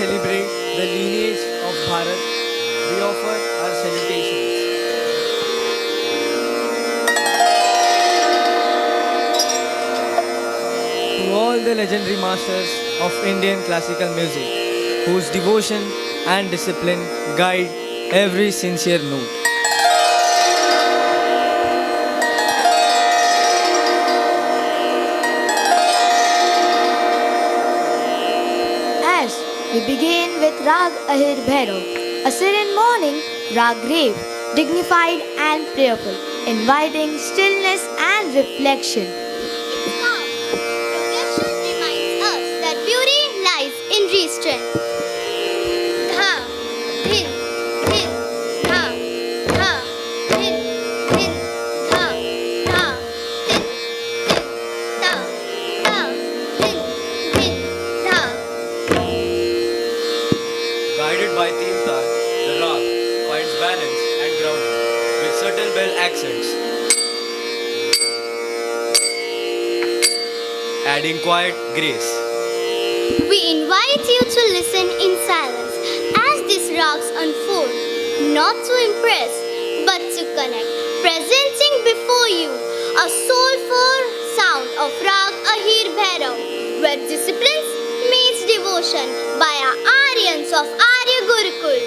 celebrate the lineage of Bharat, we offer our salutations to all the legendary masters of Indian classical music, whose devotion and discipline guide every sincere note. As we begin with Rag Ahir Bhairav, a serene morning, Rag grave, dignified and prayerful, inviting stillness and reflection. Its calm progression reminds us that beauty lies in restraint. Dha, dhin, dhin, dha, dha, dhin, dhin, dha, dha, dhin, dhin, dha, dha, dhin, dhin, dha. Guided by Tirthar, the rag finds balance and grounding with subtle bell accents, adding quiet grace. We invite you to listen in silence as these rags unfold, not to impress, but to connect. Presenting before you a soulful sound of Rag Ahir Bhairav, where disciplines meets devotion by our Aryans of Arya Gurukul.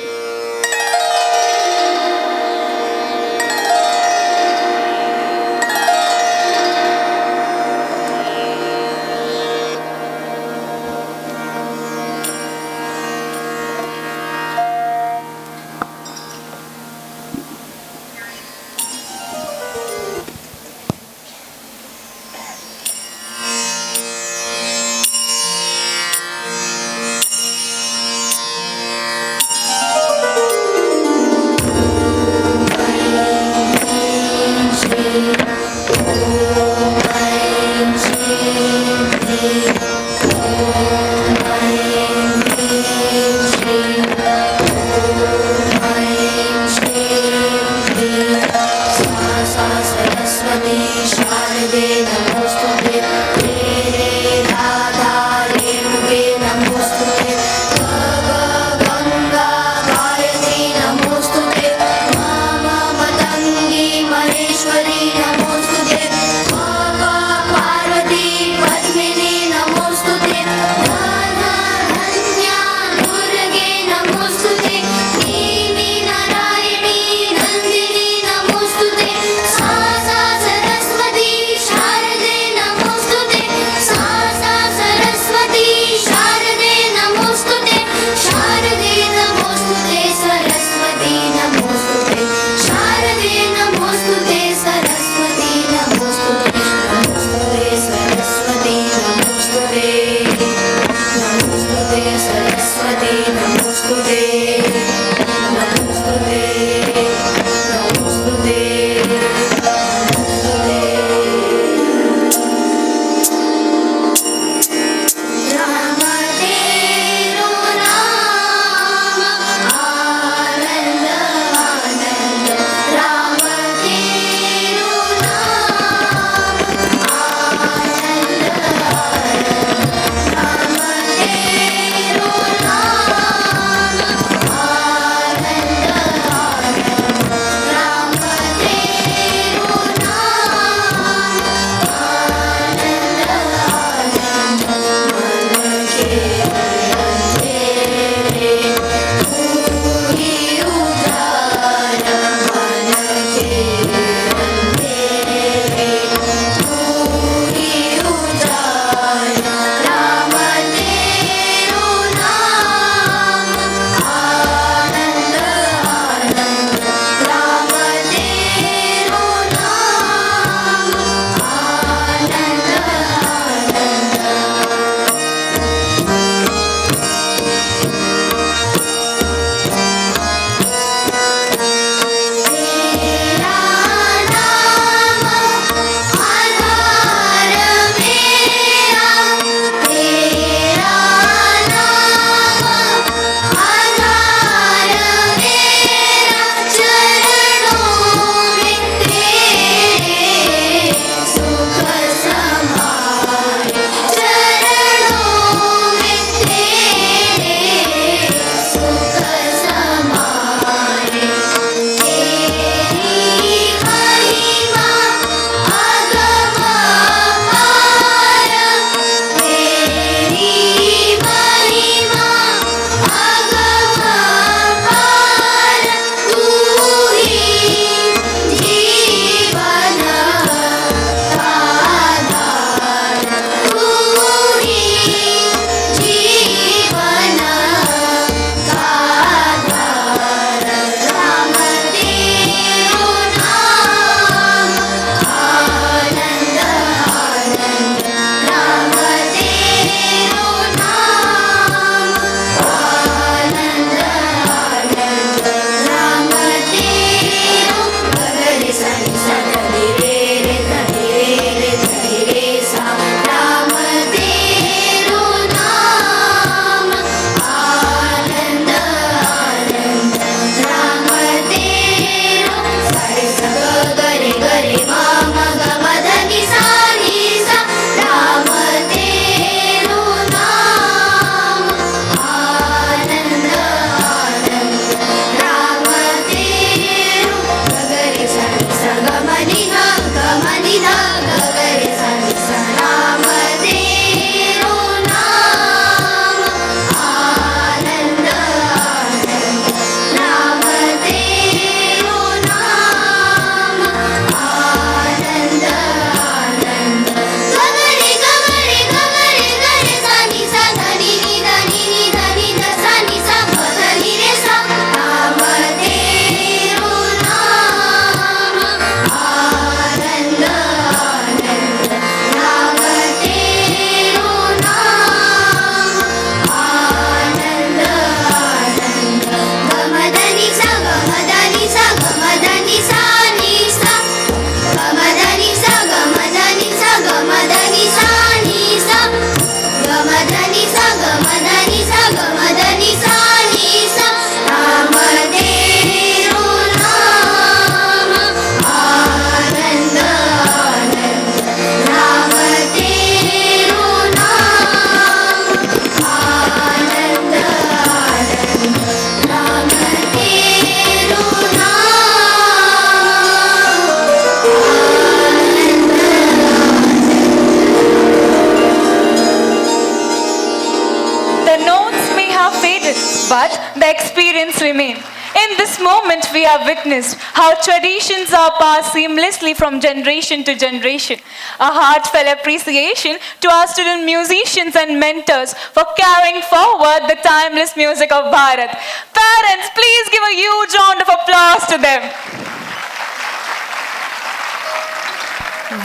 but the experience remains. In this moment, we have witnessed how traditions are passed seamlessly from generation to generation. A heartfelt appreciation to our student musicians and mentors for carrying forward the timeless music of Bharat. Parents, please give a huge round of applause to them.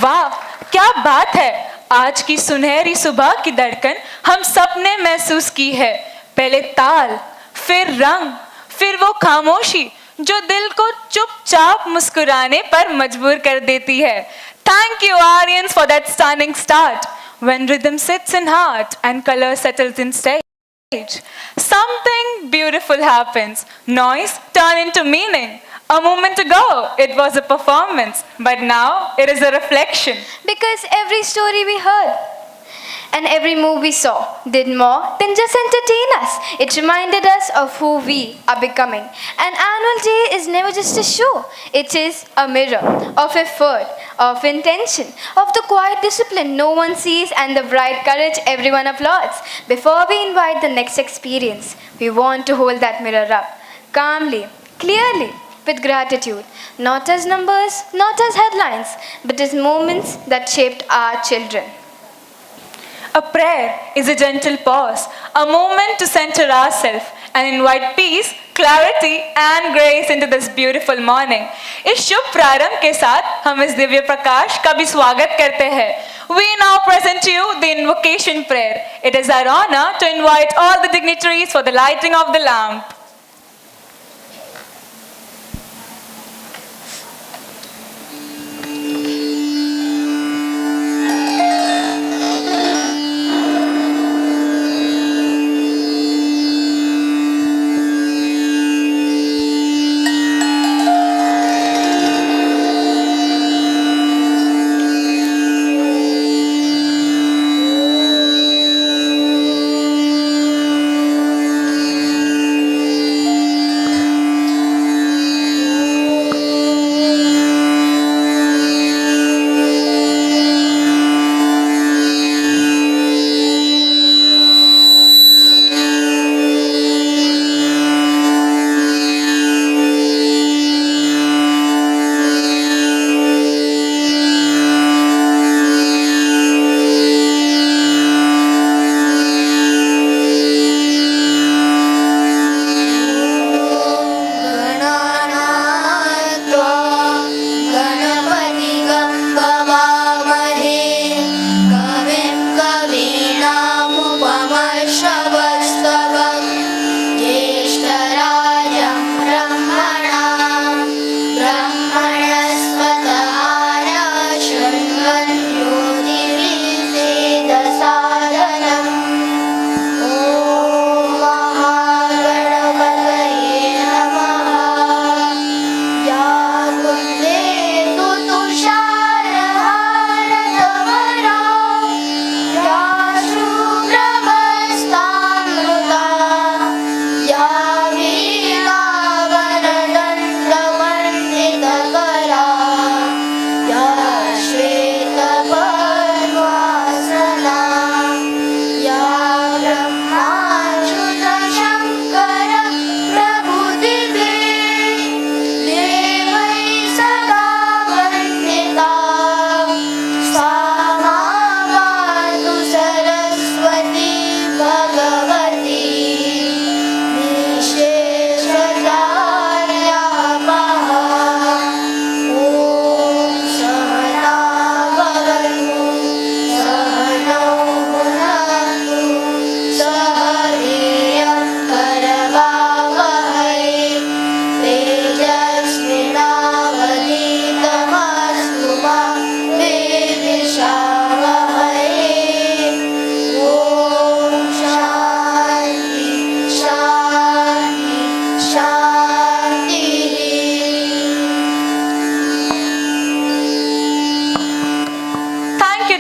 वाह, क्या बात है! आज की सुनहरी सुबह की धड़कन हम सबने महसूस की है. पहले ताल, फिर रंग, फिर वो खामोशी जो दिल को चुपचाप मुस्कुराने पर मजबूर कर देती है. Thank you, Aryans, for that stunning start. When rhythm sits in heart and color settles in stage, something beautiful happens. Noise turns into meaning. A moment ago, it was a performance, but now it is a reflection. Because every story we heard and every move we saw did more than just entertain us. It reminded us of who we are becoming. An annual day is never just a show. It is a mirror of effort, of intention, of the quiet discipline no one sees and the bright courage everyone applauds. Before we invite the next experience, we want to hold that mirror up, calmly, clearly, with gratitude, not as numbers, not as headlines, but as moments that shaped our children. A prayer is a gentle pause, a moment to center ourselves and invite peace, clarity and grace into this beautiful morning. इस शुभ प्रारंभ के साथ हम इस दिव्य प्रकाश का भी स्वागत करते हैं. We now present to you the invocation prayer. It is our honor to invite all the dignitaries for the lighting of the lamp.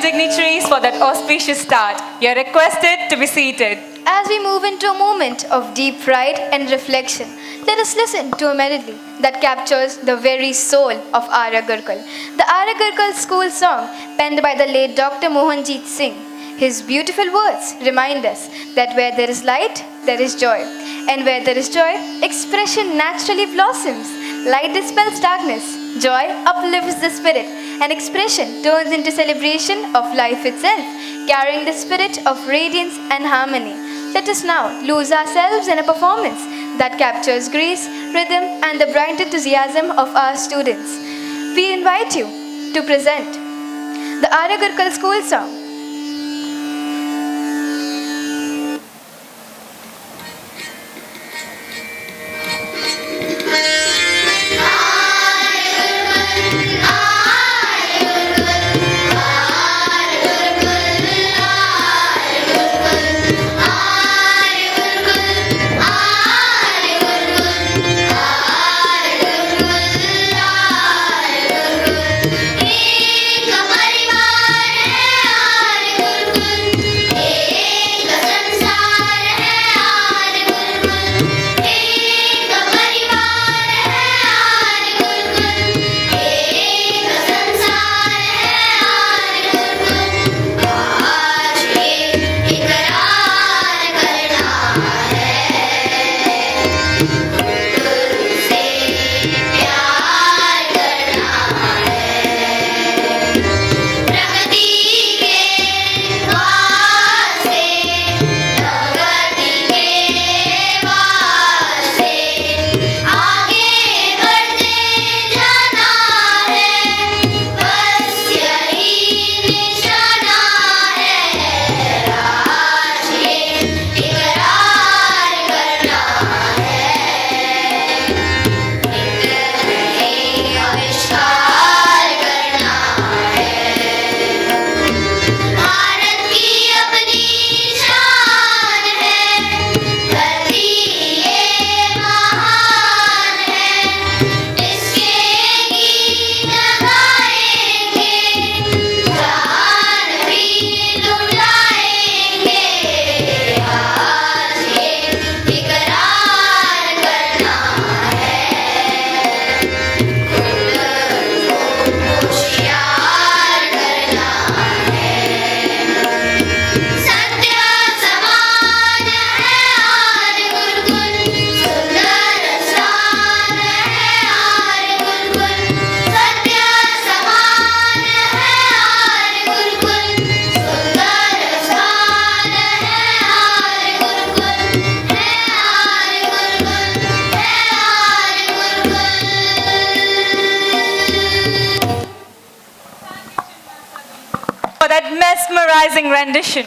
Dignitaries for that auspicious start. You're requested to be seated. As we move into a moment of deep pride and reflection, let us listen to a melody that captures the very soul of Arya Gurukul. The Arya Gurukul school song penned by the late Dr. Mohanjit Singh. His beautiful words remind us that where there is light, there is joy. And where there is joy, expression naturally blossoms. Light dispels darkness, joy uplifts the spirit, and expression turns into celebration of life itself, carrying the spirit of radiance and harmony. Let us now lose ourselves in a performance that captures grace, rhythm, and the bright enthusiasm of our students. We invite you to present the Arya Gurukul School song. For that mesmerizing rendition,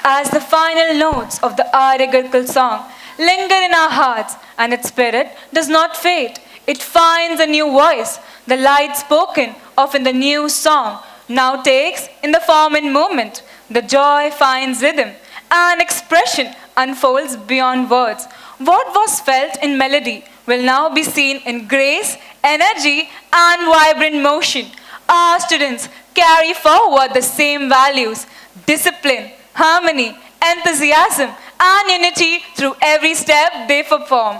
as the final notes of the Arya Gurukul song linger in our hearts and its spirit does not fade. It finds a new voice. The light spoken of in the new song now takes in the form and movement. The joy finds rhythm and expression unfolds beyond words. What was felt in melody will now be seen in grace, energy, and vibrant motion. Our students carry forward the same values, discipline, harmony, enthusiasm, and unity through every step they perform.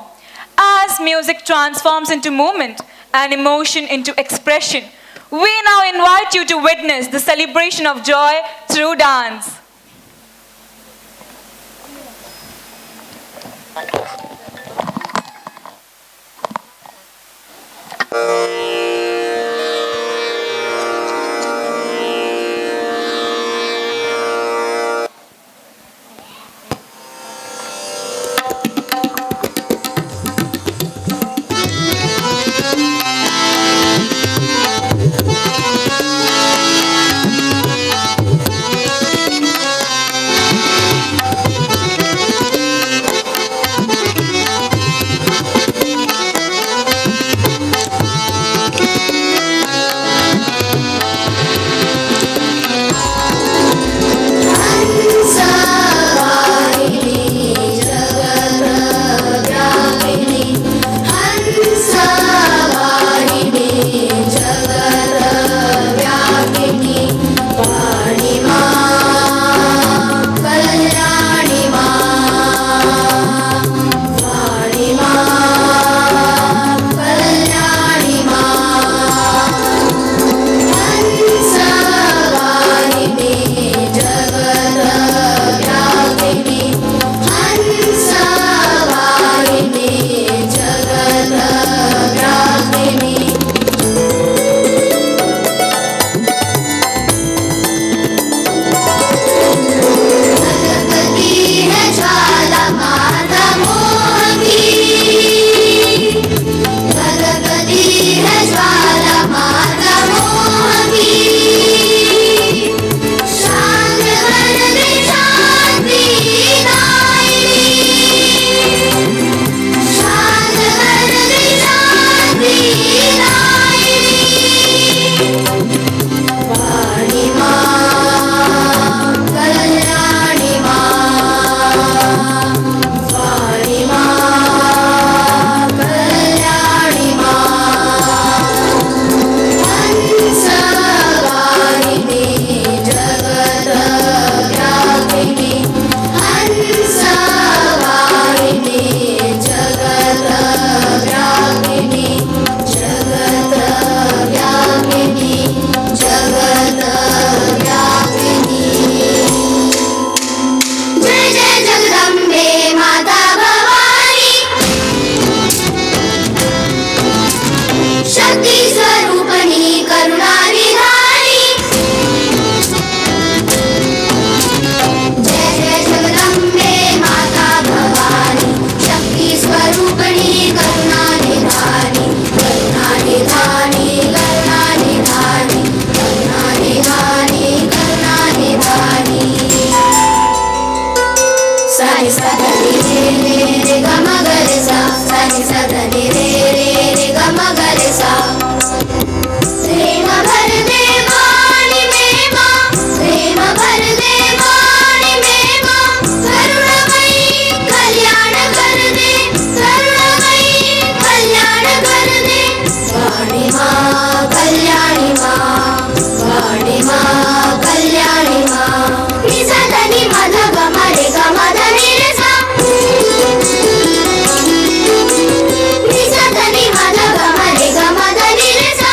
As music transforms into movement and emotion into expression, we now invite you to witness the celebration of joy through dance. sa da ni re ga ma ga re sa da ni re ga ma ga re sa प्रेम भर दे वाणी में माँ प्रेम भर दे वाणी में माँ करुणामयी कल्याण कर दे करुणामयी कल्याण कर दे वाणी माँ कल्याणी माँ वाणी माँ कल्याणी माँ निसा धनी मध गम रे गम धनी रे सा निसा धनी मध गम रे गम धनी रे सा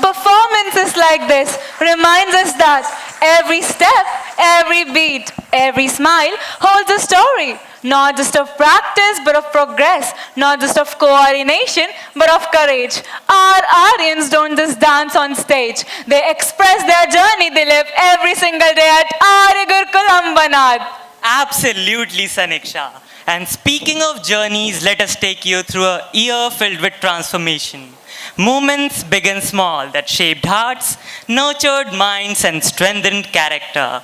Performances like this reminds us that every step, every beat, every smile holds a story, not just of practice but of progress, not just of coordination but of courage. Our Aryans don't just dance on stage, they express their journey they live every single day at Arya Gurukul Ambernath. Absolutely, Saniksha. And speaking of journeys, let us take you through a year filled with transformation. Moments big and small that shaped hearts, nurtured minds, and strengthened character.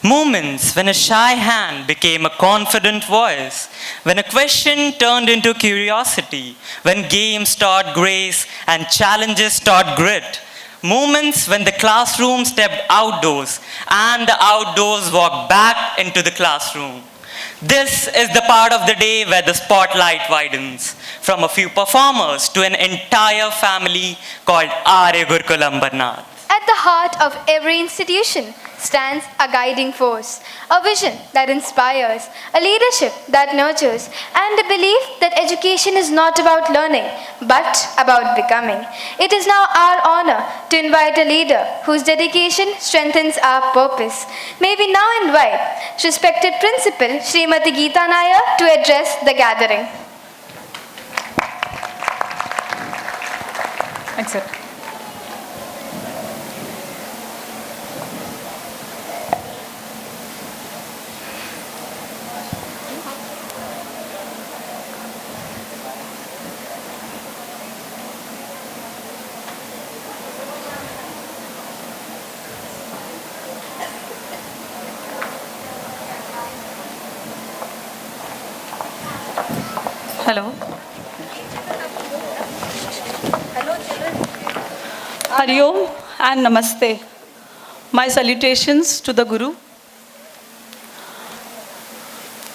Moments when a shy hand became a confident voice, when a question turned into curiosity, when games taught grace and challenges taught grit. Moments when the classroom stepped outdoors and the outdoors walked back into the classroom. This is the part of the day where the spotlight widens, from a few performers to an entire family called Arya Gurukul Ambernath. At the heart of every institution stands a guiding force, a vision that inspires, a leadership that nurtures, and a belief that education is not about learning, but about becoming. It is now our honor to invite a leader whose dedication strengthens our purpose. May we now invite respected Principal Srimati Geeta Nair to address the gathering. Accept. Hello. Hari Om and Namaste. My salutations to the Guru.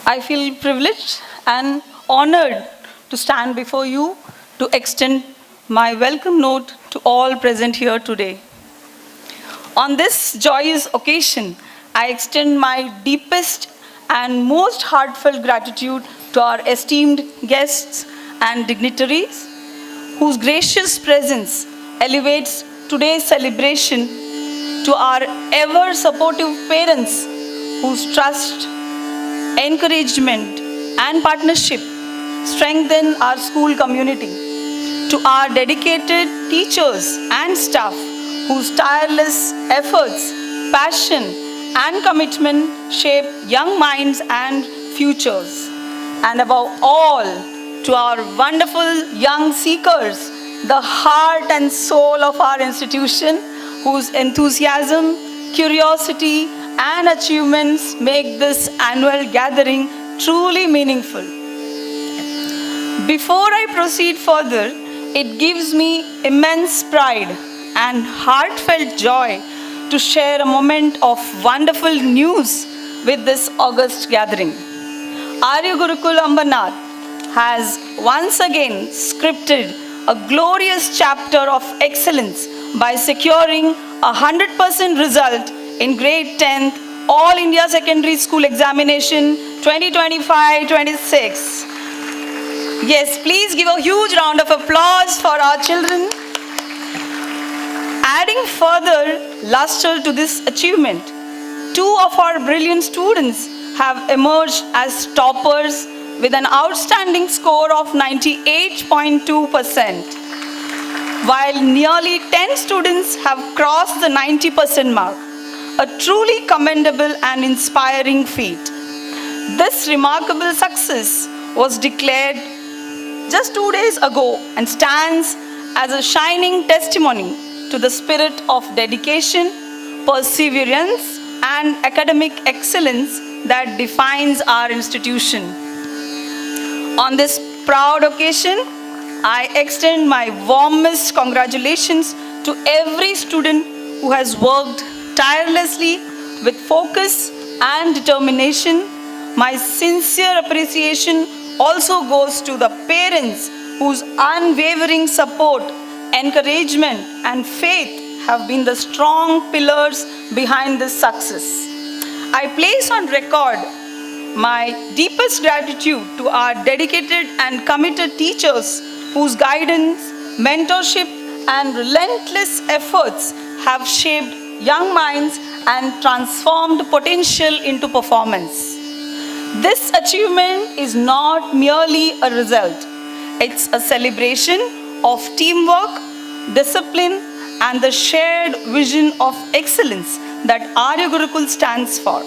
I feel privileged and honored to stand before you to extend my welcome note to all present here today. On this joyous occasion, I extend my deepest and most heartfelt gratitude to our esteemed guests and dignitaries, whose gracious presence elevates today's celebration, to our ever supportive parents, whose trust, encouragement, and partnership strengthen our school community, to our dedicated teachers and staff, whose tireless efforts, passion, and commitment shape young minds and futures. And above all, to our wonderful young seekers, the heart and soul of our institution, whose enthusiasm, curiosity, and achievements make this annual gathering truly meaningful. Before I proceed further, it gives me immense pride and heartfelt joy to share a moment of wonderful news with this august gathering. Arya Gurukul Ambernath has once again scripted a glorious chapter of excellence by securing 100% result in grade 10th All India Secondary School Examination 2025-26. Yes, please give a huge round of applause for our children. Adding further luster to this achievement, two of our brilliant students have emerged as toppers with an outstanding score of 98.2%, while nearly 10 students have crossed the 90% mark, a truly commendable and inspiring feat. This remarkable success was declared just 2 days ago and stands as a shining testimony to the spirit of dedication, perseverance, and academic excellence that defines our institution. On this proud occasion, I extend my warmest congratulations to every student who has worked tirelessly with focus and determination. My sincere appreciation also goes to the parents whose unwavering support, encouragement, and faith have been the strong pillars behind this success. I place on record my deepest gratitude to our dedicated and committed teachers whose guidance, mentorship, and relentless efforts have shaped young minds and transformed potential into performance. This achievement is not merely a result, it's a celebration of teamwork, discipline, and the shared vision of excellence that Arya Gurukul stands for.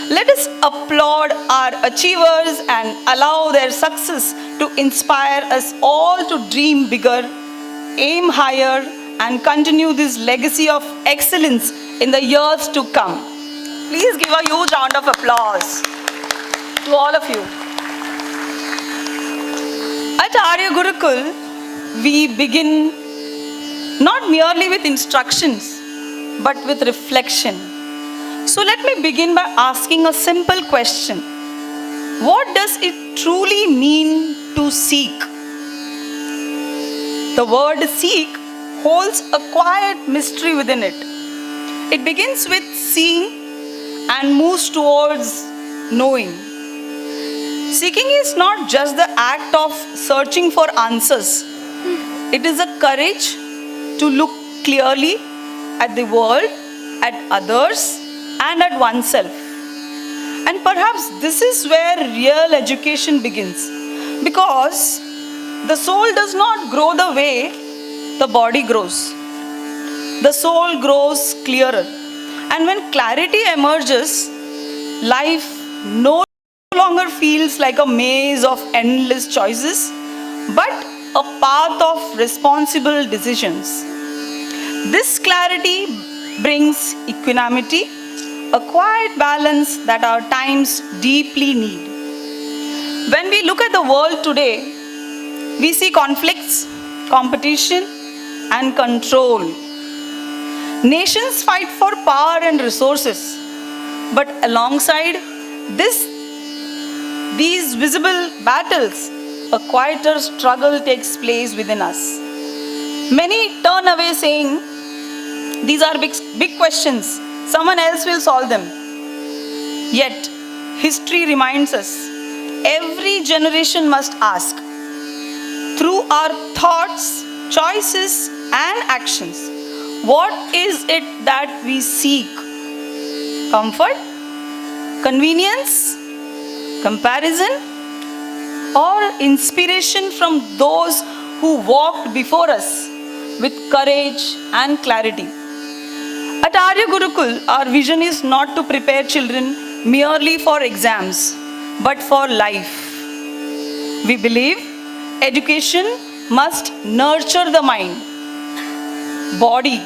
Let us applaud our achievers and allow their success to inspire us all to dream bigger, aim higher, and continue this legacy of excellence in the years to come. Please give a huge round of applause to all of you. At Arya Gurukul, we begin not merely with instructions, but with reflection. So let me begin by asking a simple question. What does it truly mean to seek? The word seek holds a quiet mystery within it. It begins with seeing and moves towards knowing. Seeking is not just the act of searching for answers. It is a courage to look clearly at the world, at others, and at oneself. And perhaps this is where real education begins. Because the soul does not grow the way the body grows. The soul grows clearer. And when clarity emerges, life no longer feels like a maze of endless choices, but a path of responsible decisions. This clarity brings equanimity, a quiet balance that our times deeply need. When we look at the world today, we see conflicts, competition, and control. Nations fight for power and resources, but alongside these visible battles, a quieter struggle takes place within us. Many turn away saying, "These are big questions, someone else will solve them." Yet, history reminds us, every generation must ask, through our thoughts, choices, and actions, what is it that we seek? Comfort? Convenience? Comparison? Or inspiration from those who walked before us with courage and clarity? At Arya Gurukul, our vision is not to prepare children merely for exams, but for life. We believe education must nurture the mind, body,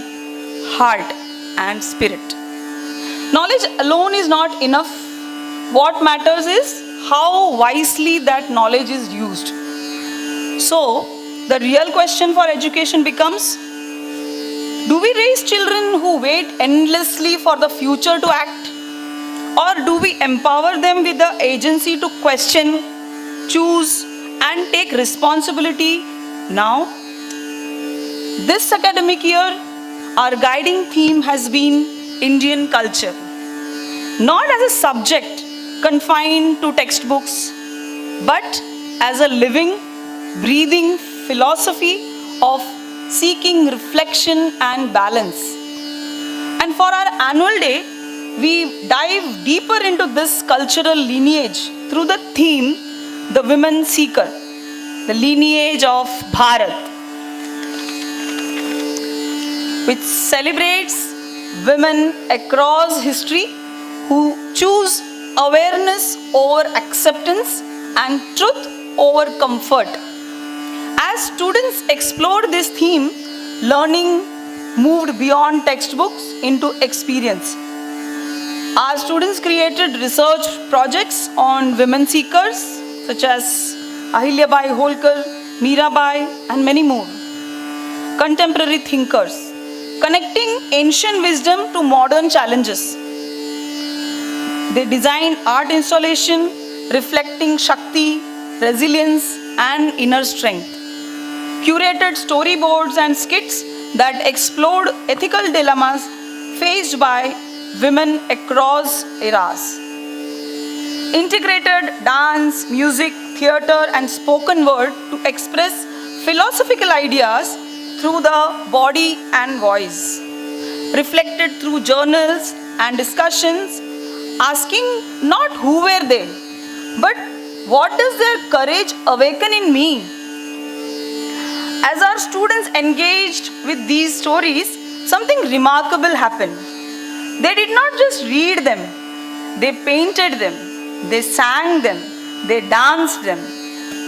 heart, and spirit. Knowledge alone is not enough. What matters is how wisely that knowledge is used. So, the real question for education becomes, do we raise children who wait endlessly for the future to act? Or do we empower them with the agency to question, choose, and take responsibility now? This academic year, our guiding theme has been Indian culture. Not as a subject confined to textbooks, but as a living, breathing philosophy of seeking reflection and balance. And for our annual day, we dive deeper into this cultural lineage through the theme, The Women Seeker, the lineage of Bharat, which celebrates women across history who choose awareness over acceptance and truth over comfort. As students explored this theme, learning moved beyond textbooks into experience. Our students created research projects on women seekers such as Ahilyabai Holkar, Mirabai, and many more. Contemporary thinkers, connecting ancient wisdom to modern challenges. They designed art installation reflecting Shakti, resilience, and inner strength. Curated storyboards and skits that explored ethical dilemmas faced by women across eras. Integrated dance, music, theatre, and spoken word to express philosophical ideas through the body and voice. Reflected through journals and discussions, asking not who were they, but what does their courage awaken in me? As our students engaged with these stories, something remarkable happened. They did not just read them, they painted them, they sang them, they danced them,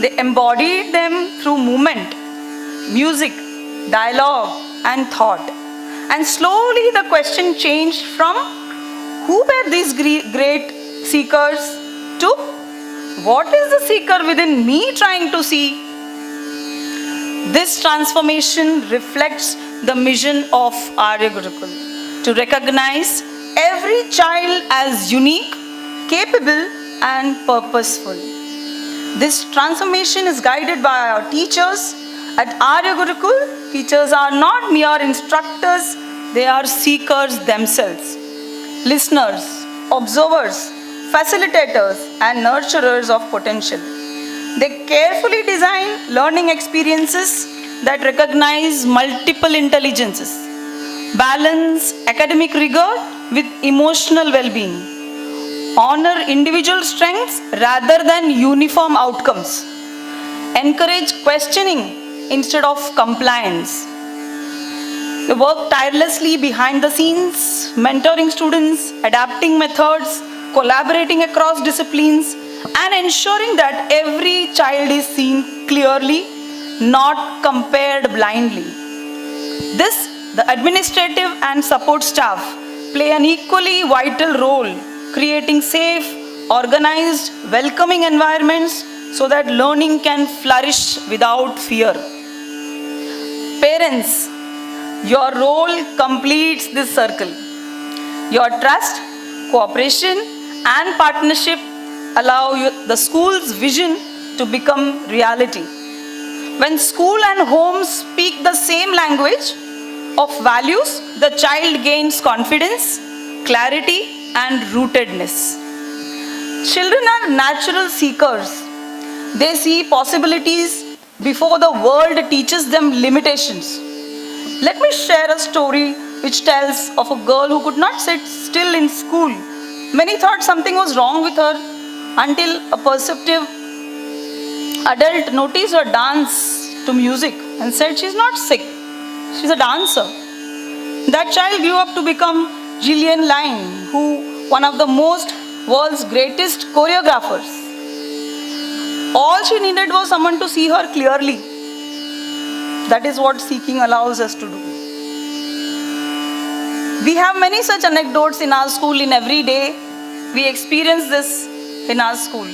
they embodied them through movement, music, dialogue, and thought. And slowly the question changed from who were these great seekers to what is the seeker within me trying to see? This transformation reflects the mission of Arya Gurukul, to recognize every child as unique, capable, and purposeful. This transformation is guided by our teachers. At Arya Gurukul, teachers are not mere instructors, they are seekers themselves, listeners, observers, facilitators, and nurturers of potential. They carefully design learning experiences that recognize multiple intelligences, balance academic rigor with emotional well-being, honor individual strengths rather than uniform outcomes, encourage questioning instead of compliance. They work tirelessly behind the scenes, mentoring students, adapting methods, collaborating across disciplines, and ensuring that every child is seen clearly, not compared blindly. The administrative and support staff play an equally vital role, creating safe, organized, welcoming environments so that learning can flourish without fear. Parents, your role completes this circle. Your trust, cooperation, and partnership allow the school's vision to become reality. When school and home speak the same language of values, the child gains confidence, clarity, and rootedness. Children are natural seekers. They see possibilities before the world teaches them limitations. Let me share a story which tells of a girl who could not sit still in school. Many thought something was wrong with her until a perceptive adult noticed her dance to music and said she's not sick, she's a dancer. That child grew up to become Gillian Lyne, who one of the world's greatest choreographers. All she needed was someone to see her clearly. That is what seeking allows us to do. We have many such anecdotes in our school. In every day, we experience this in our school.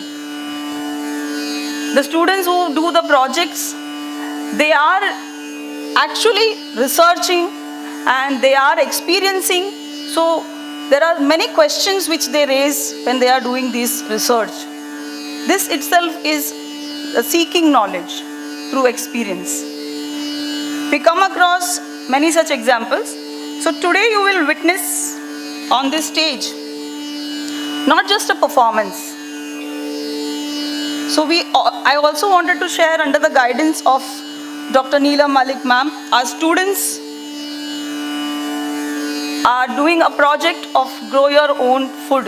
The students who do the projects, they are actually researching and they are experiencing. So there are many questions which they raise when they are doing this research. This itself is seeking knowledge through experience. We come across many such examples. So today you will witness on this stage not just a performance. So I also wanted to share under the guidance of Dr. Neelam Malik ma'am, our students are doing a project of grow your own food.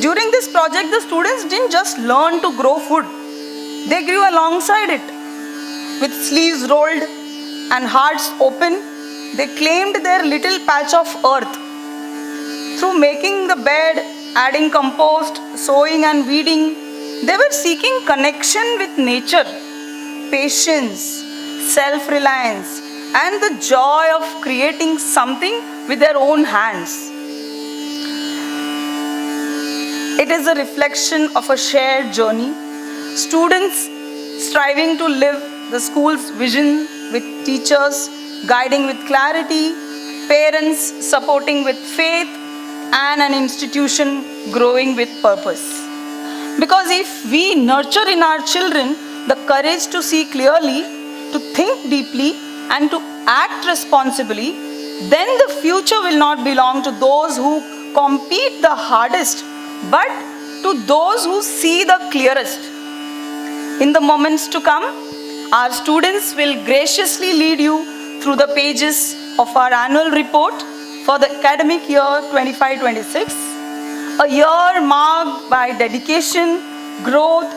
During this project, the students didn't just learn to grow food, they grew alongside it. With sleeves rolled and hearts open, they claimed their little patch of earth. Through making the bed, adding compost, sowing and weeding, they were seeking connection with nature, patience, self-reliance, and the joy of creating something with their own hands. It is a reflection of a shared journey. Students striving to live the school's vision with teachers guiding with clarity, parents supporting with faith, and an institution growing with purpose. Because if we nurture in our children the courage to see clearly, to think deeply, and to act responsibly, then the future will not belong to those who compete the hardest, but to those who see the clearest. In the moments to come, our students will graciously lead you through the pages of our annual report for the academic year 25-26, a year marked by dedication, growth,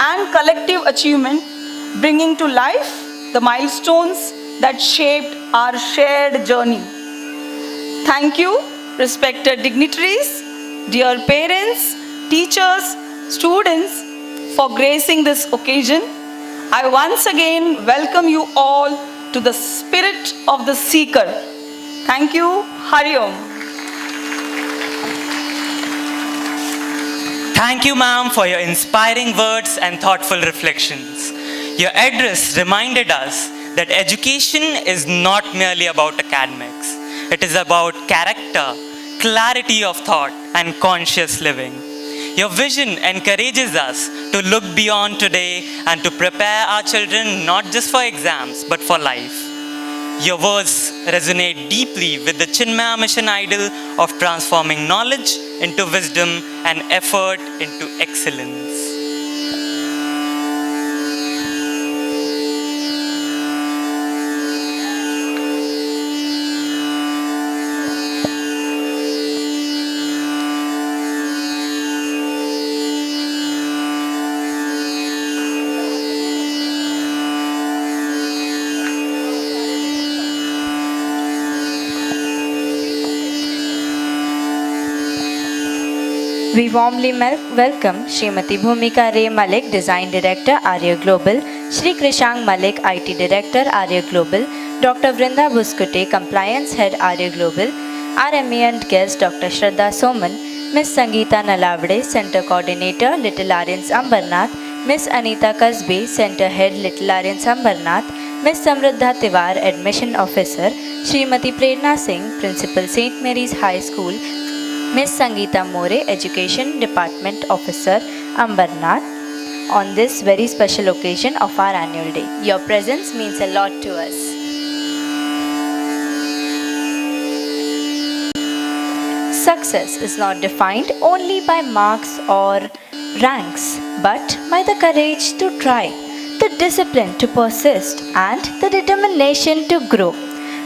and collective achievement, bringing to life the milestones that shaped our shared journey. Thank you, respected dignitaries, dear parents, teachers, students, for gracing this occasion. I once again welcome you all to the spirit of the seeker. Thank you. Hari Om. Thank you, ma'am, for your inspiring words and thoughtful reflections. Your address reminded us that education is not merely about academics. It is about character, clarity of thought, and conscious living. Your vision encourages us to look beyond today and to prepare our children not just for exams, but for life. Your words resonate deeply with the Chinmaya mission ideal of transforming knowledge into wisdom and effort into excellence. We warmly welcome Srimati Bhumika Ray Malik, Design Director, Arya Global, Shri Krishang Malik, IT Director, Arya Global, Dr. Vrinda Buskute, Compliance Head, Arya Global, our eminent guest, Dr. Shraddha Soman, Ms. Sangeeta Nalavade, Center Coordinator, Little Aryans Ambernath, Ms. Anita Kasbe, Center Head, Little Aryans Ambernath, Ms. Samruddha Tiwar, Admission Officer, Srimati Prerna Singh, Principal St. Mary's High School, Ms. Sangeeta More, Education Department Officer, Ambernath, on this very special occasion of our annual day. Your presence means a lot to us. Success is not defined only by marks or ranks, but by the courage to try, the discipline to persist, and the determination to grow.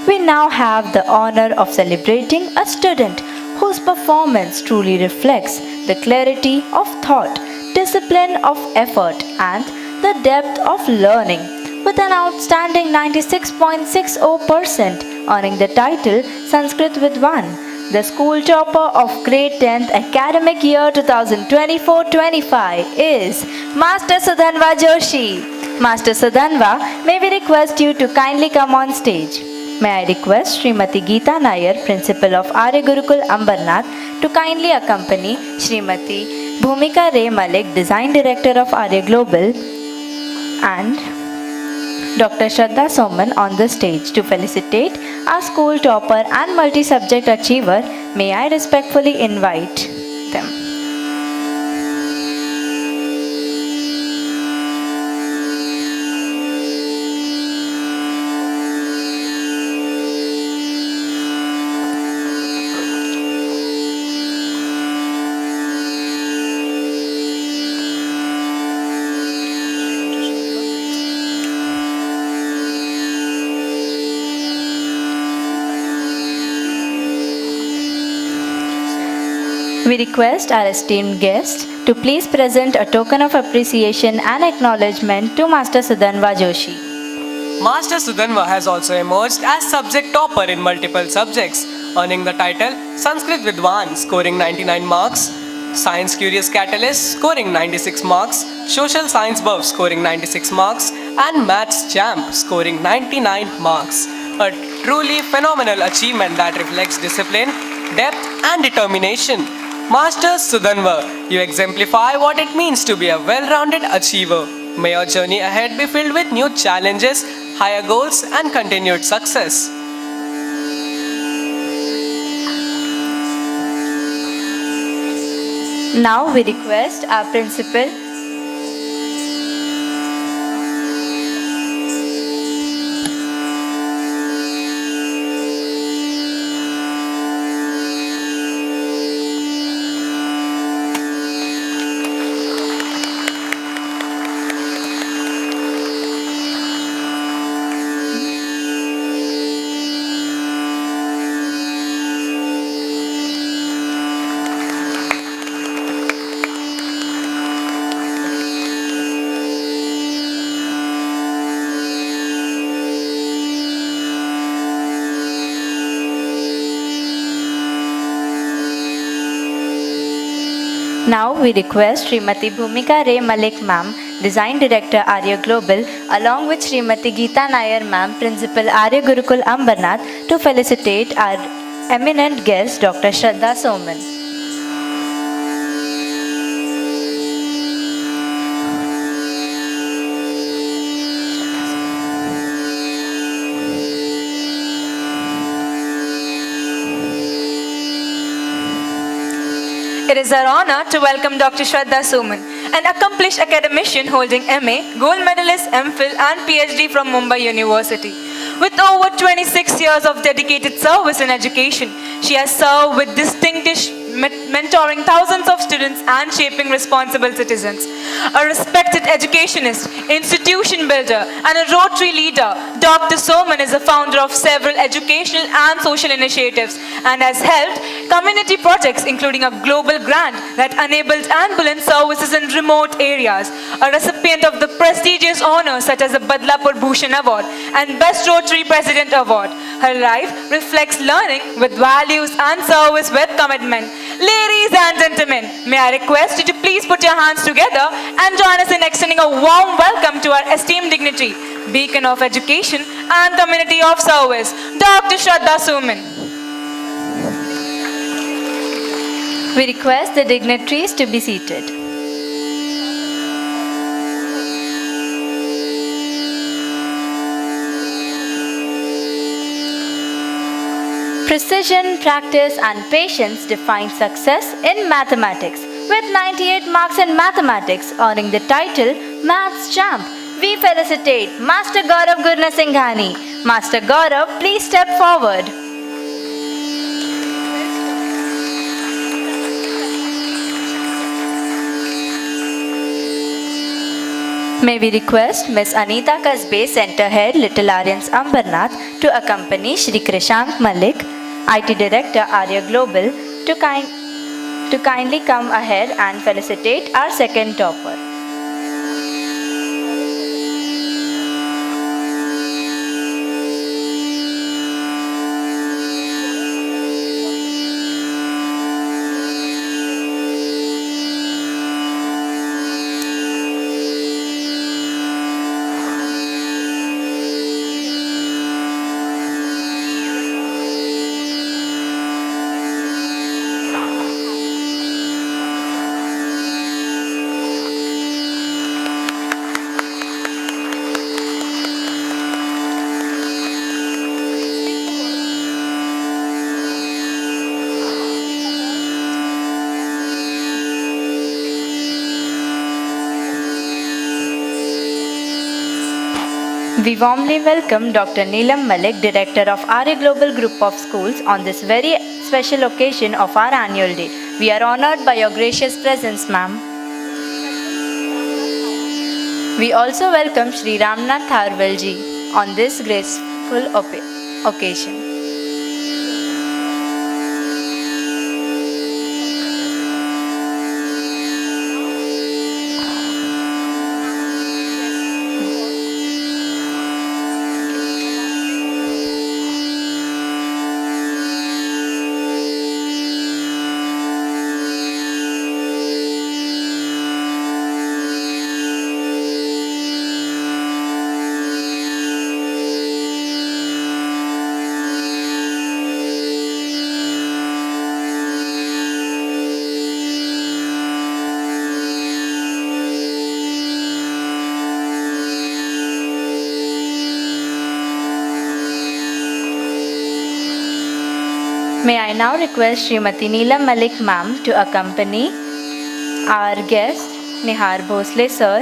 We now have the honor of celebrating a student whose performance truly reflects the clarity of thought, discipline of effort, and the depth of learning, with an outstanding 96.60%, earning the title Sanskrit Vidwan, the school topper of grade 10th academic year 2024-25 is Master Sudhanva Joshi. Master Sudhanva, may we request you to kindly come on stage. May I request Srimati Geeta Nair, Principal of Arya Gurukul Ambernath, to kindly accompany Srimati Bhumika Ray Malik, Design Director of Arya Global, and Dr. Shraddha Soman on the stage to felicitate our school topper and multi-subject achiever. May I respectfully invite them. We request our esteemed guest to please present a token of appreciation and acknowledgement to Master Sudanva Joshi. Master Sudanva has also emerged as subject topper in multiple subjects, earning the title Sanskrit Vidwan, scoring 99 marks, Science Curious Catalyst, scoring 96 marks, Social Science Buff, scoring 96 marks, and Maths Champ, scoring 99 marks. A truly phenomenal achievement that reflects discipline, depth, and determination. Master Sudanva, you exemplify what it means to be a well-rounded achiever. May your journey ahead be filled with new challenges, higher goals, and continued success. Now we request our principal Now we request Srimati Bhumika Ray Malik Ma'am, Design Director Arya Global, along with Srimati Geeta Nair Ma'am, Principal Arya Gurukul Ambernath, to felicitate our eminent guest Dr. Shraddha Soman. It is our honor to welcome Dr. Shraddha Soman, an accomplished academician holding MA, gold medalist, MPhil and PhD from Mumbai University. With over 26 years of dedicated service in education, she has served with distinguished mentoring thousands of students and shaping responsible citizens. A respected educationist, institution builder, and a Rotary leader, Dr. Soman is the founder of several educational and social initiatives and has helped community projects including a global grant that enabled ambulance services in remote areas, a recipient of the prestigious honors such as the Badlapur Bhushan Award and Best Rotary President Award. Her life reflects learning with values and service with commitment. Ladies and gentlemen, may I request you to please put your hands together and join us in extending a warm welcome to our esteemed dignitary, beacon of education and community of service, Dr. Shraddha Soman. We request the dignitaries to be seated. Precision, practice, and patience define success in mathematics. With 98 marks in mathematics, earning the title Maths Champ, we felicitate Master Gaurav Gurnasinghani. Master Gaurav, please step forward. May we request Ms. Anita Kasbe, Center Head, Little Aryans Ambernath, to accompany Shri Krishank Malik, IT Director Arya Global, to kindly come ahead and felicitate our second topper. We warmly welcome Dr. Neelam Malik, Director of Arya Global Group of Schools, on this very special occasion of our annual day. We are honored by your gracious presence, ma'am. We also welcome Shri Ramnath Tharwalji on this graceful occasion. May I now request Srimati Neelam Malik ma'am to accompany our guest Nihar Bhosle sir.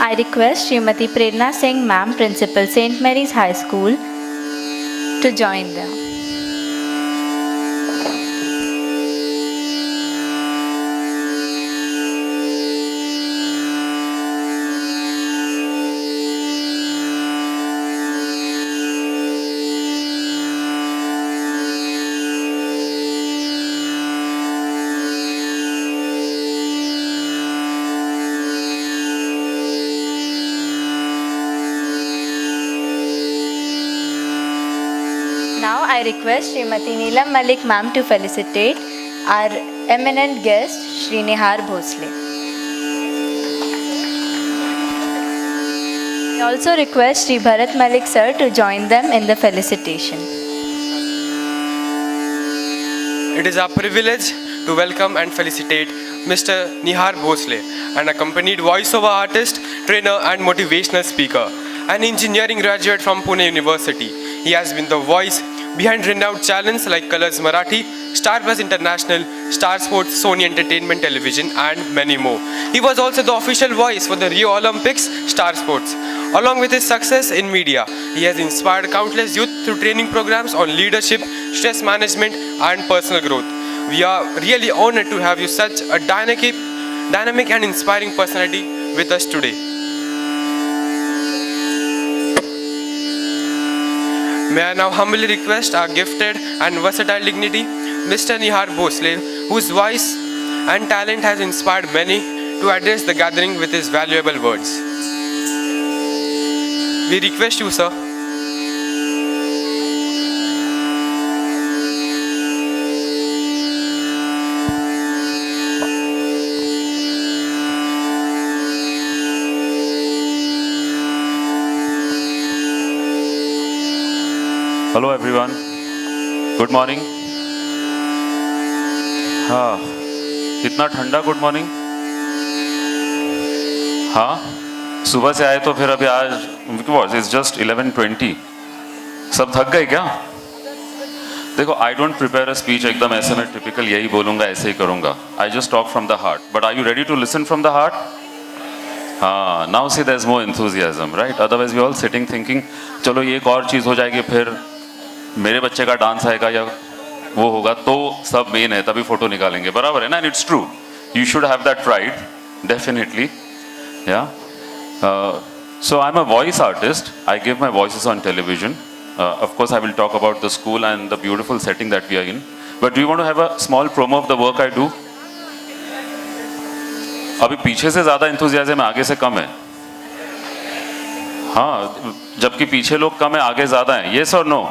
I request Srimati Prerna Singh ma'am, Principal St. Mary's High School, to join them. Now I request Srimati Neelam Malik ma'am to felicitate our eminent guest Shri Nihar Bhosle. I also request Shri Bharat Malik sir to join them in the felicitation. It is our privilege to welcome and felicitate Mr. Nihar Bhosle, an accompanied voiceover artist, trainer and motivational speaker, an engineering graduate from Pune University. He has been the voice behind renowned channels like Colors Marathi, Star Plus International, Star Sports, Sony Entertainment Television and many more. He was also the official voice for the Rio Olympics, Star Sports. Along with his success in media, he has inspired countless youth through training programs on leadership, stress management and personal growth. We are really honored to have you such a dynamic and inspiring personality with us today. May I now humbly request our gifted and versatile dignity, Mr. Nihar Bhosle, whose voice and talent has inspired many, to address the gathering with his valuable words. We request you, sir. Hello everyone. Good morning. हाँ, इतना ठंडा good morning. हाँ, सुबह से आए तो फिर अभी आज इट्स जस्ट 11:20. सब थक गए क्या? देखो, I don't prepare a speech एकदम ऐसे मैं टिपिकल यही बोलूँगा ऐसे ही करूँगा. I just talk from the heart. But are you ready to listen from the heart? हाँ, now see there is more enthusiasm, right? Otherwise we all sitting thinking चलो ये एक और चीज़ हो जाएगी, फिर मेरे बच्चे का डांस आएगा या वो होगा तो सब मेन है तभी फोटो निकालेंगे, बराबर है ना? And it's true, you should have that pride definitely. Yeah so I am a voice artist. I give my voices on television. Of course, I will talk about the school and the beautiful setting that we are in. But do you want to have a small promo of the work I do? अभी पीछे से ज़्यादा enthusiasm है, आगे से कम है. हाँ, जबकि पीछे लोग कम है, आगे ज़्यादा है. Yes or no?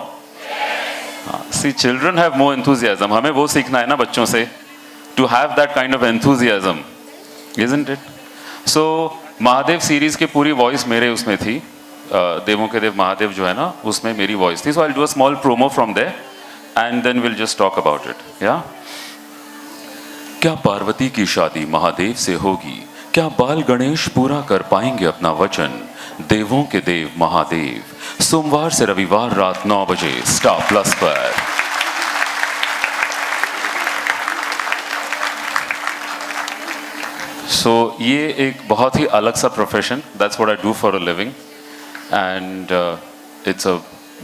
See, children have more enthusiasm. हमें वो सीखना है ना बच्चों से, to have that kind of enthusiasm, isn't it? So, Mahadev series की पूरी वॉइस मेरे उसमें थी. देवों के देव महादेव जो है ना, उसमें मेरी वॉइस थी. So I do a small promo from there and then will just talk about it. Yeah क्या पार्वती की शादी महादेव से होगी? क्या बाल गणेश पूरा कर पाएंगे अपना वचन? देवों के देव महादेव, सोमवार से रविवार रात 9 बजे स्टार प्लस पर. सो ये एक बहुत ही अलग सा profession. That's what I do for a living. And it's a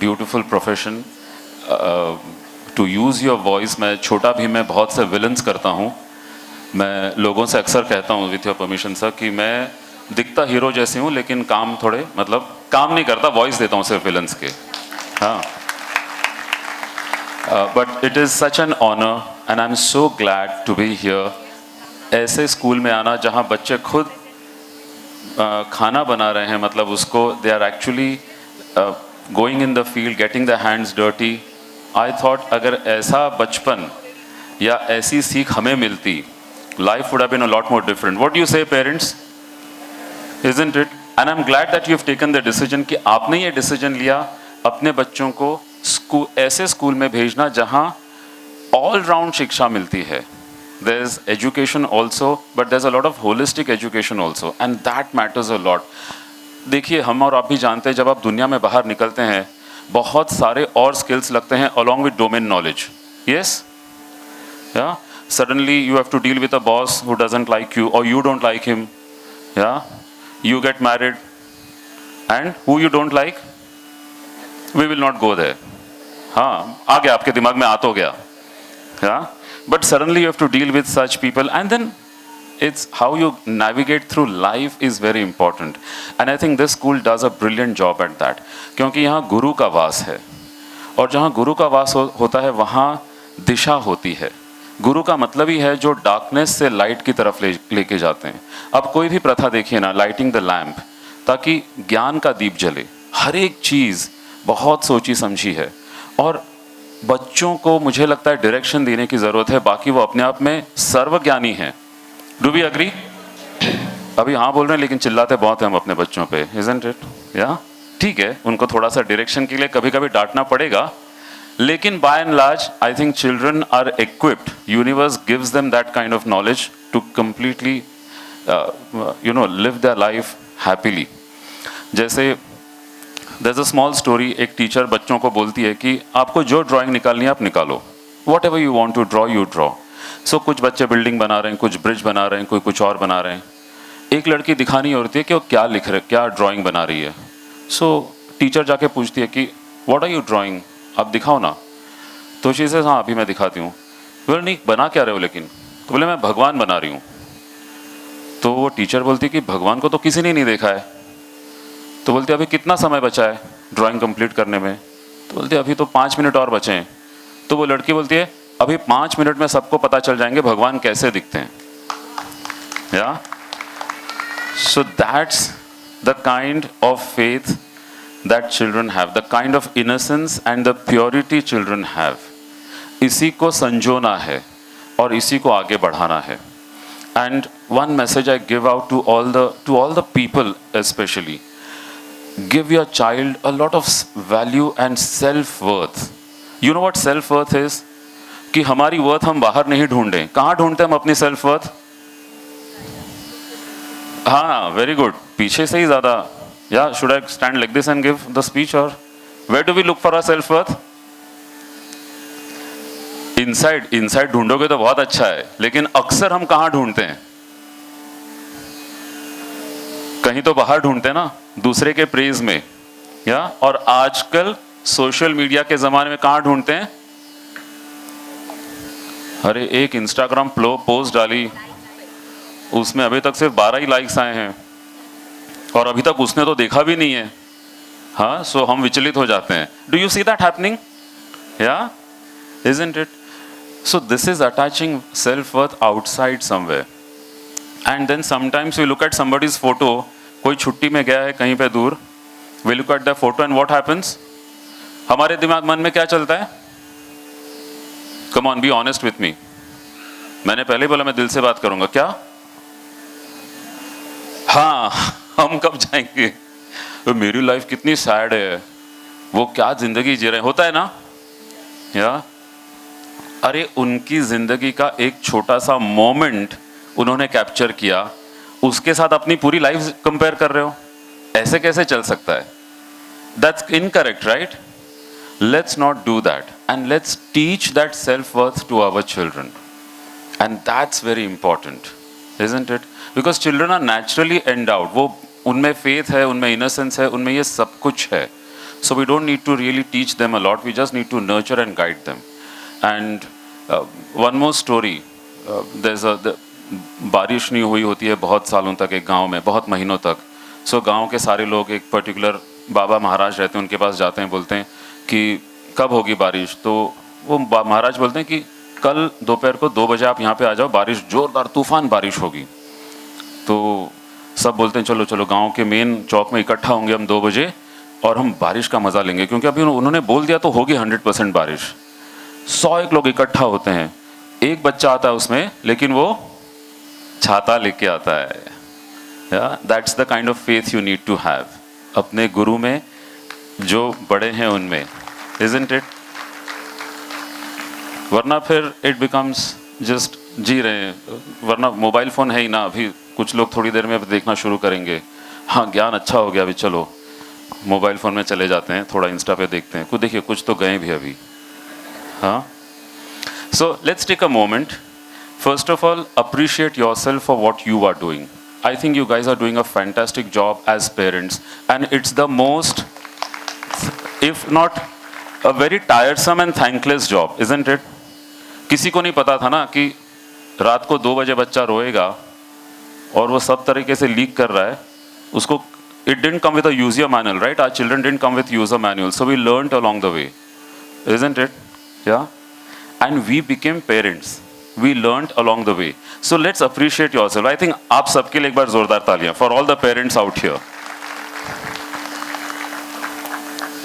beautiful profession to use your voice. मैं छोटा भी मैं बहुत से villains करता हूँ. मैं लोगों से अक्सर कहता हूँ with your permission sir कि मैं दिखता हीरो जैसे हूँ लेकिन काम थोड़े मतलब काम नहीं करता, वॉइस देता हूँ सिर्फ villains के. हाँ, but it is such an honor and I'm so glad to be here. ऐसे स्कूल में आना जहाँ बच्चे खुद खाना बना रहे हैं, मतलब उसको they are actually going in the field, getting the hands dirty. I thought अगर ऐसा बचपन या ऐसी सीख हमें मिलती, life would have been a lot more different. What you say parents, isn't it? And I am glad that you have taken the decision कि आपने ये डिसीजन लिया अपने बच्चों को ऐसे स्कूल में भेजना जहाँ ऑल राउंड शिक्षा मिलती है. There is education also, but there's a lot of holistic education also, and that matters a lot. देखिए, हम और आप भी जानते हैं, जब आप दुनिया में बाहर निकलते हैं बहुत सारे और स्किल्स लगते हैं along with domain knowledge. Yes? Yeah? Suddenly you have to deal with a boss who doesn't like you or you don't like him. Yeah? You get married and who you don't like, we will not go there. हाँ, आ गया आपके दिमाग में, आ तो गया. Yeah? But suddenly you have to deal with such people, and then it's how you navigate through life is very important. And I think this school does a brilliant job at that. क्योंकि यहाँ गुरु का वास है, और जहाँ गुरु का वास होता है वहाँ दिशा होती है. गुरु का मतलब ही है जो डार्कनेस से लाइट की तरफ लेके जाते हैं. अब कोई भी प्रथा देखिए ना, लाइटिंग द लैम्प, ताकि ज्ञान का दीप जले. हर एक चीज़ बहुत सोची समझी है, और बच्चों को मुझे लगता है डायरेक्शन देने की ज़रूरत है. बाकी वो अपने आप में सर्वज्ञानी हैं. Do we agree? अभी हाँ बोल रहे हैं लेकिन चिल्लाते बहुत हैं हम अपने बच्चों पे, इजंट इट? या ठीक है, उनको थोड़ा सा डायरेक्शन के लिए कभी कभी डांटना पड़ेगा, लेकिन by and large I think children are equipped. Universe gives them that kind of knowledge to completely live their life happily. जैसे there's a small story, एक टीचर बच्चों को बोलती है कि आपको जो ड्राइंग निकालनी है आप निकालो, whatever you want to draw you draw. So कुछ बच्चे बिल्डिंग बना रहे हैं, कुछ ब्रिज बना रहे हैं, कोई कुछ और बना रहे हैं. एक लड़की दिखानी होती है कि वो क्या लिख रहे, क्या ड्राइंग बना रही है. सो टीचर जाके पूछती है कि व्हाट आर यू ड्राइंग, आप दिखाओ ना. तो शी सेज हाँ अभी मैं दिखाती हूँ. बोले नहीं बना क्या रहे हो लेकिन? तो बोले मैं भगवान बना रही हूँ. तो वो टीचर बोलती है कि भगवान को तो किसी ने नहीं देखा है. तो बोलते अभी कितना समय बचा है ड्राइंग कंप्लीट करने में? तो बोलते अभी तो 5 मिनट और बचे हैं. तो वो लड़की बोलती है अभी 5 मिनट में सबको पता चल जाएंगे भगवान कैसे दिखते हैं. या so that's the kind of faith that children have, the kind of innocence and the purity children have. इसी को संजोना है और इसी को आगे बढ़ाना है. And one message I give out to all the people especially, give your child a lot of value and self-worth. You know what self-worth is? कि हमारी वर्थ हम बाहर नहीं ढूंढें. कहाँ ढूंढते हैं हम अपनी self-worth? हाँ, very good. पीछे से ही ज़्यादा. Yeah, should I stand like this and give the speech, or where do we look for our self-worth? Inside ढूंढोगे तो बहुत अच्छा है, लेकिन अक्सर हम कहाँ ढूंढते हैं? कहीं तो बाहर ढूंढते हैं ना, दूसरे के प्रेज में. या और आजकल सोशल मीडिया के जमाने में कहाँ ढूंढते हैं? अरे एक इंस्टाग्राम पोस्ट डाली, उसमें अभी तक सिर्फ 12 ही लाइक्स आए हैं, और अभी तक उसने तो देखा भी नहीं है. हाँ, सो हम विचलित हो जाते हैं. Do you see that happening? Yeah isn't it? So this is attaching self worth outside somewhere. And then sometimes we look at somebody's photo. कोई छुट्टी में गया है कहीं पे दूर, we look at the photo and what happens? हमारे दिमाग मन में क्या चलता है? Come on, be honest with me. मैंने पहले बोला मैं दिल से बात करूंगा. क्या? हाँ, हम कब जाएंगे? तो मेरी लाइफ कितनी सैड है, वो क्या जिंदगी जी रहे हैं, होता है ना. या अरे उनकी जिंदगी का एक छोटा सा मोमेंट उन्होंने कैप्चर किया, उसके साथ अपनी पूरी लाइफ कंपेयर कर रहे हो. ऐसे कैसे चल सकता है? That's incorrect, right? Let's not do that, and let's teach that self worth to our children. And that's very important, isn't it? Because children are naturally endowed. वो उनमें फेथ है, उनमें इनोसेंस है, उनमें ये सब कुछ है. So we don't need to really teach them a lot, we just need to nurture and guide them. And one more story. बारिश नहीं हुई होती है बहुत सालों तक एक गांव में, बहुत महीनों तक. सो गांव के सारे लोग एक पर्टिकुलर बाबा महाराज रहते हैं, उनके पास जाते हैं, बोलते हैं कि कब होगी बारिश. तो वो महाराज बोलते हैं कि कल दोपहर को 2 बजे आप यहाँ पे आ जाओ, बारिश जोरदार तूफान बारिश होगी. तो सब बोलते हैं चलो चलो, गांव के मेन चौक में इकट्ठा होंगे हम 2 बजे और हम बारिश का मज़ा लेंगे, क्योंकि अभी उन्होंने बोल दिया तो होगी 100% बारिश. 101 लोग इकट्ठा होते हैं. एक बच्चा आता है उसमें, लेकिन वो छाता लेके आता है. That's the kind of faith you need to have. अपने गुरु में, जो बड़े हैं उनमें. isn't it? वरना फिर it becomes just जी रहे हैं, वरना मोबाइल फ़ोन है ही ना, अभी कुछ लोग थोड़ी देर में देखना शुरू करेंगे, हाँ ज्ञान अच्छा हो गया, अभी चलो मोबाइल फ़ोन में चले जाते हैं, थोड़ा इंस्टा पे देखते हैं, कुछ देखिए कुछ तो गए भी अभी, हाँ. So let's take a moment. First of all, appreciate yourself for what you are doing. I think you guys are doing a fantastic job as parents, and it's the most, if not a very tiresome and thankless job, isn't it? किसी को नहीं पता था ना कि रात को 2 बजे बच्चा रोएगा और वो सब तरीके से लीक कर रहा है, उसको it didn't come with a user manual, right? Our children didn't come with user manual, so we learned along the way, isn't it? Yeah. And we became parents. We learned along the way. So let's appreciate yourself. I think आप सबके लिए एक बार जोरदार तालियां for all the parents out here.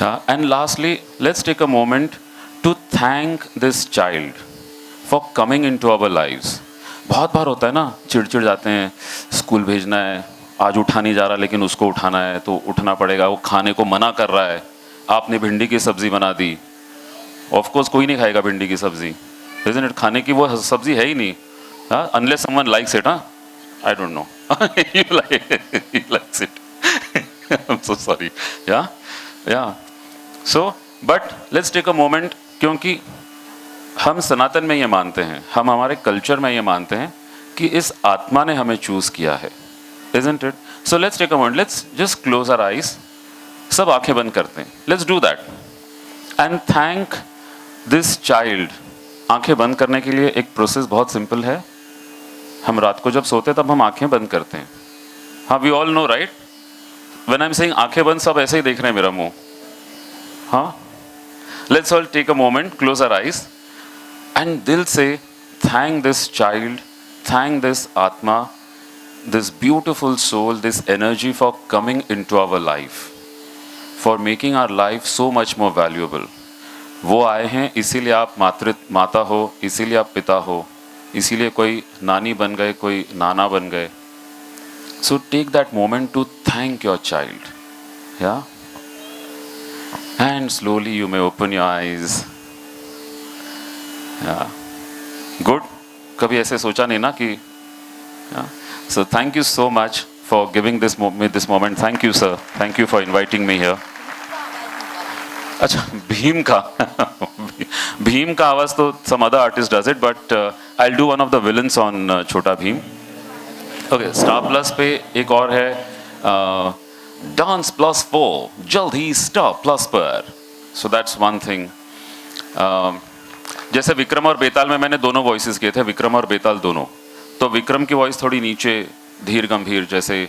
Yeah. And lastly, let's take a moment to thank this child for coming into our lives. बहुत बार होता है ना, चिड़चिड़ जाते हैं, स्कूल भेजना है, आज उठा नहीं जा रहा लेकिन उसको उठाना है तो उठना पड़ेगा, वो खाने को मना कर रहा है, आपने भिंडी की सब्जी बना दी, ऑफ कोर्स कोई नहीं खाएगा भिंडी की सब्जी, isn't it? खाने की वो सब्जी है ही नहीं, हाँ, unless someone likes it, हाँ, I don't know, you likes it, I'm so sorry, yeah, so but let's take a moment, क्योंकि हम सनातन में ये मानते हैं, हम हमारे कल्चर में ये मानते हैं कि इस आत्मा ने हमें चूज किया है, isn't it? So let's take a moment, let's just close our eyes, सब आंखें बंद करते हैं, let's do that and thank this child. आंखें बंद करने के लिए एक प्रोसेस बहुत सिंपल है, हम रात को जब सोते तब हम आंखें बंद करते हैं, हाँ, we all know, right? When I'm saying आंखें बंद, सब ऐसे ही देख रहे हैं मेरा मुंह, हाँ, let's all take a moment, close our eyes and दिल से thank this child, thank this atma, this beautiful soul, this energy for coming into our life, for making our life so much more valuable. वो आए हैं, इसीलिए आप माता हो, इसीलिए आप पिता हो, इसीलिए कोई नानी बन गए, कोई नाना बन गए. So take that moment to thank your child, yeah? And slowly you may open your eyes. Yeah. Good. कभी ऐसे सोचा नहीं ना कि, yeah? So thank you so much for giving me this moment. Thank you, sir. Thank you for inviting me here. अच्छा, भीम का आवाज तो some other artist does it, but I'll do one of the villains on छोटा Bhim. Okay, Star Plus पे एक और है, Dance Plus 4, जल्द ही Star Plus पर. So that's one thing. जैसे विक्रम और बेताल में मैंने दोनों वॉइसेस किए थे, विक्रम और बेताल दोनों, तो विक्रम की वॉइस थोड़ी नीचे धीर गंभीर, जैसे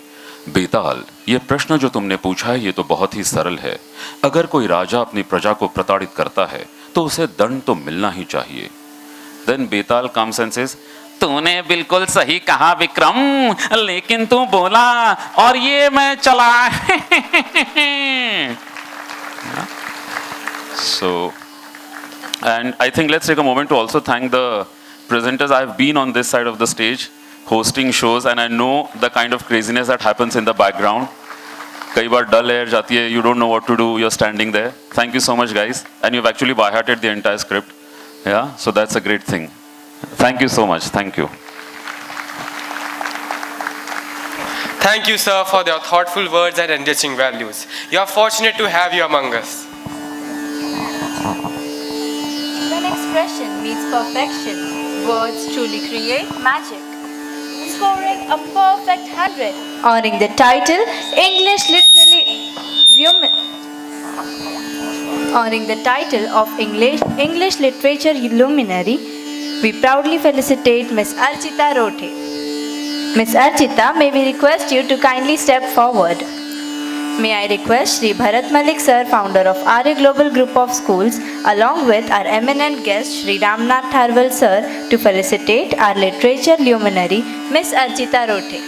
बेताल, ये प्रश्न जो तुमने पूछा है ये तो बहुत ही सरल है. अगर कोई राजा अपनी प्रजा को प्रताड़ित करता है तो उसे दंड तो मिलना ही चाहिए. Then Betal comes and says, तूने बिल्कुल सही कहा विक्रम, लेकिन तू बोला और ये मैं चला. So, and I think let's take a moment to also thank the presenters. I've been on this side of the stage hosting shows and I know the kind of craziness that happens in the background. कई बार dull air जाती है, you don't know what to do, you're standing there. Thank you so much guys, and you've actually by-hearted the entire script. Yeah, so that's a great thing. Thank you so much, thank you. Thank you, sir, for your thoughtful words and enriching values. You are fortunate to have you among us. When expression meets perfection, words truly create magic. Scoring a perfect 100. Honoring the title Honoring the title of English Literature Luminary, we proudly felicitate Miss Archita Rothe. Miss Archita, may we request you to kindly step forward. May I request Shri Bharat Malik sir, founder of Arya Global Group of Schools, along with our eminent guest Shri Ramnath Tharwal sir, to felicitate our literature luminary Miss Archita Rothe.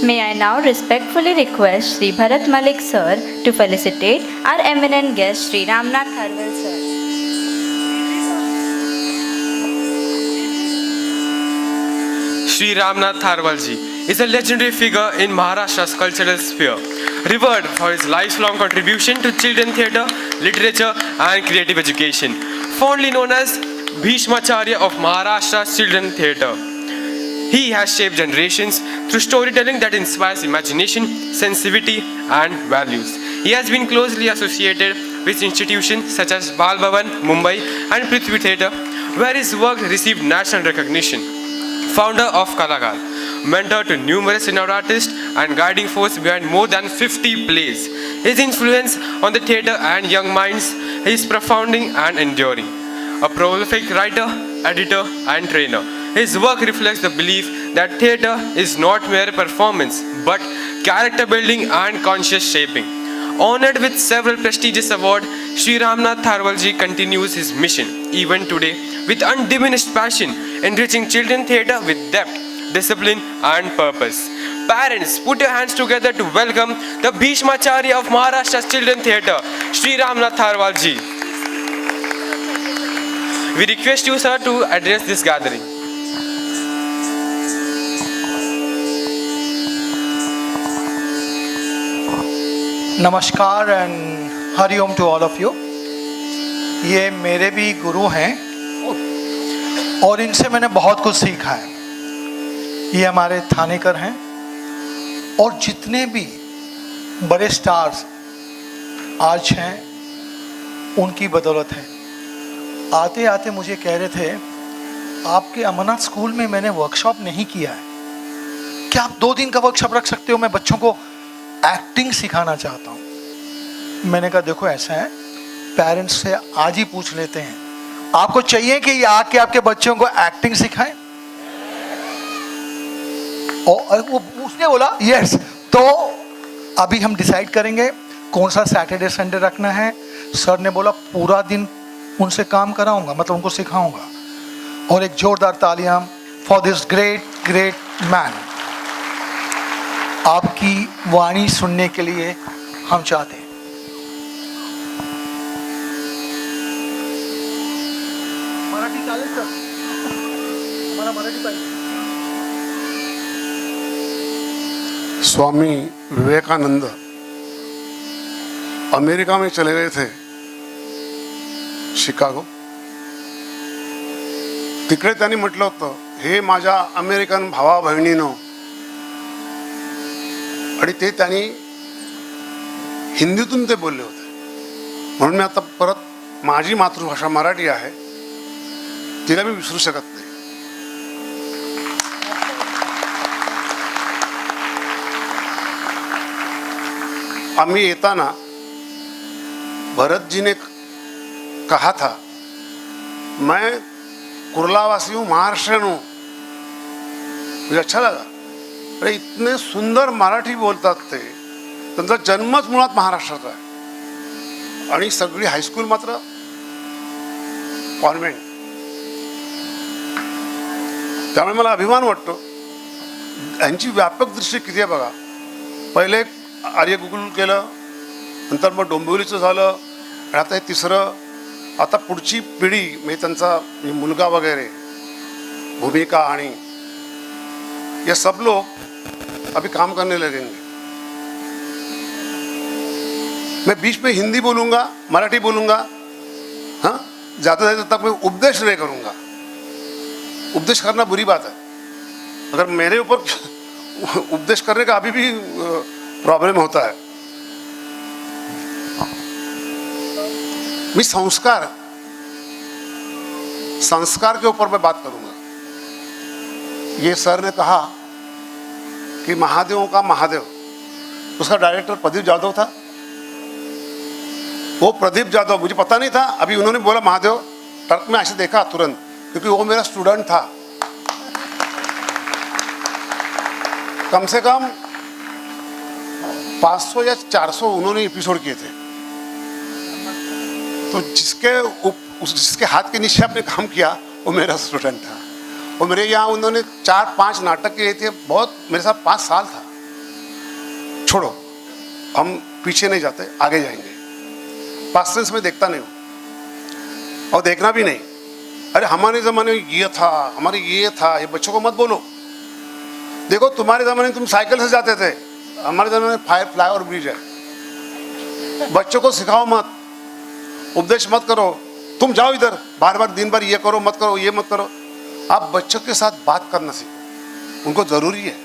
May I now respectfully request Sri Bharat Malik sir to felicitate our eminent guest Sri Ramnath Tharwal sir. Sri Ramnath Tharwal ji is a legendary figure in Maharashtra's cultural sphere, revered for his lifelong contribution to children theatre, literature and creative education. Fondly known as Bhishmacharya of Maharashtra's children theatre, he has shaped generations through storytelling that inspires imagination, sensitivity and values. He has been closely associated with institutions such as Bal Bhavan, Mumbai and Prithvi Theatre, where his work received national recognition. Founder of Kalagar, mentor to numerous renowned artists and guiding force behind more than 50 plays. His influence on the theatre and young minds is profound and enduring. A prolific writer, editor and trainer, his work reflects the belief that theatre is not mere performance but character building and conscious shaping. Honored with several prestigious awards, Sri Ramnath Tharwal ji continues his mission even today with undiminished passion, enriching children theatre with depth, discipline and purpose. Parents, put your hands together to welcome the Bhishmacharya of Maharashtra's children theatre, Sri Ramnath Tharwal ji. We request you, sir, to address this gathering. Namaskar and Hari Om to all of you. ये मेरे भी गुरु हैं और इनसे मैंने बहुत कुछ सीखा है। ये हमारे थानेकर हैं और जितने भी बड़े स्टार्स आज हैं उनकी बदौलत है। आते आते मुझे कह रहे थे आपके अमरनाथ स्कूल में मैंने वर्कशॉप नहीं किया है, क्या आप 2 दिन का वर्कशॉप रख सकते हो? मैं बच्चों को एक्टिंग सिखाना चाहता हूँ। मैंने कहा देखो ऐसा है, पेरेंट्स से आज ही पूछ लेते हैं, आपको चाहिए कि ये आके आपके बच्चों को एक्टिंग सिखाएं? और वो उसने बोला यस। तो अभी हम डिसाइड करेंगे कौन सा सैटरडे संडे रखना है। सर ने बोला पूरा दिन उनसे काम कराऊंगा, मतलब उनको सिखाऊंगा। और एक जोरदार तालियां for this great great man. आपकी वाणी सुनने के लिए हम चाहते हैं। मराठी चालेल सर, हमारा मराठी पाहिजे। स्वामी विवेकानंद अमेरिका में चले गए थे, शिकागो। तिकडे त्यांनी म्हटलं होतं, हे माझ्या अमेरिकन भावा बहिणीनो, आणि ते त्यांनी हिंदीतून ते बोलले होते। म्हणून मी आता परत माझी मातृभाषा मराठी आहे, तिला मी विसरू शकत नाही। आम्ही येताना भरत जी ने कहा था, मैं कुर्लावासी हूँ, महाराष्ट्रियन हूँ। मुझे अच्छा लगा, अरे इतने सुंदर मराठी बोलतात ते। त्यांचा जन्मच मुळात महाराष्ट्राचा आहे आणि सगळी हायस्कूल मात्र कॉन्व्हेंट। त्यामुळे मला अभिमान वाटतो। यांची व्यापक दृष्टी किती आहे बघा। पहिले आर्य गुरुकुल केलं, नंतर मग डोंबिवलीचं झालं, आणि आता हे तिसरं। आता पुढची पिढी म्हणजे त्यांचा मुलगा वगैरे, भूमिका आणि ये सब लोग अभी काम करने लगेंगे। मैं बीच में हिंदी बोलूँगा, मराठी बोलूँगा, हाँ, ज़्यादा देर तक मैं उपदेश नहीं करूँगा। उपदेश करना बुरी बात है। अगर मेरे ऊपर उपदेश करने का अभी भी प्रॉब्लम होता है। मैं संस्कार के ऊपर मैं बात करूँगा। ये सर ने कहा कि महादेवों का महादेव, उसका डायरेक्टर प्रदीप जाधव था। वो प्रदीप जाधव, मुझे पता नहीं था, अभी उन्होंने बोला महादेव, तर्क में ऐसे देखा तुरंत, क्योंकि वो मेरा स्टूडेंट था। कम से कम 500 या 400 उन्होंने एपिसोड किए थे। तो जिसके हाथ के नीचे आपने काम किया वो मेरा स्टूडेंट था। और मेरे यहाँ उन्होंने 4-5 नाटक किए थे। बहुत, मेरे साथ 5 साल था। छोड़ो, हम पीछे नहीं जाते, आगे जाएंगे। पास्ट टेंस में देखता नहीं हूँ और देखना भी नहीं। अरे हमारे ज़माने में ये था, हमारे ये था, ये बच्चों को मत बोलो। देखो तुम्हारे ज़माने में तुम साइकिल से जाते थे, हमारे ज़माने में फ्लाईओवर ब्रिज है। बच्चों को सिखाओ मत, उपदेश मत करो, तुम जाओ इधर, बार बार दिन भर ये करो मत करो, ये मत करो। आप बच्चों के साथ बात करना सीखो, उनको ज़रूरी है।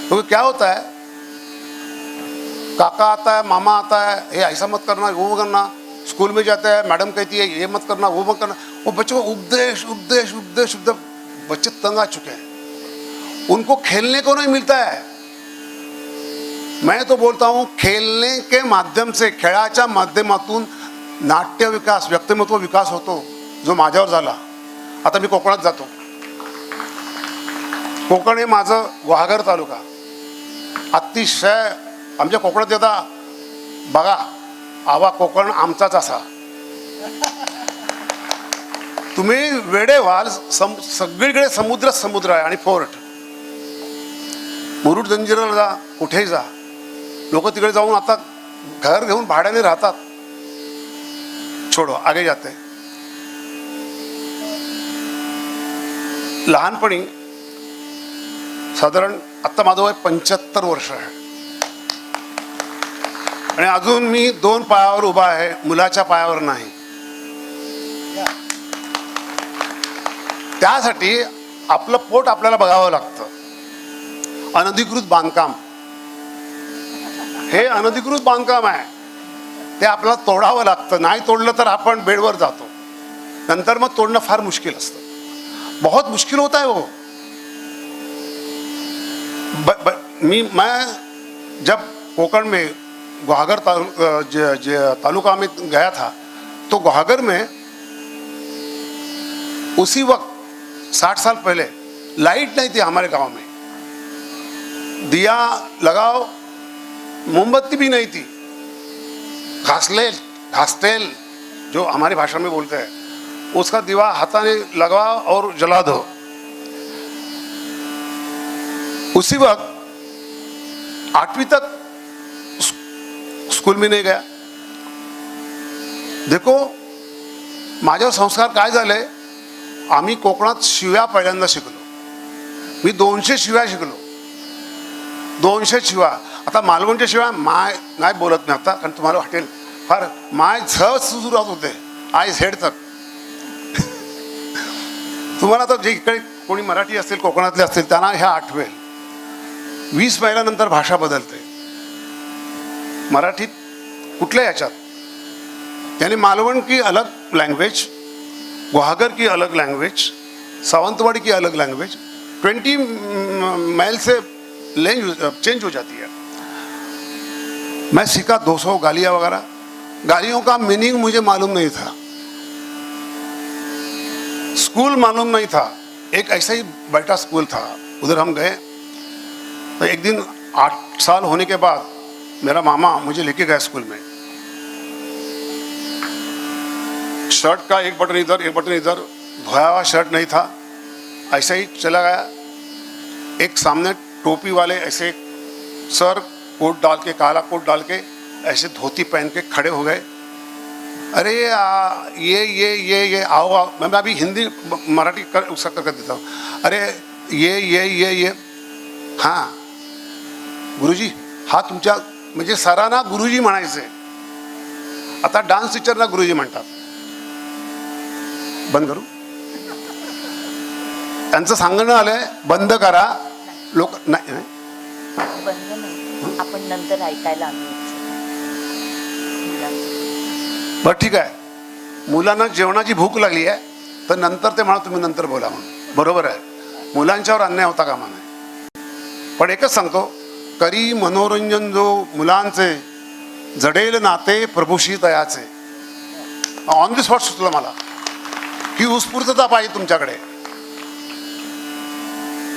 क्योंकि क्या होता है, काका आता है, मामा आता है, ये ऐसा मत करना, वो करना, स्कूल में जाते हैं, मैडम कहती है ये मत करना, वो मत करना, वो बच्चों को उपदेश उपदेश उपदेश उपदेश, बच्चे तंग आ चुके हैं, उनको खेलने को नहीं मिलता है। मैं तो बोलता हूँ खेळणे के माध्यम से, खेळाच्या माध्यमातून नाट्य विकास, व्यक्तिमत्व विकास होतो, जो माझ्यावर झाला। आता मी कोकणात जातो, कोकण हे माझं गुहागर तालुका, अतिशय आमच्या कोकणात येता बघा, आवा कोकण आमचाच असा। तुम्ही वेडे व्हाल, सगळीकडे समुद्र समुद्र आहे आणि फोर्ट, मुरुड जंजिराला जा, कुठेही जा, लोक तिकडे जाऊन आता घर घेऊन भाड्याने राहतात। छोडो, आगे जाते। लहानपणी साधारण आता माझं वय 75 वर्ष आहे आणि अजून मी 2 पायावर उभा आहे, मुलाच्या पायावर नाही। त्यासाठी आपलं पोट आपल्याला बघावं लागतं। अनधिकृत बांधकाम हे अनधिकृत बांधकाम आहे, ते आपल्याला तोडावं लागतं। नाही तोडलं तर आपण बेडवर जातो, नंतर मग तोडणं फार मुश्किल असतं, बहुत मुश्किल होता है वो। मैं जब कोकण में गुहागर तालुका में गया था, तो गुहागर में उसी वक्त 60 साल पहले लाइट नहीं थी हमारे गांव में, दिया लगाओ, मोमबत्ती भी नहीं थी, घासतेल जो हमारी भाषा में बोलते हैं, उसका दीवा हाथाने लगाओ और जला दो। उसी वक्त 8वीं तक स्कूल में नहीं गया। देखो माझ्यावर संस्कार काय झाले, आम्ही कोकणात शिव्या पहिल्यांदा शिकलो। मी 200 शिव्या शिकलो, 200 शिव्या। आता मालवणच्या शिव्या माय नाही बोलत नाही आता, कारण तुम्हाला वाटेल फार माय झ सुरू होते, आय झेड तक। तुम्हाला तर जे इकडे कोणी मराठी असतील, कोकणातले असतील, त्यांना ह्या आठवेल। 20 महिन्यानंतर भाषा बदलते मराठीत कुठल्या याच्यात, यानी मालवण की अलग लैंग्वेज, गुहागर की अलग लैंग्वेज, सावंतवाड़ी की अलग लैंग्वेज, 20 माइल से चेंज हो जाती है। मैं सीखा 200 गालियाँ वगैरह, गालियों का मीनिंग मुझे मालूम नहीं था, स्कूल मालूम नहीं था। एक ऐसा ही बैठा स्कूल था, उधर हम गए तो एक दिन 8 साल होने के बाद मेरा मामा मुझे लेके गया स्कूल में। शर्ट का एक बटन इधर एक बटन इधर, धोया हुआ शर्ट नहीं था, ऐसे ही चला गया। एक सामने टोपी वाले ऐसे सर कोट डाल के, काला कोट डाल के, ऐसे धोती पहन के खड़े हो गए। अरे ये आओ, मैं अभी हिंदी मराठी उसका कर देता हूँ। अरे ये हाँ गुरुजी, हा तुमच्या, म्हणजे सरांना गुरुजी म्हणायचे, आता डान्स टीचरना गुरुजी म्हणतात। बंद करू, त्यांचं सांगणं आलंय बंद करा, लोक नाही बंद नाही, आपण नंतर ऐकायला बरं ठीक आहे। मुलांना जेवणाची भूक लागली आहे तर नंतर ते म्हणा तुम्ही नंतर बोला म्हणून, बरोबर आहे, मुलांच्यावर अन्याय होता कामा नये। पण एकच सांगतो, करी मनोरंजन जो मुलांचे, जडेल नाते प्रभूशी तयाचे। ऑन द स्पॉट सुचलं मला, ही उत्स्फूर्तता पाहिजे तुमच्याकडे,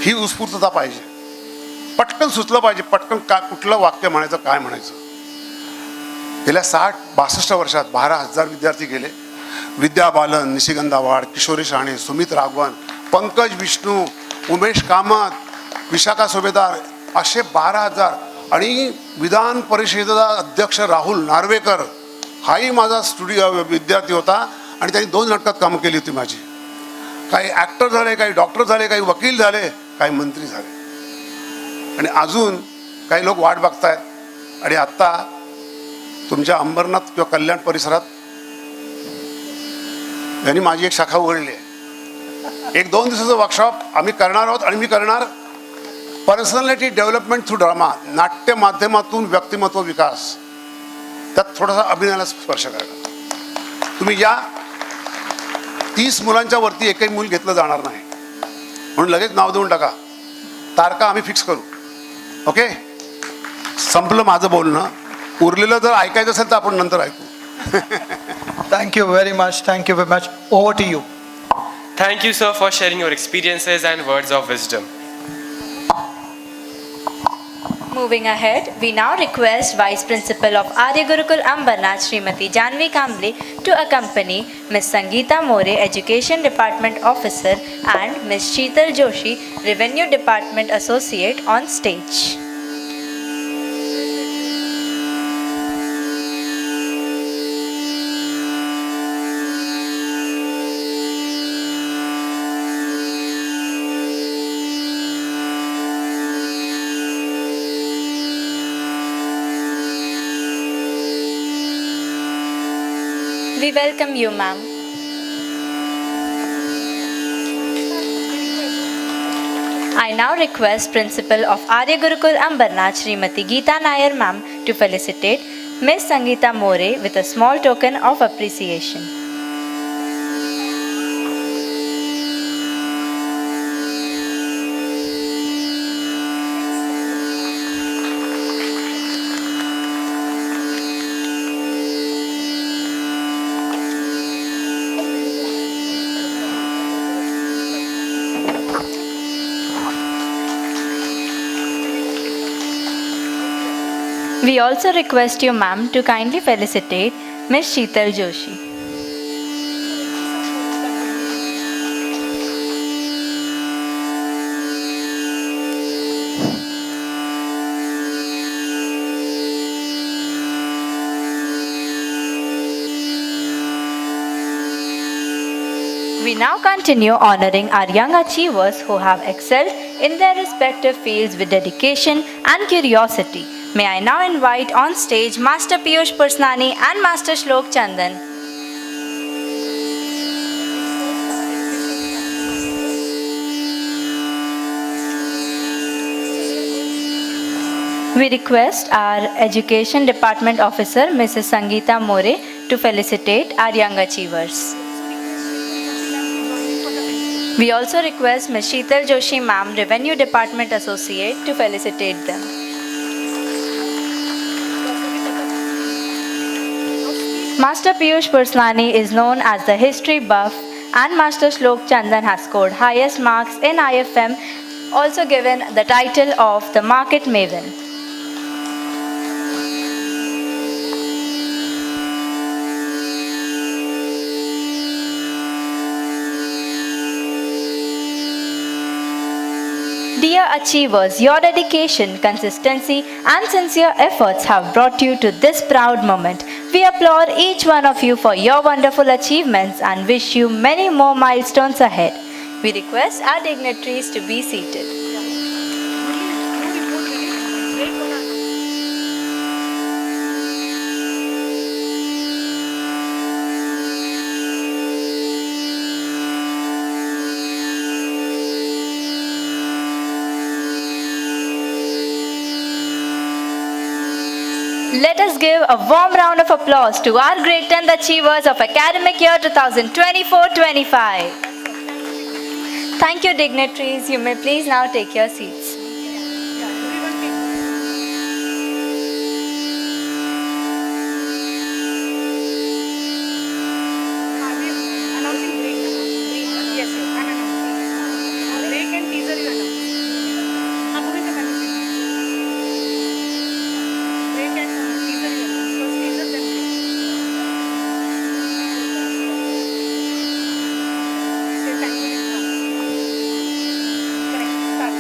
ही उत्स्फूर्तता पाहिजे, पटकन सुचलं पाहिजे, पटकन काय कुठलं वाक्य म्हणायचं, काय म्हणायचं। गेल्या 60-62 वर्षात 12,000 विद्यार्थी गेले। विद्या बालन, निशिगंधा वाड, किशोरी शाणे, सुमित राघवन, पंकज विष्णू, उमेश कामत, विशाखा सुभेदार, असे 12,000 आणि विधान परिषदेचा अध्यक्ष राहुल नार्वेकर हाही माझा विद्यार्थी होता आणि त्यांनी 2 नाटकात कामं केली होती माझी. काही ॲक्टर झाले, काही डॉक्टर झाले, काही वकील झाले, काही मंत्री झाले आणि अजून काही लोक वाट बघतायत. आणि आत्ता तुमच्या अंबरनाथ किंवा कल्याण परिसरात यांनी माझी एक शाखा उघडली आहे. 1-2 दिवसाचं वर्कशॉप आम्ही करणार आहोत आणि मी करणार पर्सनॅलिटी डेव्हलपमेंट थ्रू ड्रामा, नाट्य माध्यमातून व्यक्तिमत्व विकास, त्यात थोडासा अभिनयाला स्पर्श करणार. तुम्ही या 30 मुलांच्या वरती एकही मूल घेतलं जाणार नाही म्हणून लगेच नाव देऊन टाका. तारखा आम्ही फिक्स करू. ओके, संपलं माझं बोलणं. उरलेलं जर ऐकायचं असेल तर आपण नंतर ऐकू. Thank you very much. Thank you very much. Over to you. Thank you, sir, for sharing your experiences and words of wisdom. Moving ahead, we now request Vice Principal of Arya Gurukul Ambernath, Srimati Janvi Kamble, to accompany Ms. Sangeeta More, Education Department Officer, and Ms. Sheetal Joshi, Revenue Department Associate, on stage. We welcome you, ma'am. I now request Principal of Arya Gurukul Ambernath, Srimati Geeta Nair, ma'am, to felicitate Ms. Sangeeta More with a small token of appreciation. We also request you, ma'am, to kindly felicitate Ms. Sheetal Joshi. We now continue honoring our young achievers who have excelled in their respective fields with dedication and curiosity. May I now invite on stage Master Piyush Pursnani and Master Shlok Chandan. We request our Education Department Officer, Mrs. Sangeeta More, to felicitate our young achievers. We also request Ms. Sheetal Joshi, ma'am, Revenue Department Associate, to felicitate them. Master Piyush Pursnani is known as the history buff, and Master Shlok Chandan has scored highest marks in IFM, also given the title of the Market Maven. Dear achievers, your dedication, consistency, and sincere efforts have brought you to this proud moment. We applaud each one of you for your wonderful achievements and wish you many more milestones ahead. We request our dignitaries to be seated. Let us give a warm round of applause to our great 10th achievers of academic year 2024-25. Thank you, dignitaries. You may please now take your seats.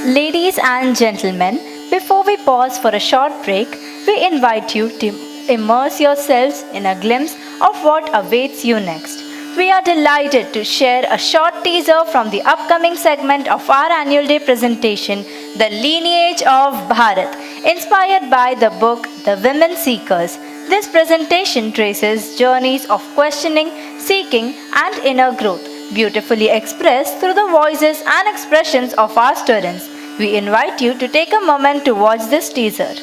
Ladies and gentlemen, before we pause for a short break, we invite you to immerse yourselves in a glimpse of what awaits you next. We are delighted to share a short teaser from the upcoming segment of our annual day presentation, The Lineage of Bharat, inspired by the book The Women Seekers. This presentation traces journeys of questioning, seeking, and inner growth, beautifully expressed through the voices and expressions of our students. We invite you to take a moment to watch this teaser.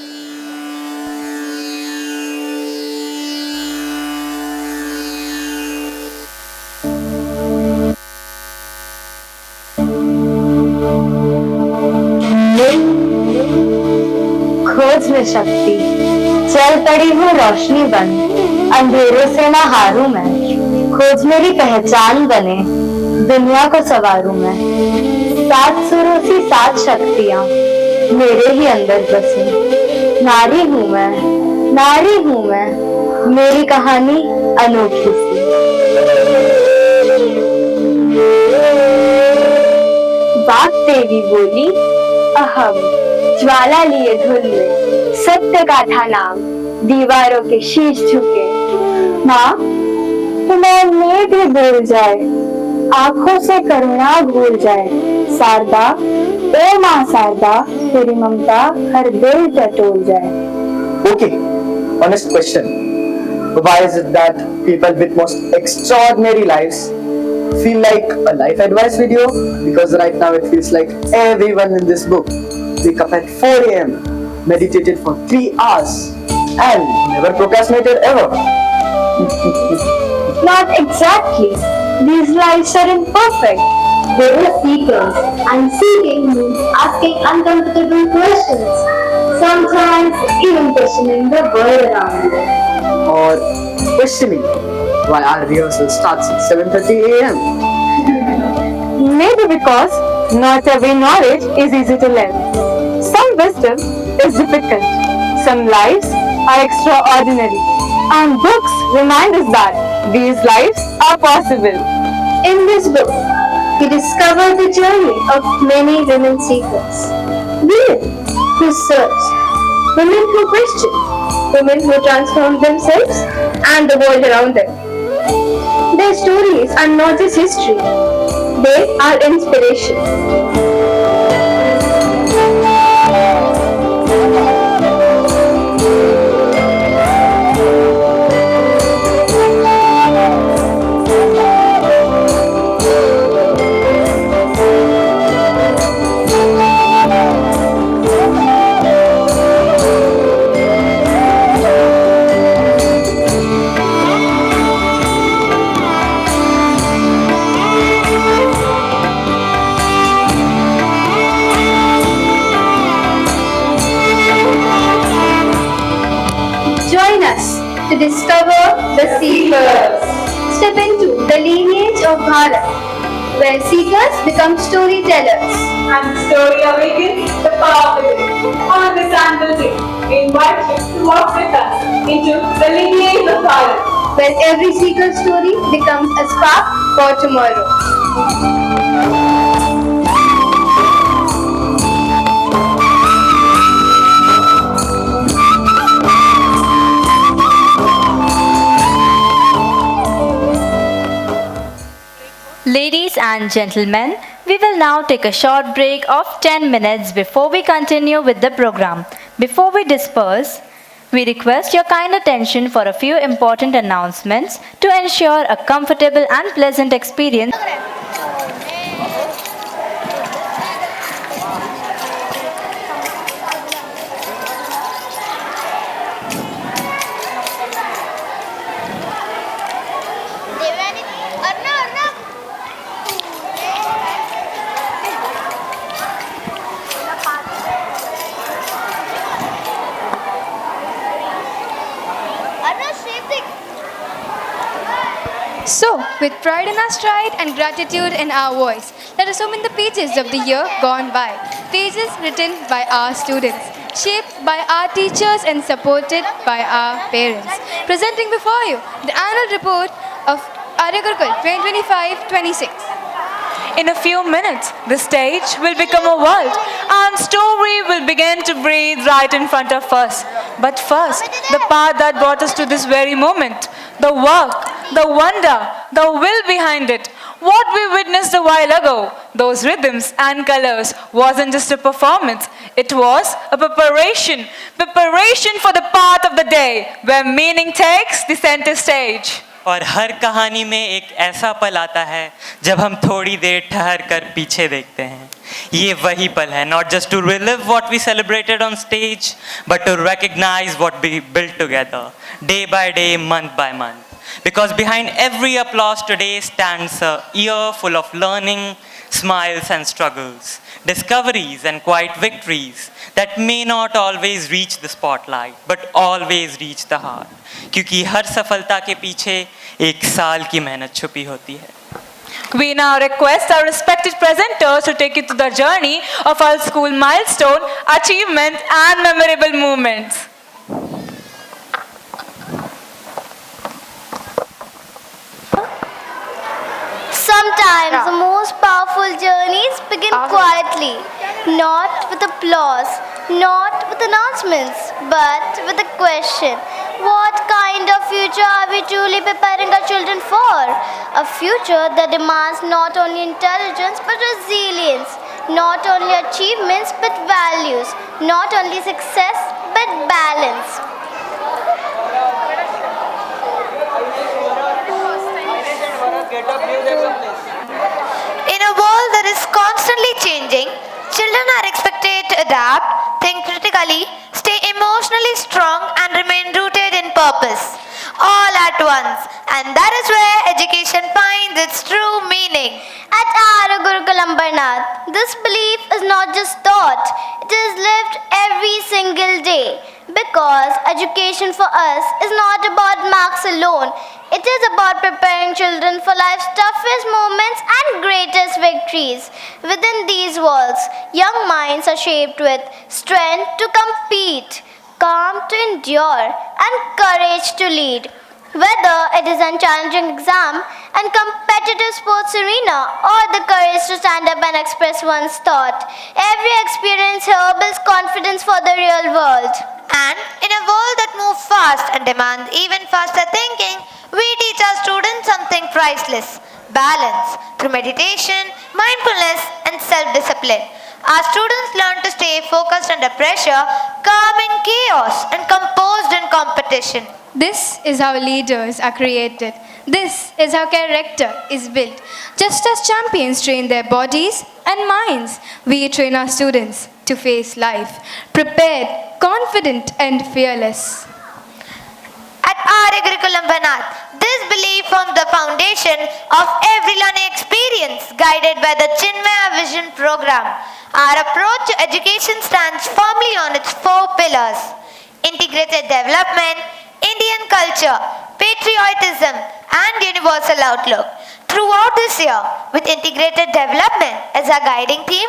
खोज में शक्ति, चल पड़ी हूँ रोशनी बन, अंधेरों से ना हारूं मैं, खोज मेरी पहचान बने, दुनिया को संवारूं मैं, सात सुरों सी सात शक्तियाँ मेरे ही अंदर बसी, नारी हूँ मैं, मेरी कहानी अनोखी सी। बात देवी बोली, अहम ज्वाला लिए धुल में, सत्य का था नाम, दीवारों के शीश झुके। माँ, तुम्हें में भी भूल जाए, आंखों से करुणा भूल जाए, शारदा, ओ माँ शारदा, तेरी ममता हर दिल टटोल जाए। Okay, honest question. Why is it that people with most extraordinary lives feel like a life advice video? Because right now it feels like everyone in this book wake up at 4 a.m., meditated for 3 hours, and never procrastinated ever. Not exactly. These lives are imperfect. They were seekers, and seeking means asking uncomfortable questions, sometimes even questioning the world around you. Or questioning why our rehearsal starts at 7:30 a.m. Maybe because not every knowledge is easy to learn. Some wisdom is difficult, some lives are extraordinary, and books remind us that these lives are possible. In this book, we discover the journey of many women seekers. Women who search, women who question, women who transform themselves and the world around them. Their stories are not just history, they are inspiration. To discover the seekers. Step into the lineage of Bharat, where seekers become storytellers. And the story awakens the power within. On this annual day, we invite you to walk with us into the lineage of Bharat, where every seeker's story becomes a spark for tomorrow. Ladies and gentlemen, we will now take a short break of 10 minutes before we continue with the program. Before we disperse, we request your kind attention for a few important announcements to ensure a comfortable and pleasant experience. So, with pride in our stride and gratitude in our voice, let us open the pages of the year gone by. Pages written by our students, shaped by our teachers and supported by our parents. Presenting before you the annual report of Arya Gurukul 2025-26. In a few minutes, the stage will become a world and story will begin to breathe right in front of us. But first, the path that brought us to this very moment, the work, the wonder, the will behind it. What we witnessed a while ago, those rhythms and colors, wasn't just a performance. It was a preparation for the path of the day, where meaning takes the center stage. और हर कहानी में एक ऐसा पल आता है जब हम थोड़ी देर ठहर कर पीछे देखते हैं. ये वही पल है, not just to relive what we celebrated on stage, but to recognize what we built together, day by day, month by month. Because behind every applause today stands a year full of learning, smiles and struggles, discoveries and quiet victories that may not always reach the spotlight, but always reach the heart. क्योंकि हर सफलता के पीछे एक साल की मेहनत छुपी होती है. We now request our respected presenters to take you to the journey of our school milestone, achievement and memorable moments. Sometimes the most powerful journeys begin quietly, not with applause, not with announcements, but with a question. What kind of future are we truly preparing our children for? A future that demands not only intelligence but resilience, not only achievements but values, not only success but balance. In a world that is constantly changing, children are expected to adapt, think critically, stay emotionally strong and remain rooted in purpose, all at once. And that is where education finds its true meaning. At Arya Gurukul Ambernath, this belief is not just taught, it is lived every single day. Because education for us is not about marks alone, it is about preparing children for life's toughest moments and greatest victories. Within these walls, young minds are shaped with strength to compete, calm to endure, and courage to lead. Whether it is a challenging exam and competitive sports arena or the courage to stand up and express one's thought, every experience here builds confidence for the real world. And in a world that moves fast and demands even faster thinking, we teach our students something priceless: balance through meditation, mindfulness, and self-discipline. Our students learn to stay focused under pressure, calm in chaos, and composed in competition. This is how leaders are created. This is how character is built. Just as champions train their bodies and minds, we train our students to face life, prepared, confident, and fearless. At Arya Gurukul Ambernath, this belief forms the foundation of every learning experience, guided by the Chinmaya Vision program. Our approach to education stands firmly on its four pillars: integrated development, Indian culture, patriotism, and universal outlook. Throughout this year, with integrated development as our guiding theme,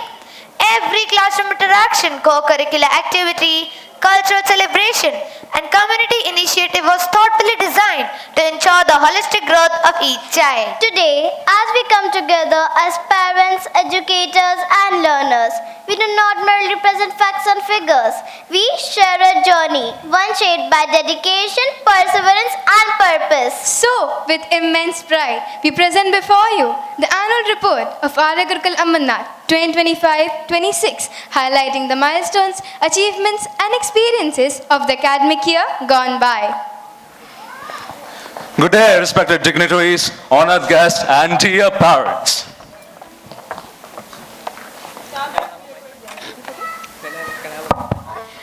every classroom interaction, co-curricular activity, cultural celebration, and community initiative was thoughtfully designed to ensure the holistic growth of each child. Today, as we come together as parents, educators, and learners, we do not merely present facts and figures. We share a journey, one shaped by dedication, perseverance, and purpose. So, with immense pride, we present before you the annual report of Arya Gurukul Ambernath 2025-26, highlighting the milestones, achievements, and experiences of the academic year gone by. Good day, respected dignitaries, honored guests, and dear parents.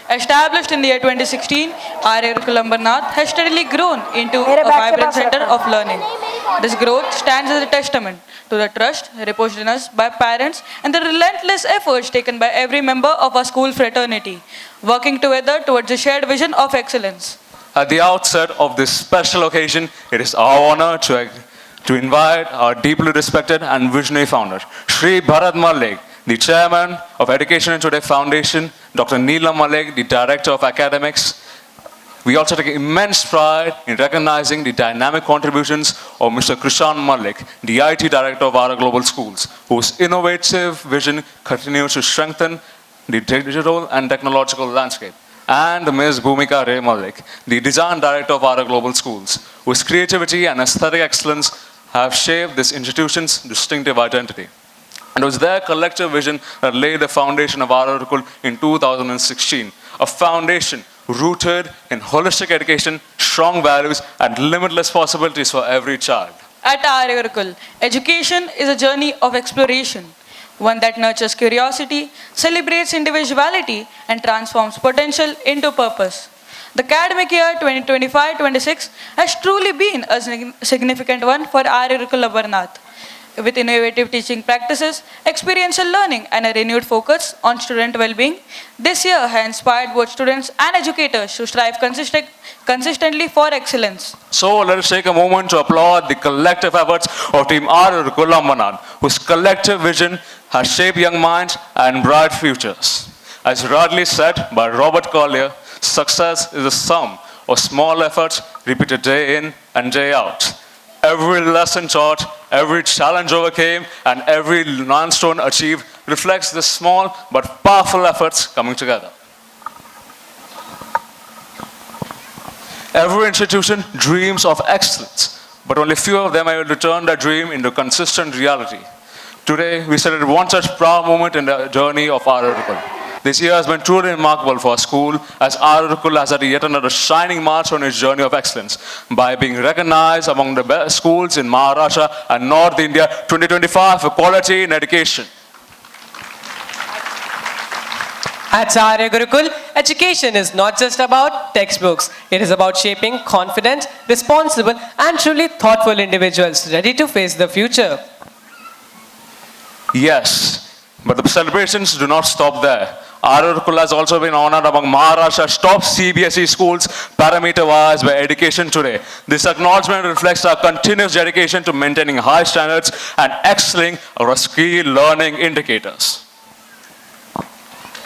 Established in the year 2016, Arya Gurukul Ambernath has steadily grown into a vibrant center of learning. This growth stands as a testament to the trust reposed in us by parents and the relentless efforts taken by every member of our school fraternity, working together towards a shared vision of excellence. At the outset of this special occasion, it is our honor to invite our deeply respected and visionary founder, Shri Bharat Malik, the chairman of Education Today Foundation, Dr. Neelam Malik, the director of academics, We also take immense pride in recognizing the dynamic contributions of Mr. Krishan Malik, the IT Director of Arya Global Schools, whose innovative vision continues to strengthen the digital and technological landscape, and Ms. Bhumika Ray Malik, the Design Director of Arya Global Schools, whose creativity and aesthetic excellence have shaped this institution's distinctive identity. And it was their collective vision that laid the foundation of Arya Gurukul in 2016, a foundation rooted in holistic education, strong values, and limitless possibilities for every child. At Arya Gurukul, education is a journey of exploration, one that nurtures curiosity, celebrates individuality, and transforms potential into purpose. The academic year 2025-26 has truly been a significant one for Arya Gurukul Ambernath. With innovative teaching practices, experiential learning, and a renewed focus on student well-being, this year has inspired both students and educators to strive consistently for excellence. So let us take a moment to applaud the collective efforts of Team Arya Gurukul Ambernath, whose collective vision has shaped young minds and bright futures. As rightly said by Robert Collier, success is the sum of small efforts repeated day in and day out. Every lesson taught, every challenge overcame, and every milestone achieved reflects the small but powerful efforts coming together. Every institution dreams of excellence, but only few of them are able to turn that dream into consistent reality. Today, we celebrate one such proud moment in the journey of Arya Gurukul. This year has been truly remarkable for our school, as Arya Gurukul has had yet another shining march on its journey of excellence by being recognized among the best schools in Maharashtra and North India 2025 for quality in education. At Arya Gurukul, education is not just about textbooks. It is about shaping confident, responsible, and truly thoughtful individuals ready to face the future. Yes, but the celebrations do not stop there. Arya Gurukul has also been honored among Maharashtra's top CBSE schools parameter-wise by Education Today. This acknowledgement reflects our continuous dedication to maintaining high standards and excelling across key learning indicators.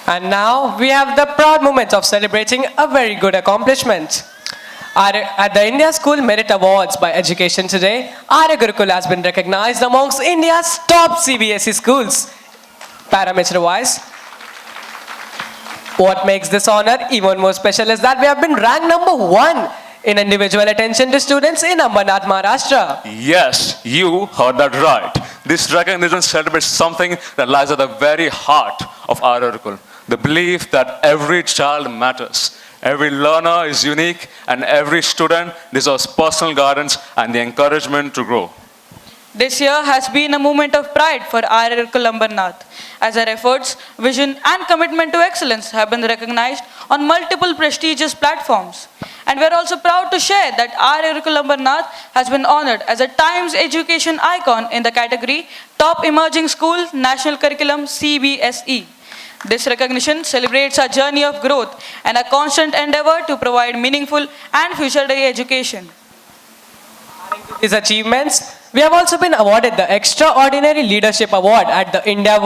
And now we have the proud moment of celebrating a very good accomplishment. At the India School Merit Awards by Education Today, Arya Gurukul has been recognized amongst India's top CBSE schools. Parameter-wise, what makes this honor even more special is that we have been ranked number 1 in individual attention to students in Ambernath, Maharashtra. Yes, you heard that right. This recognition celebrates something that lies at the very heart of Arya Gurukul. The belief that every child matters, every learner is unique, and every student deserves personal guidance and the encouragement to grow. This year has been a moment of pride for Arya Gurukul Ambernath, as our efforts, vision, and commitment to excellence have been recognized on multiple prestigious platforms. And we are also proud to share that Arya Gurukul Ambernath has been honored as a Times Education Icon in the category Top Emerging School National Curriculum CBSE. This recognition celebrates our journey of growth and a constant endeavor to provide meaningful and future-ready education. These achievements, we have also been awarded the Extraordinary Leadership Award at the India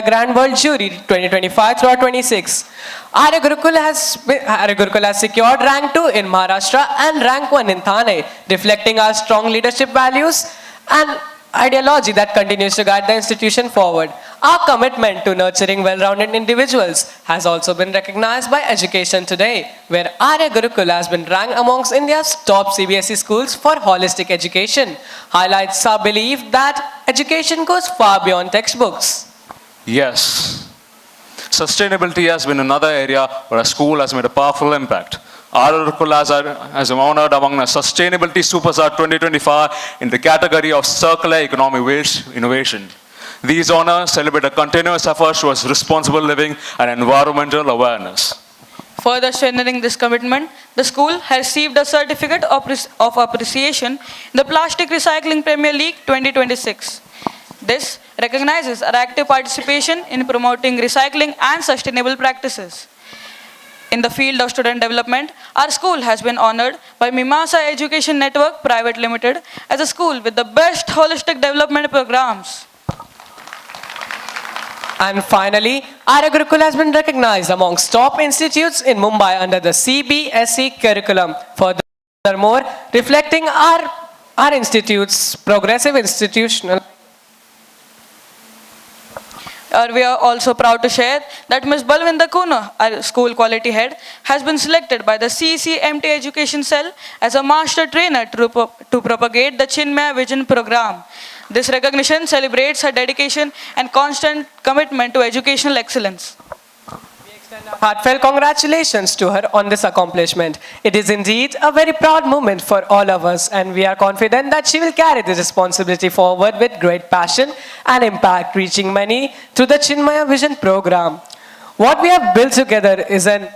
Grand World Jury 2025-26. Arya Gurukul has secured rank 2 in Maharashtra and rank 1 in Thane, reflecting our strong leadership values and ideology that continues to guide the institution forward. Our commitment to nurturing well-rounded individuals has also been recognized by Education Today, where Arya Gurukul has been ranked amongst India's top CBSE schools for holistic education. Highlights our belief that education goes far beyond textbooks. Yes, sustainability has been another area where our school has made a powerful impact. Arya Gurukul has been honored among the Sustainability Superstar 2025 in the category of Circular Economy Waste Innovation. These honors celebrate a continuous effort towards responsible living and environmental awareness. Further strengthening this commitment, the school has received a certificate of appreciation in the Plastic Recycling Premier League 2026. This recognizes our active participation in promoting recycling and sustainable practices. In the field of student development, our school has been honored by Mimasa Education Network Private Limited as a school with the best holistic development programs. And finally, Arya Gurukul has been recognized amongst top institutes in Mumbai under the CBSE curriculum. Furthermore, reflecting our institute's progressive institutional. We are also proud to share that Ms. Balwinder Kuna, our school quality head, has been selected by the CCMT Education Cell as a master trainer to propagate the Chinmaya Vision program. This recognition celebrates her dedication and constant commitment to educational excellence. Heartfelt congratulations to her on this accomplishment. It is indeed a very proud moment for all of us, and we are confident that she will carry this responsibility forward with great passion and impact, reaching many through the Chinmaya Vision program. What we have built together is an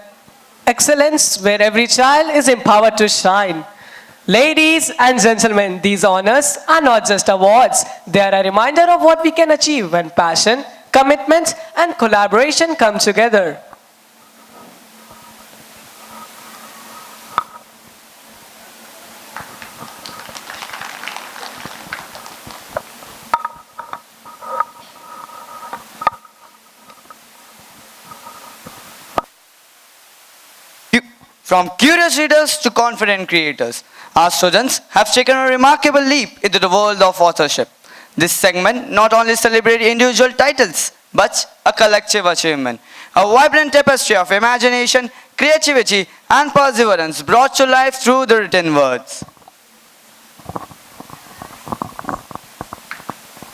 excellence where every child is empowered to shine. Ladies and gentlemen, these honors are not just awards, they are a reminder of what we can achieve when passion, commitment, and collaboration come together. From curious readers to confident creators, our students have taken a remarkable leap into the world of authorship. This segment not only celebrates individual titles, but a collective achievement, a vibrant tapestry of imagination, creativity, and perseverance brought to life through the written words.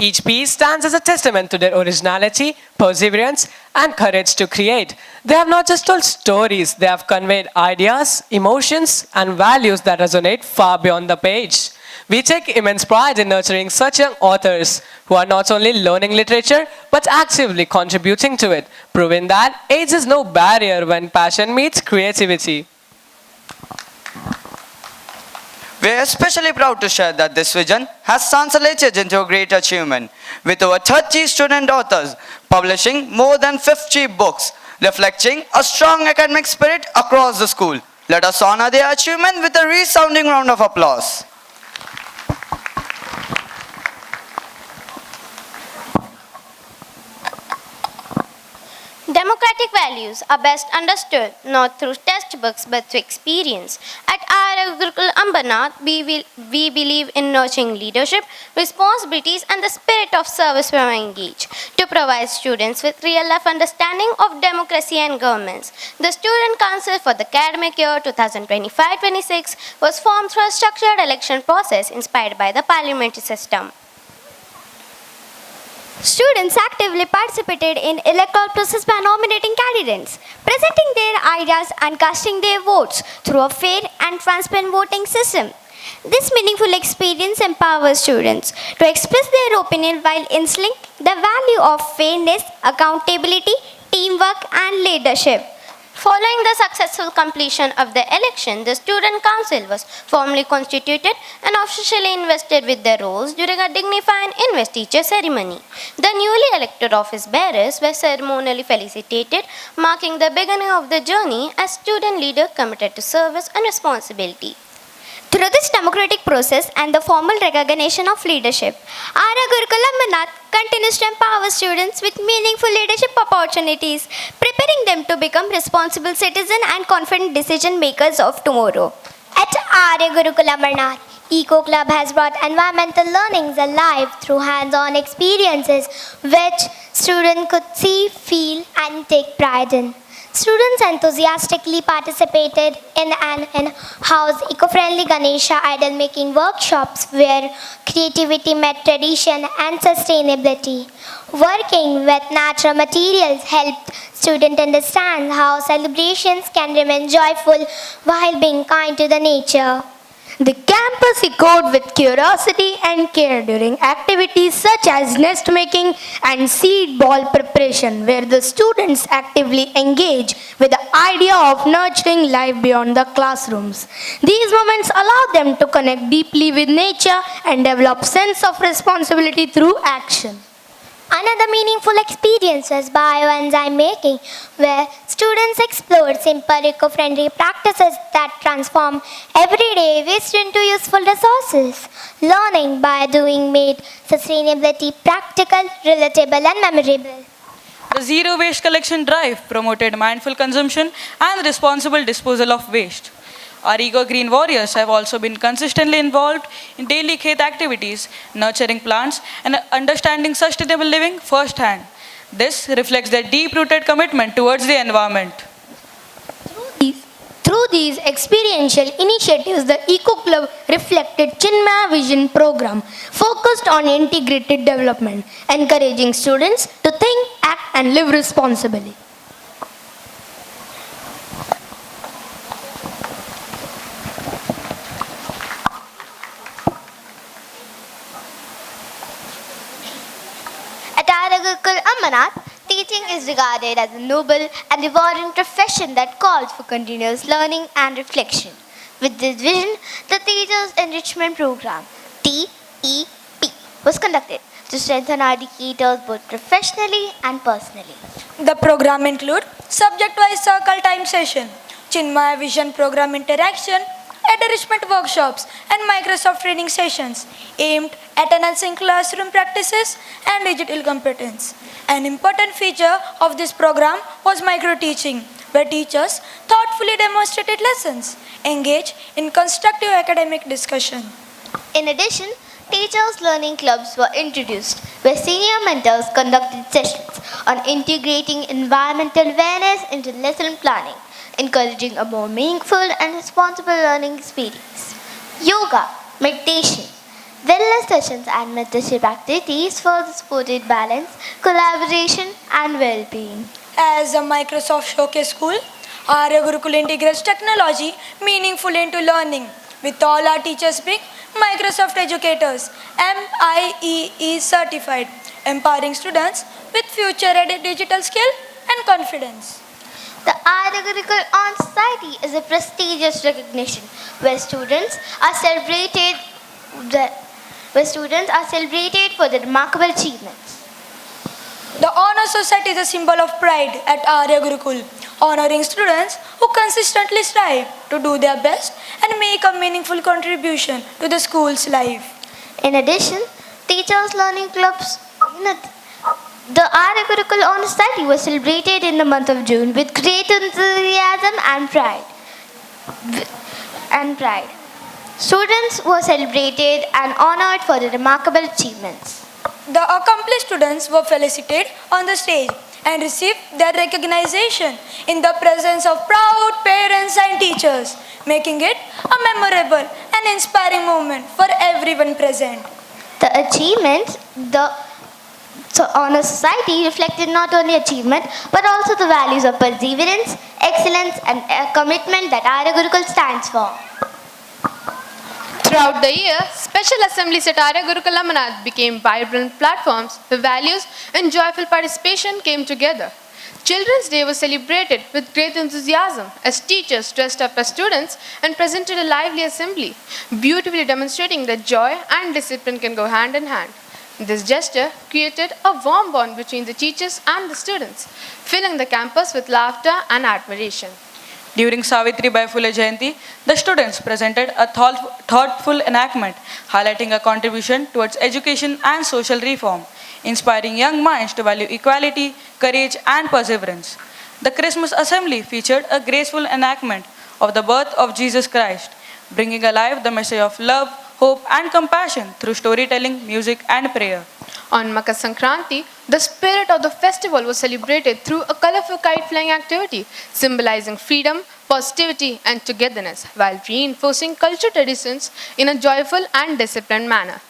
Each piece stands as a testament to their originality, perseverance, and courage to create. They have not just told stories, they have conveyed ideas, emotions, and values that resonate far beyond the page. We take immense pride in nurturing such young authors who are not only learning literature, but actively contributing to it, proving that age is no barrier when passion meets creativity. We are especially proud to share that this vision has translated into a great achievement, with over 30 student authors publishing more than 50 books, reflecting a strong academic spirit across the school. Let us honor their achievement with a resounding round of applause. Democratic values are best understood not through textbooks but through experience. At Arya Gurukul Ambernath, we believe in nurturing leadership, responsibilities, and the spirit of service when engaged to provide students with real-life understanding of democracy and governments. The Student Council for the academic year 2025-26 was formed through a structured election process inspired by the parliamentary system. Students actively participated in electoral process by nominating candidates, presenting their ideas and casting their votes through a fair and transparent voting system. This meaningful experience empowers students to express their opinion while instilling the value of fairness, accountability, teamwork, and leadership. Following the successful completion of the election, the Student Council was formally constituted and officially invested with their roles during a dignified investiture ceremony. The newly elected office bearers were ceremonially felicitated, marking the beginning of the journey as student leaders committed to service and responsibility. Through this democratic process and the formal recognition of leadership, Arya Gurukul Ambernath continues to empower students with meaningful leadership opportunities, preparing them to become responsible citizens and confident decision makers of tomorrow. At Arya Gurukul Ambernath, Eco Club has brought environmental learnings alive through hands-on experiences which students could see, feel, and take pride in. Students enthusiastically participated in an in-house eco-friendly Ganesha idol making workshops where creativity met tradition and sustainability. Working with natural materials helped students understand how celebrations can remain joyful while being kind to the nature. The campus echoed with curiosity and care during activities such as nest making and seed ball preparation, where the students actively engage with the idea of nurturing life beyond the classrooms. These moments allow them to connect deeply with nature and develop sense of responsibility through action. Another meaningful experience was bioenzyme making, where students explored simple eco-friendly practices that transform everyday waste into useful resources. Learning by doing made sustainability practical, relatable, and memorable. The zero waste collection drive promoted mindful consumption and responsible disposal of waste. Our Eco Green Warriors have also been consistently involved in daily khet activities, nurturing plants, and understanding sustainable living firsthand. This reflects their deep-rooted commitment towards the environment. Through these experiential initiatives, the Eco Club reflected Chinmaya Vision program focused on integrated development, encouraging students to think, act, and live responsibly. At Arya Gurukul Ambernath, teaching is regarded as a noble and rewarding profession that calls for continuous learning and reflection. With this vision, the Teachers Enrichment Program, TEP, was conducted to strengthen our educators both professionally and personally. The program includes subject-wise circle time session, Chinmaya Vision program interaction, enrichment workshops, and Microsoft training sessions aimed at enhancing classroom practices and digital competence. An important feature of this program was micro-teaching, where teachers thoughtfully demonstrated lessons, engaged in constructive academic discussion. In addition, teachers' learning clubs were introduced, where senior mentors conducted sessions on integrating environmental awareness into lesson planning, encouraging a more meaningful and responsible learning experience. Yoga, meditation, wellness sessions, and mentorship activities further supported balance, collaboration, and well-being. As a Microsoft Showcase School, Arya Gurukul integrates technology meaningfully into learning, with all our teachers being Microsoft educators, MIEE certified, empowering students with future-ready digital skill and confidence. The Arya Gurukul On Society is a prestigious recognition where students are celebrated for their remarkable achievements. The Honor Society is a symbol of pride at Arya Gurukul, honoring students who consistently strive to do their best and make a meaningful contribution to the school's life. In addition, teachers' learning clubs, the Arya Gurukul Honor Society was celebrated in the month of June with great enthusiasm and pride. Students were celebrated and honored for their remarkable achievements. The accomplished students were felicitated on the stage and received their recognition in the presence of proud parents and teachers, making it a memorable and inspiring moment for everyone present. The achievements, Honor Society reflected not only achievement but also the values of perseverance, excellence, and commitment that Arya Gurukul stands for. Throughout the year, special assemblies at Arya Gurukul Ambernath became vibrant platforms where values and joyful participation came together. Children's Day was celebrated with great enthusiasm as teachers dressed up as students and presented a lively assembly, beautifully demonstrating that joy and discipline can go hand in hand. This gesture created a warm bond between the teachers and the students, filling the campus with laughter and admiration. During Savitribai Phule Jayanti, the students presented a thoughtful enactment highlighting a contribution towards education and social reform, inspiring young minds to value equality, courage, and perseverance. The Christmas Assembly featured a graceful enactment of the birth of Jesus Christ, bringing alive the message of love, hope, and compassion through storytelling, music, and prayer. On Makar Sankranti, the spirit of the festival was celebrated through a colorful kite flying activity, symbolizing freedom, positivity, and togetherness, while reinforcing cultural traditions in a joyful and disciplined manner.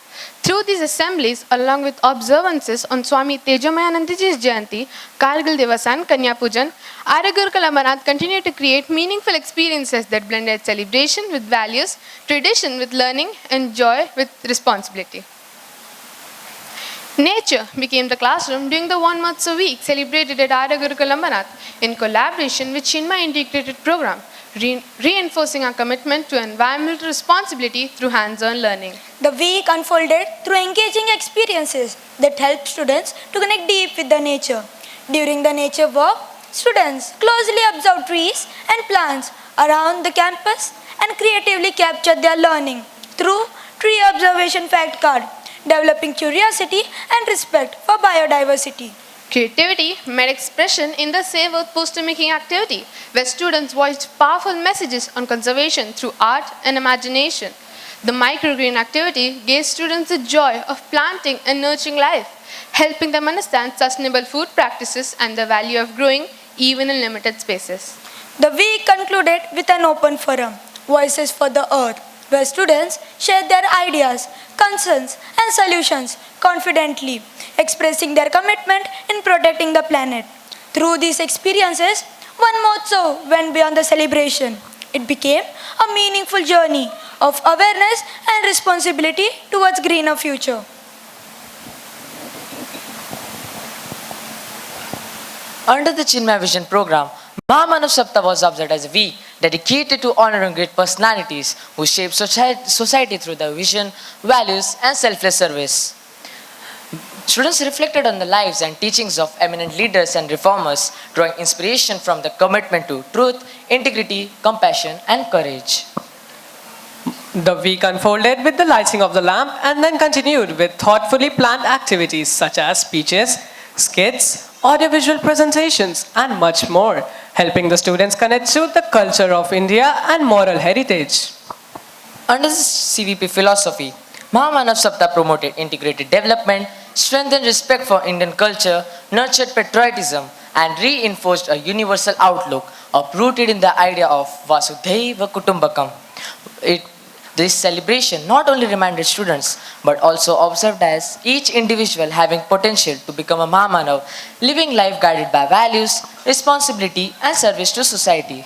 Through these assemblies, along with observances on Swami Tejamayanandaji's Jayanti, Kargil Divas and Kanya Pujan, Arya Gurukul Ambernath continued to create meaningful experiences that blended celebration with values, tradition with learning, and joy with responsibility. Nature became the classroom during the 1 month a week celebrated at Arya Gurukul Ambernath in collaboration with Chinmaya Integrated Program, reinforcing our commitment to environmental responsibility through hands-on learning. The week unfolded through engaging experiences that helped students to connect deep with the nature. During the nature walk, students closely observed trees and plants around the campus and creatively captured their learning through tree observation fact card, developing curiosity and respect for biodiversity. Creativity met expression in the Save Earth poster making activity, where students voiced powerful messages on conservation through art and imagination. The microgreen activity gave students the joy of planting and nurturing life, helping them understand sustainable food practices and the value of growing even in limited spaces. The week concluded with an open forum, Voices for the Earth, where students shared their ideas, concerns, and solutions confidently, expressing their commitment in protecting the planet. Through these experiences, one motto went beyond the celebration. It became a meaningful journey of awareness and responsibility towards greener future. Under the Chinmaya Vision program, Mahamanav Sapta was observed as a week dedicated to honoring great personalities who shaped society through their vision, values, and selfless service. Students reflected on the lives and teachings of eminent leaders and reformers, drawing inspiration from the commitment to truth, integrity, compassion, and courage. The week unfolded with the lighting of the lamp and then continued with thoughtfully planned activities such as speeches, skits, audiovisual presentations, and much more, helping the students connect to the culture of India and moral heritage. Under the CVP philosophy, Mahamanav Sapta promoted integrated development, strengthened respect for Indian culture, nurtured patriotism, and reinforced a universal outlook uprooted in the idea of Vasudhaiva Kutumbakam. This celebration not only reminded students but also observed as each individual having potential to become a Mahamanav, living life guided by values, responsibility, and service to society.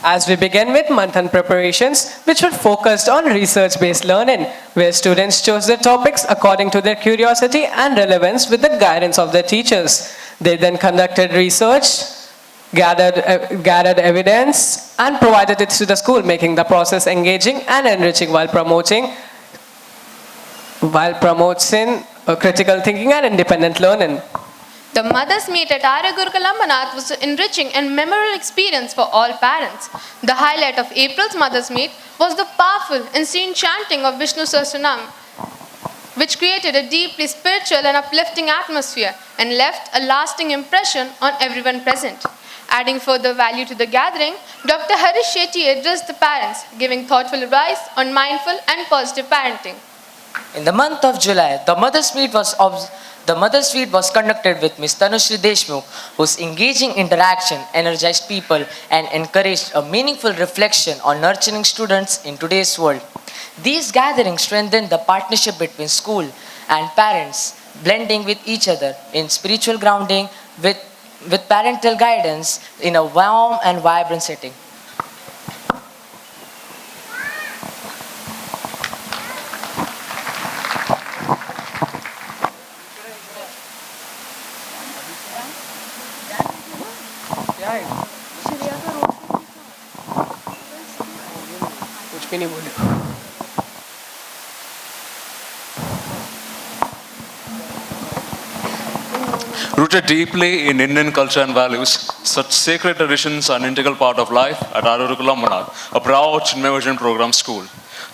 As we begin with Manthan preparations, which were focused on research-based learning, where students chose their topics according to their curiosity and relevance with the guidance of their teachers. They then conducted research, gathered evidence, and provided it to the school, making the process engaging and enriching while promoting critical thinking and independent learning. The Mother's Meet at Arya Gurukul Ambernath was an enriching and memorable experience for all parents. The highlight of April's Mother's Meet was the powerful and serene chanting of Vishnu Sahasranam, which created a deeply spiritual and uplifting atmosphere and left a lasting impression on everyone present. Adding further value to the gathering, Dr. Harish Shetty addressed the parents, giving thoughtful advice on mindful and positive parenting. In the month of July, the Mother's Meet was conducted with Ms. Tanushri Deshmukh, whose engaging interaction energized people and encouraged a meaningful reflection on nurturing students in today's world. These gatherings strengthened the partnership between school and parents, blending with each other in spiritual grounding with parental guidance in a warm and vibrant setting. कुछ भी नहीं बोले. Rooted deeply in Indian culture and values, such sacred traditions are an integral part of life at Arya Gurukul Ambernath, a proud Chinmaya Vision program school.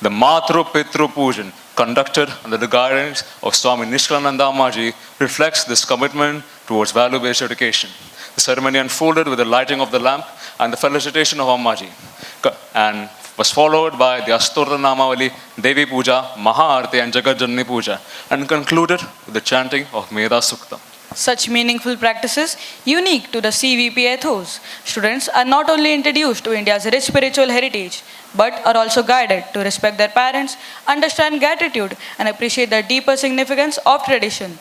The Matru Pitru Pujan, conducted under the guidance of Swami Nishkalananda Ammaji, reflects this commitment towards value-based education. The ceremony unfolded with the lighting of the lamp and the felicitation of Ammaji, and was followed by the Astorta Namavali, Devi Puja, Maha-Arti and Jagat Janani Puja, and concluded with the chanting of Meda Suktam. Such meaningful practices, unique to the CVP ethos, students are not only introduced to India's rich spiritual heritage, but are also guided to respect their parents, understand gratitude, and appreciate the deeper significance of tradition.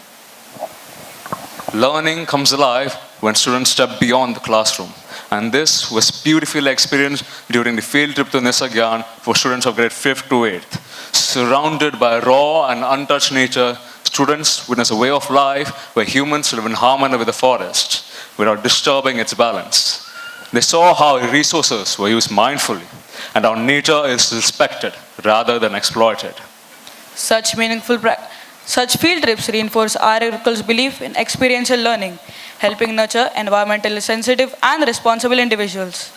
Learning comes alive when students step beyond the classroom. And this was beautifully experienced during the field trip to Nisagyan for students of grade 5th to 8th. Surrounded by raw and untouched nature, students witness a way of life where humans live in harmony with the forest without disturbing its balance. They saw how resources were used mindfully and how nature is respected rather than exploited. Such field trips reinforce Arya Gurukul's belief in experiential learning, helping nurture environmentally sensitive and responsible individuals.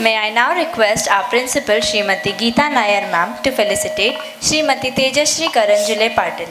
May I now request our principal, Srimati Geeta Nair ma'am, to felicitate Srimati Tejashree Karanjule Patil.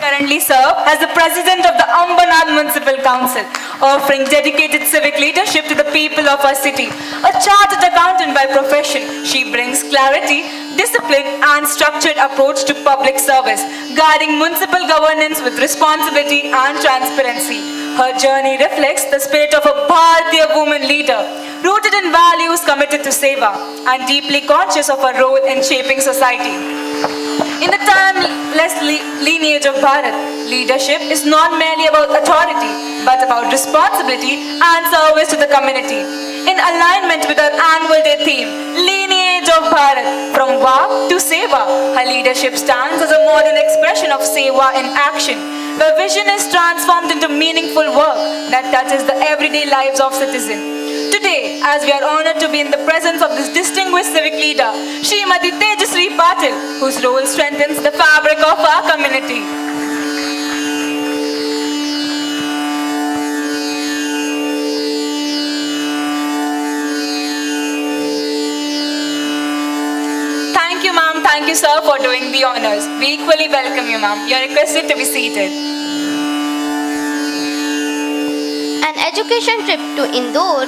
Currently serve as the president of the Ambernath Municipal Council, offering dedicated civic leadership to the people of our city. A chartered accountant by profession, she brings clarity, discipline and structured approach to public service, guiding municipal governance with responsibility and transparency. Her journey reflects the spirit of a Bharatiya woman leader, rooted in values, committed to seva, and deeply conscious of her role in shaping society. In the timeless lineage of Bharat, leadership is not merely about authority, but about responsibility and service to the community. In alignment with our annual day theme, Lineage of Bharat, from Va to Seva, her leadership stands as a modern expression of Seva in action, where vision is transformed into meaningful work that touches the everyday lives of citizens. Today, as we are honored to be in the presence of this distinguished civic leader, Srimati Tejashree Patil, whose role strengthens the fabric of our community. Thank you, ma'am. Thank you, sir, for doing the honors. We equally welcome you, ma'am. You are requested to be seated. An education trip to Indore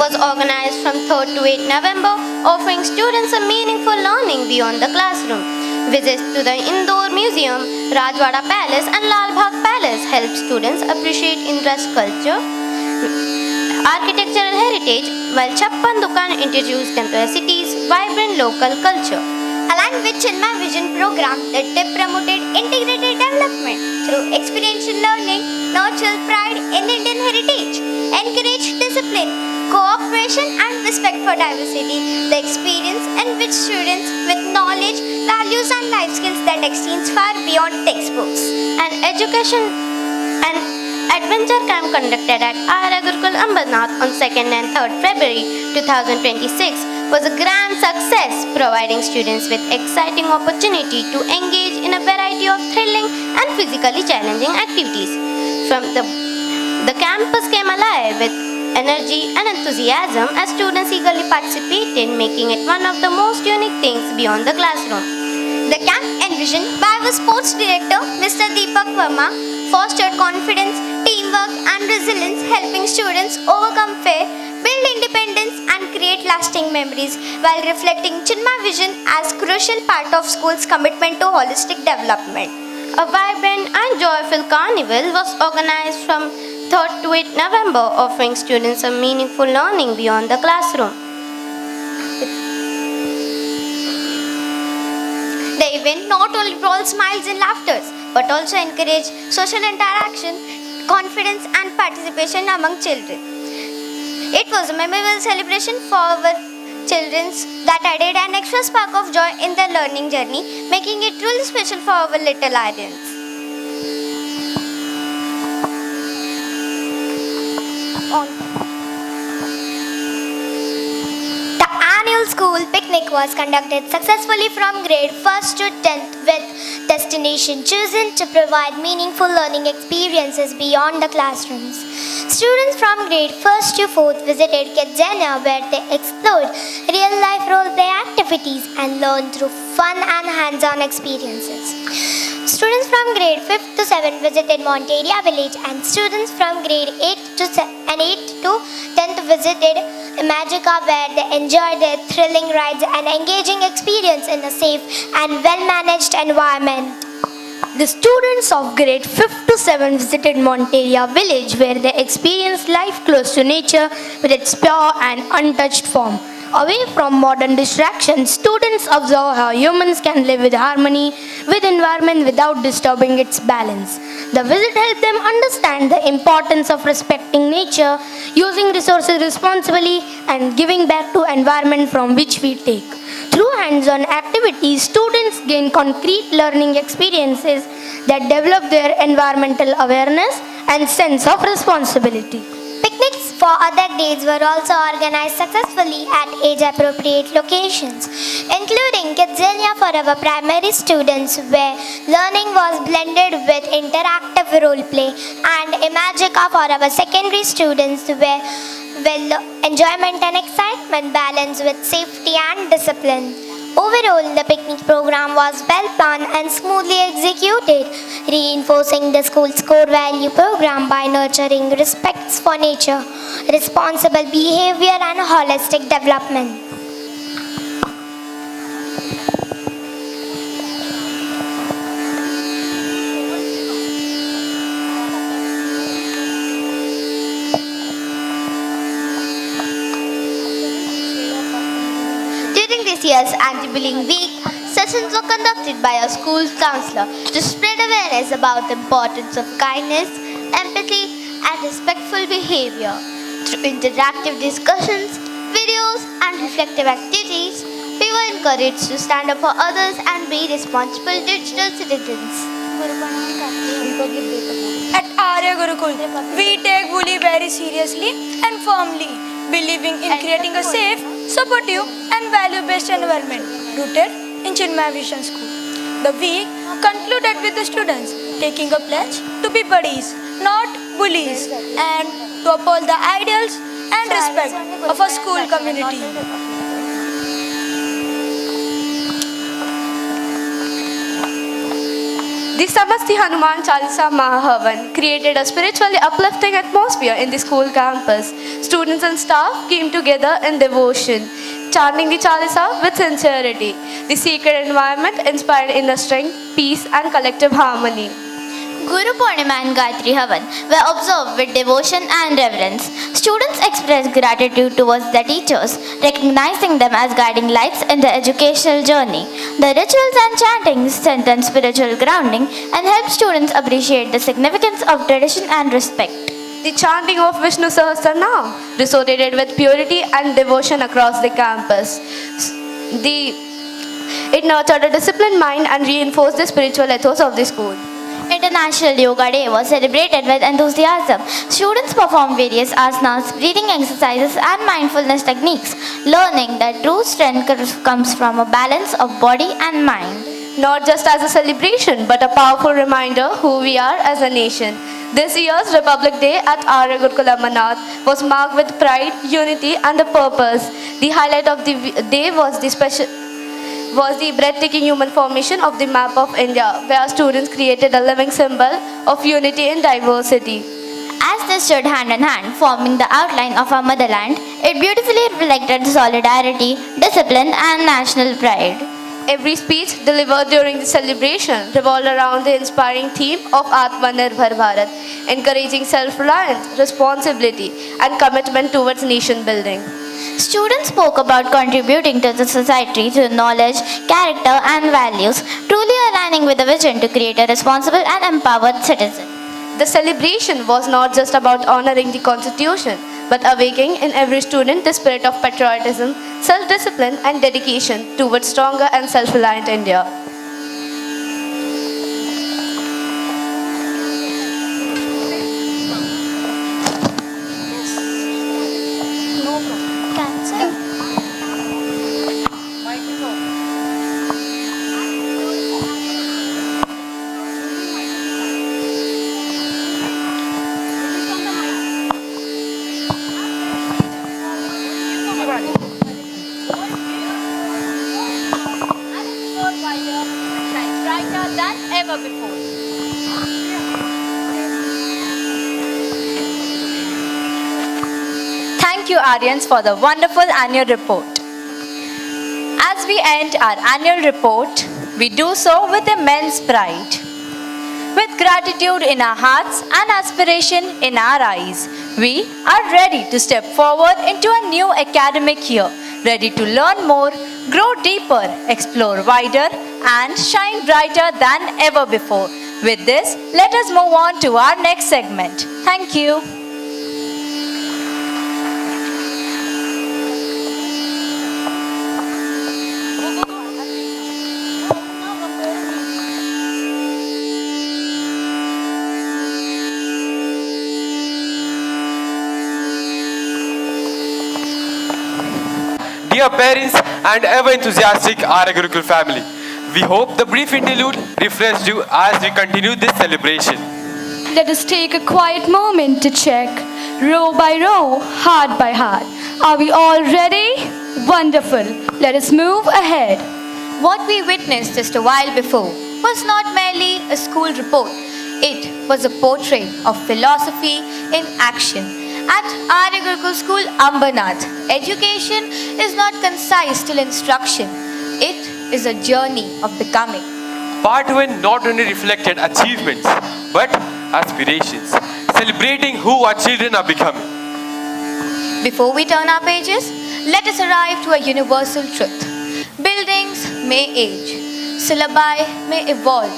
was organized from 3rd to 8th November, offering students a meaningful learning beyond the classroom. Visits to the Indore Museum, Rajwada Palace and Lal Bagh Palace help students appreciate India's culture, architectural heritage, while Chappan Dukan introduced them to the city's vibrant local culture. Aligned with Chinmay Vision program, the TIP promoted integrated development through experiential learning, nurtured pride in Indian heritage, encouraged discipline, cooperation and respect for diversity. The experience enriched students with knowledge, values and life skills that extends far beyond textbooks. An adventure camp conducted at Arya Gurukul Ambernath on 2nd and 3rd February 2026 was a grand success, providing students with exciting opportunity to engage in a variety of thrilling and physically challenging activities. The campus came alive with energy and enthusiasm as students eagerly participated, making it one of the most unique things beyond the classroom. The camp, envisioned by our sports director, Mr. Deepak Verma, fostered confidence, teamwork and resilience, helping students overcome fear, build independence and create lasting memories, while reflecting Chinmay Vision as crucial part of school's commitment to holistic development. A vibrant and joyful carnival was organized from 3rd to 8th November, offering students a meaningful learning beyond the classroom. The event not only brought smiles and laughter, but also encouraged social interaction, confidence and participation among children. It was a memorable celebration for our children that added an extra spark of joy in their learning journey, making it truly special for our little Aryans. The annual school picnic was conducted successfully from grade 1st to 10th with destination chosen to provide meaningful learning experiences beyond the classrooms. Students from grade 1st to 4th visited Kidzania where they explored real-life role-play activities and learned through fun and hands-on experiences. Students from grade 5th to 7th visited Monteria village and students from grade 8 to 10th visited Magica where they enjoyed their thrilling rides and engaging experience in a safe and well-managed environment. The students of grade 5th to 7th visited Monteria village where they experienced life close to nature with its pure and untouched form. Away from modern distractions, students observe how humans can live with harmony with environment without disturbing its balance. The visit helped them understand the importance of respecting nature, using resources responsibly, and giving back to environment from which we take. Through hands-on activities, students gain concrete learning experiences that develop their environmental awareness and sense of responsibility. Picnics for other days were also organized successfully at age-appropriate locations, including Kidzania for our primary students, where learning was blended with interactive role play, and Imagica for our secondary students, where enjoyment and excitement balanced with safety and discipline. Overall, the picnic program was well planned and smoothly executed, reinforcing the school's core value program by nurturing respect for nature, responsible behavior, and holistic development. During this year's anti-bullying week, sessions were conducted by our school counselor to spread awareness about the importance of kindness, empathy, and respectful behavior. Through interactive discussions, videos, and reflective activities, we were encouraged to stand up for others and be responsible digital citizens. At Arya Gurukul, we take bully very seriously and firmly, believing in creating a safe, supportive, and value-based environment rooted in Chinmaya Vision School. The week concluded with the students taking a pledge to be buddies, not bullies, and to uphold the ideals and respect of a school community. The Samasti Hanuman Chalisa Mahahavan created a spiritually uplifting atmosphere in the school campus. Students and staff came together in devotion, chanting the Chalisa with sincerity. The sacred environment inspired inner strength, peace, and collective harmony. Guru Purnima and Gayatri Havan were observed with devotion and reverence. Students expressed gratitude towards their teachers, recognizing them as guiding lights in their educational journey. The rituals and chantings strengthened spiritual grounding and helped students appreciate the significance of tradition and respect. The chanting of Vishnu Sahasranam resonated with purity and devotion across the campus. It nurtured a disciplined mind and reinforced the spiritual ethos of the school. International Yoga Day was celebrated with enthusiasm. Students performed various asanas, breathing exercises, and mindfulness techniques, learning that true strength comes from a balance of body and mind. Not just as a celebration, but a powerful reminder who we are as a nation. This year's Republic Day at Arya Gurukul Ambernath was marked with pride, unity, and a purpose. The highlight of the day was the breathtaking human formation of the map of India, where students created a living symbol of unity in diversity. As they stood hand in hand, forming the outline of our motherland, it beautifully reflected solidarity, discipline, and national pride. Every speech delivered during the celebration revolved around the inspiring theme of Atmanirbhar Bharat, encouraging self-reliance, responsibility, and commitment towards nation building. Students spoke about contributing to the society through knowledge, character, and values, truly aligning with the vision to create a responsible and empowered citizen. The celebration was not just about honoring the Constitution, but awakening in every student the spirit of patriotism, self-discipline, and dedication towards stronger and self-reliant India. Thank you, Aryans, for the wonderful annual report. As we end our annual report, we do so with immense pride. With gratitude in our hearts and aspiration in our eyes, we are ready to step forward into a new academic year, ready to learn more, grow deeper, explore wider, and shine brighter than ever before. With this, let us move on to our next segment. Thank you. our parents, and ever enthusiastic Arya Gurukul family. We hope the brief interlude refreshed you as we continue this celebration. Let us take a quiet moment to check, row by row, heart by heart. Are we all ready? Wonderful. Let us move ahead. What we witnessed just a while before was not merely a school report. It was a portrait of philosophy in action. At Arya Gurukul School Ambernath, education is not concise till instruction. It is a journey of becoming. Part 1 not only reflected achievements, but aspirations, celebrating who our children are becoming. Before we turn our pages, let us arrive to a universal truth. Buildings may age, syllabi may evolve,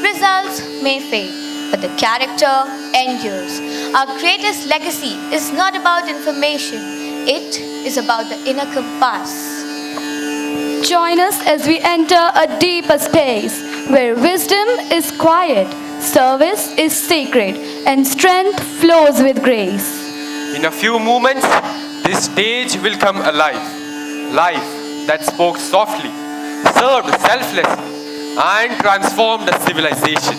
results may fade, but the character endures. Our greatest legacy is not about information, it is about the inner compass. Join us as we enter a deeper space where wisdom is quiet, service is sacred, and strength flows with grace. In a few moments, this stage will come alive. Life that spoke softly, served selflessly, and transformed a civilization.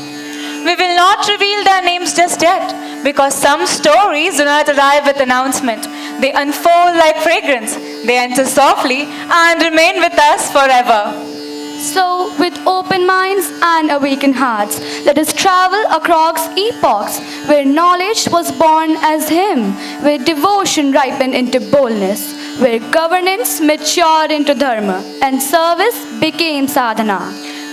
We will not reveal their names just yet, because some stories do not arrive with announcement. They unfold like fragrance. They enter softly and remain with us forever. So, with open minds and awakened hearts, let us travel across epochs where knowledge was born as hymn, where devotion ripened into boldness, where governance matured into dharma, and service became sadhana.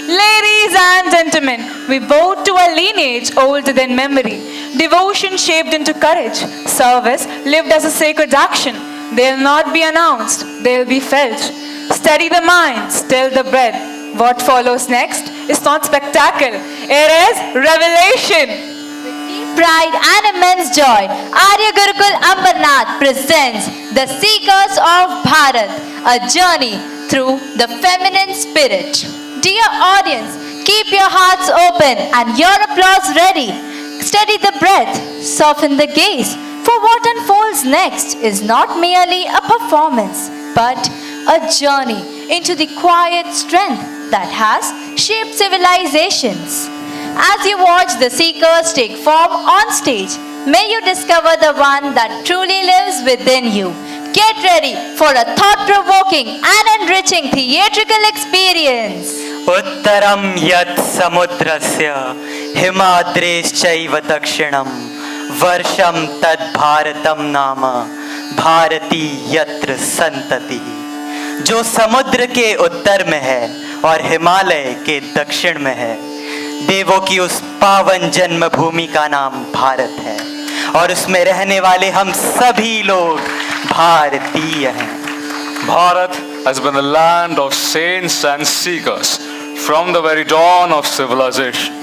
Ladies and gentlemen, we bow to a lineage older than memory. Devotion shaped into courage. Service lived as a sacred action. They'll not be announced, they'll be felt. Steady the mind, still the breath. What follows next is not spectacle, it is revelation. Pride and immense joy, Arya Gurukul Ambernath presents The Seekers of Bharat, a journey through the feminine spirit. Dear audience, keep your hearts open and your applause ready. Steady the breath, soften the gaze, for what unfolds next is not merely a performance, but a journey into the quiet strength that has shaped civilizations. As you watch the seekers take form on stage, may you discover the one that truly lives within you. Get ready for a thought-provoking and enriching theatrical experience. Uttaram yat samudrasya himadreschaiva dakshinam varsham tad bharatam nama bharati yatra santati. जो समुद्र के उत्तर में है और हिमालय के दक्षिण में है, देवों की उस पावन जन्मभूमि का नाम भारत है और उसमें रहने वाले हम सभी लोग भारतीय हैं. Bharat has been the land of saints and seekers from the very dawn of civilization.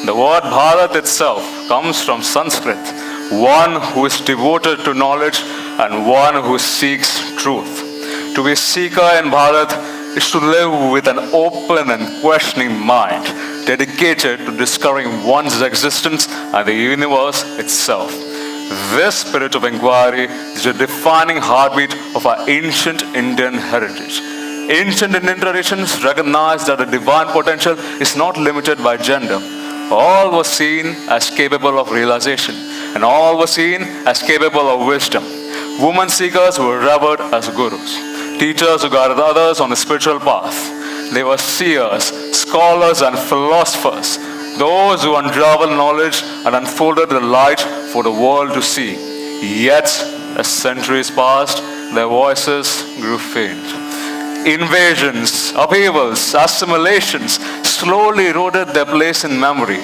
The word Bharat itself comes from Sanskrit, one who is devoted to knowledge and one who seeks truth. To be a seeker in Bharat is to live with an open and questioning mind, dedicated to discovering one's existence and the universe itself. This spirit of inquiry is the defining heartbeat of our ancient Indian heritage. Ancient Indian traditions recognize that the divine potential is not limited by gender. All were seen as capable of realization, and all were seen as capable of wisdom. Women seekers were revered as gurus, teachers who guided others on the spiritual path. They were seers, scholars, and philosophers, those who unraveled knowledge and unfolded the light for the world to see. Yet, as centuries passed, their voices grew faint. Invasions, upheavals, assimilations slowly eroded their place in memory.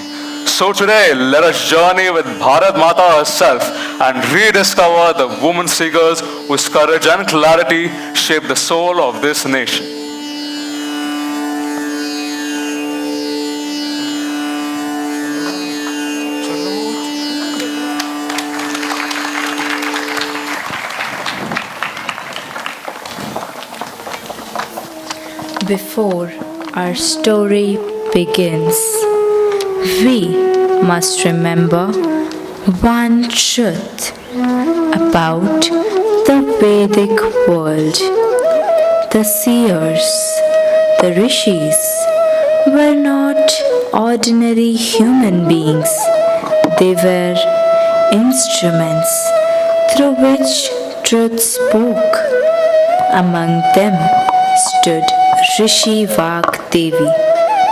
So today, let us journey with Bharat Mata herself and rediscover the woman seekers whose courage and clarity shaped the soul of this nation. Before our story begins, we must remember one truth about the Vedic world. The seers, the rishis, were not ordinary human beings. They were instruments through which truth spoke. Among them stood Rishi Devi,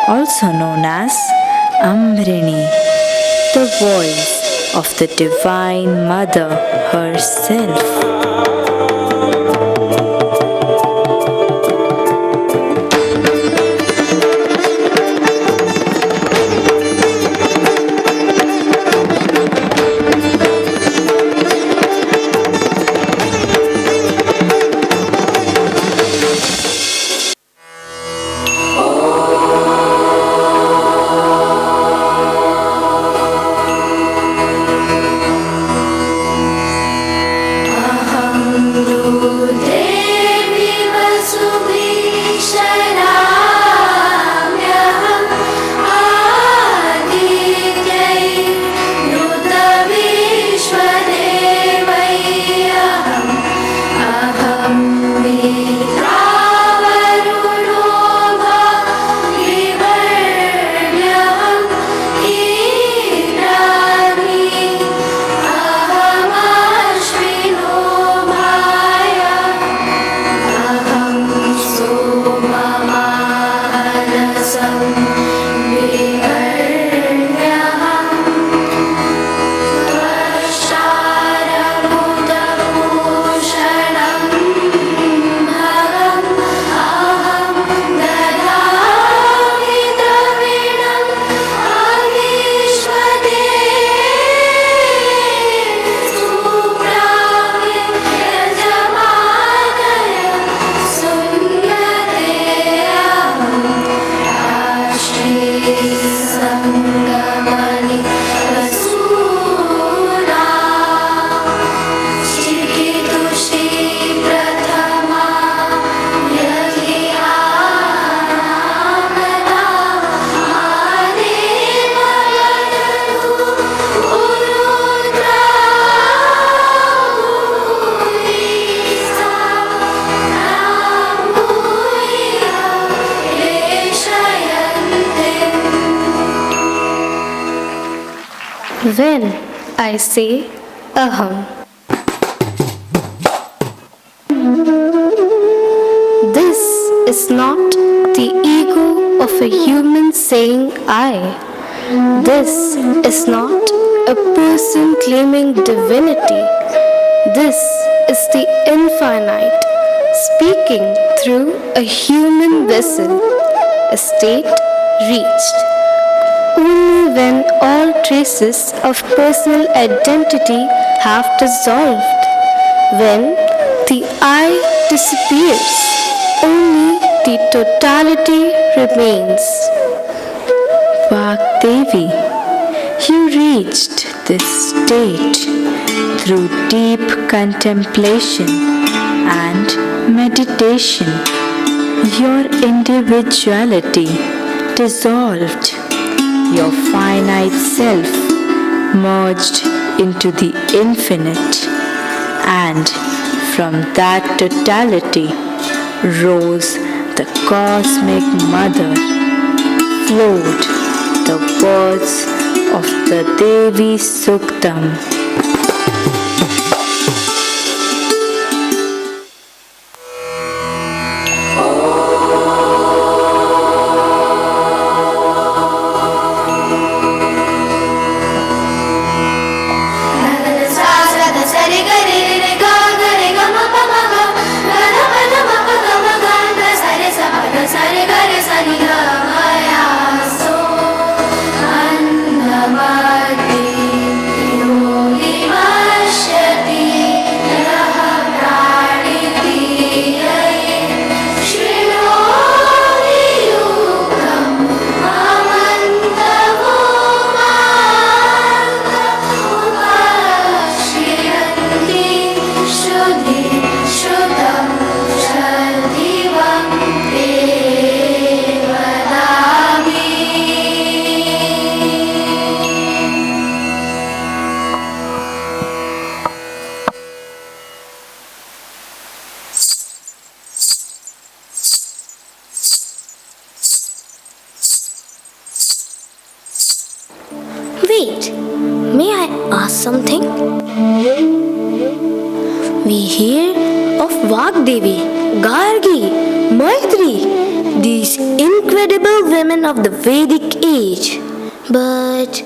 also known as Ambrini, the voice of the Divine Mother herself. When I say aham, this is not the ego of a human saying I. This is not a person claiming divinity. This is the infinite speaking through a human vessel, a state reached only when all traces of personal identity have dissolved. When the I disappears, only the totality remains. Devi, you reached this state through deep contemplation and meditation. Your individuality dissolved. Your finite self merged into the infinite, and from that totality rose the cosmic mother, flowed the words of the Devi Suktam. Namaste. Wait, may I ask something? We hear of Vagdevi, Gargi, Maitri, these incredible women of the Vedic age. But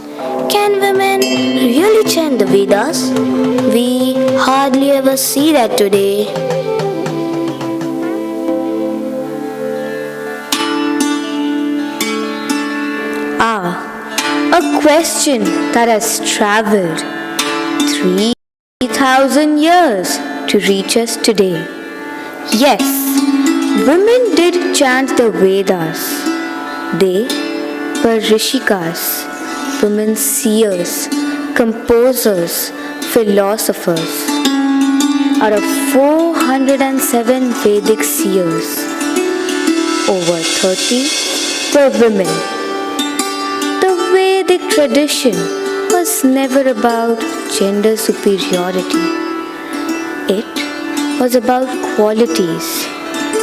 can women really chant the Vedas? We hardly ever see that today. A question that has traveled 3,000 years to reach us today. Yes, women did chant the Vedas. They were Rishikas, women seers, composers, philosophers. Out of 407 Vedic seers, over 30 were women. The Vedic tradition was never about gender superiority. It was about qualities,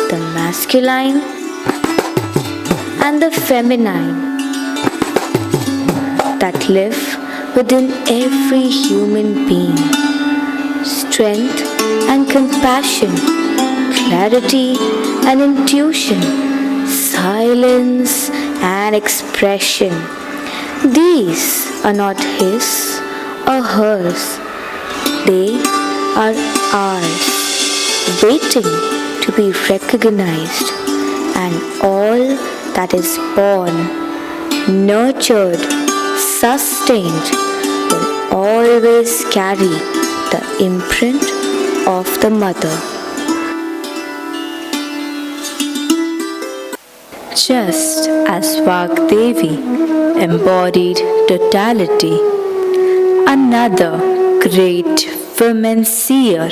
the masculine and the feminine, that live within every human being. Strength and compassion, clarity and intuition, silence and expression. These are not his or hers. They are ours, waiting to be recognized. And all that is born, nurtured, sustained will always carry the imprint of the mother. Just as Vagdevi embodied totality, another great woman seer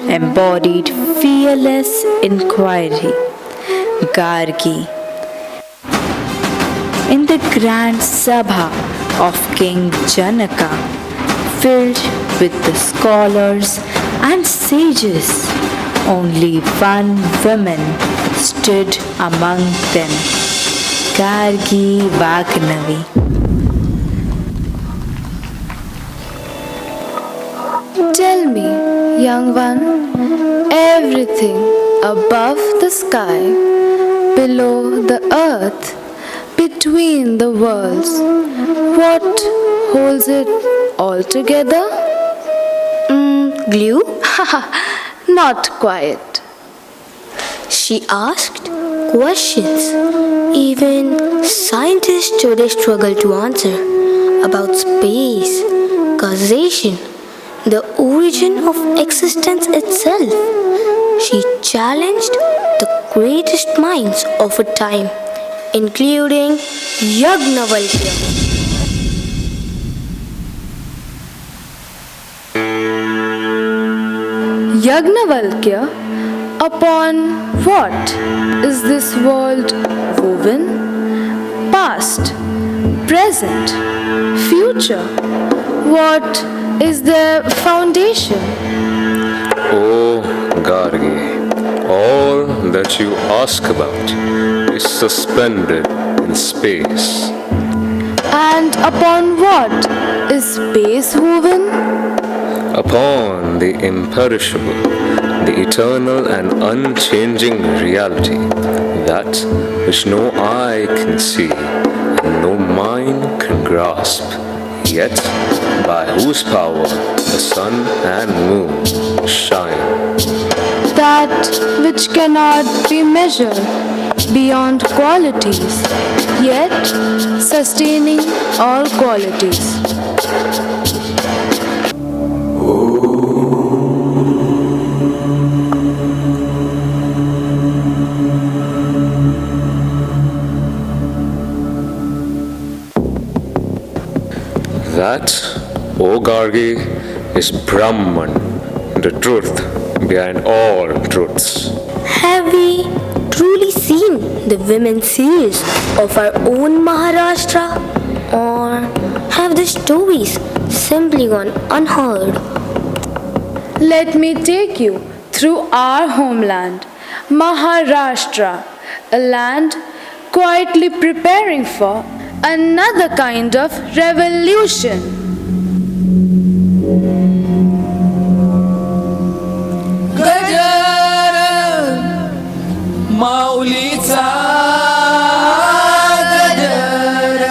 embodied fearless inquiry, Gargi. In the grand Sabha of King Janaka, filled with the scholars and sages, only one woman stood among them, Gargi Vagnavi. Tell me, young one, everything above the sky, below the earth, between the worlds, what holds it all together? Glue? Not quite. She asked questions even scientists today struggle to answer about space, causation, the origin of existence itself. She challenged the greatest minds of her time, including Yagnavalkya. Yagnavalkya, upon what is this world woven? Past, present, future. What is their foundation? Oh, Gargi, all that you ask about is suspended in space. And upon what is space woven? Upon the imperishable, the eternal and unchanging reality, that which no eye can see and no mind can grasp, yet by whose power the sun and moon shine. That which cannot be measured beyond qualities, yet sustaining all qualities. That, O Gargi, is Brahman, the truth behind all truths. Have we truly seen the women seers of our own Maharashtra? Or have the stories simply gone unheard? Let me take you through our homeland, Maharashtra, a land quietly preparing for another kind of revolution. माऊलीचा गजर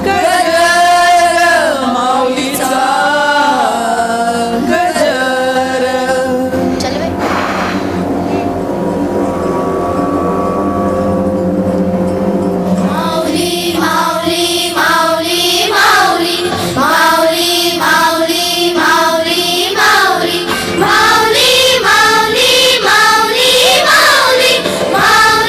गजर माऊलीचा गजर माऊली माऊली माऊली माऊली माऊली माऊली माऊली माऊली माऊली माऊली माऊली माऊली माऊली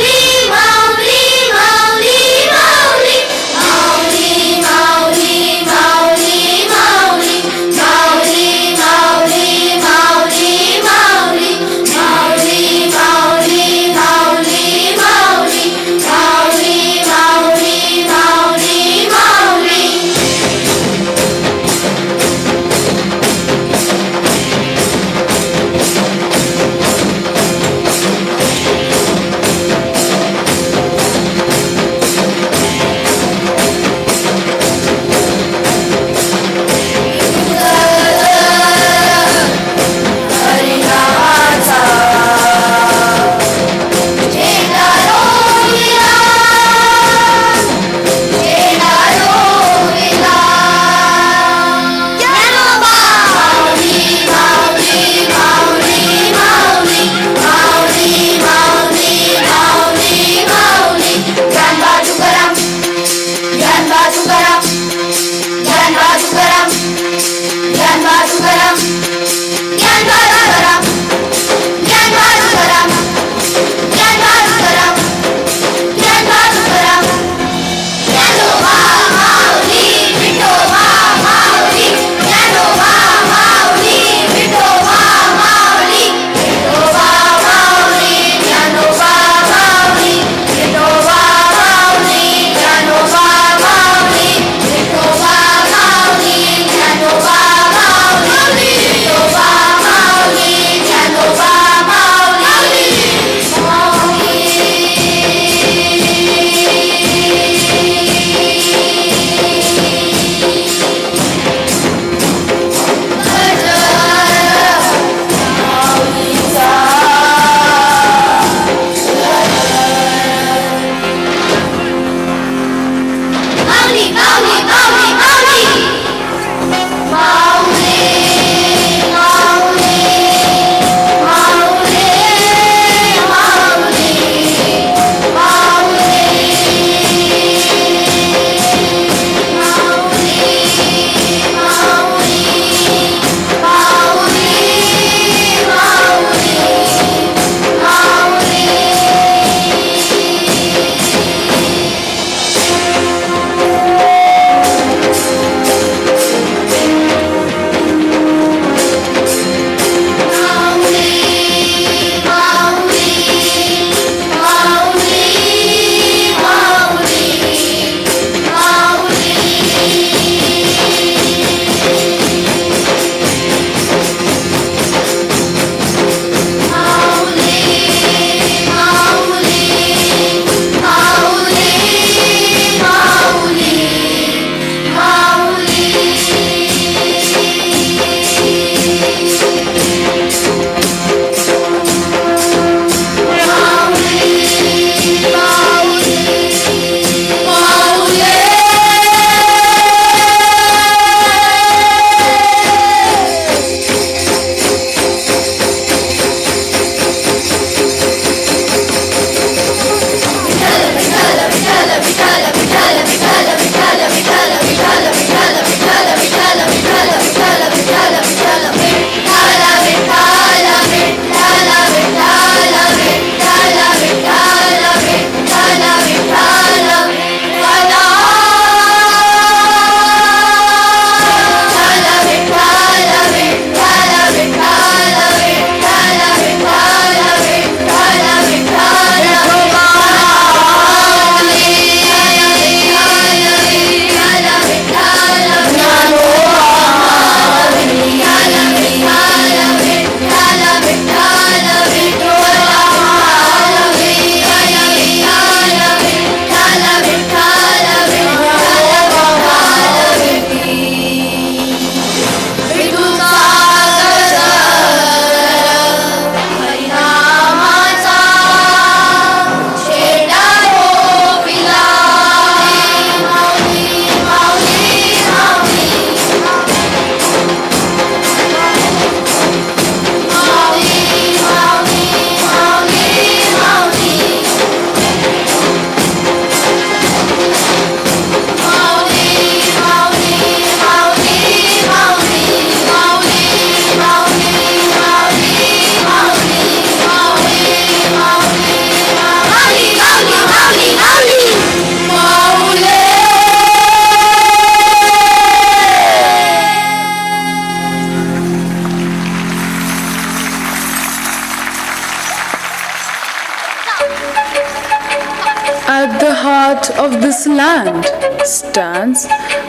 At the heart of this land stands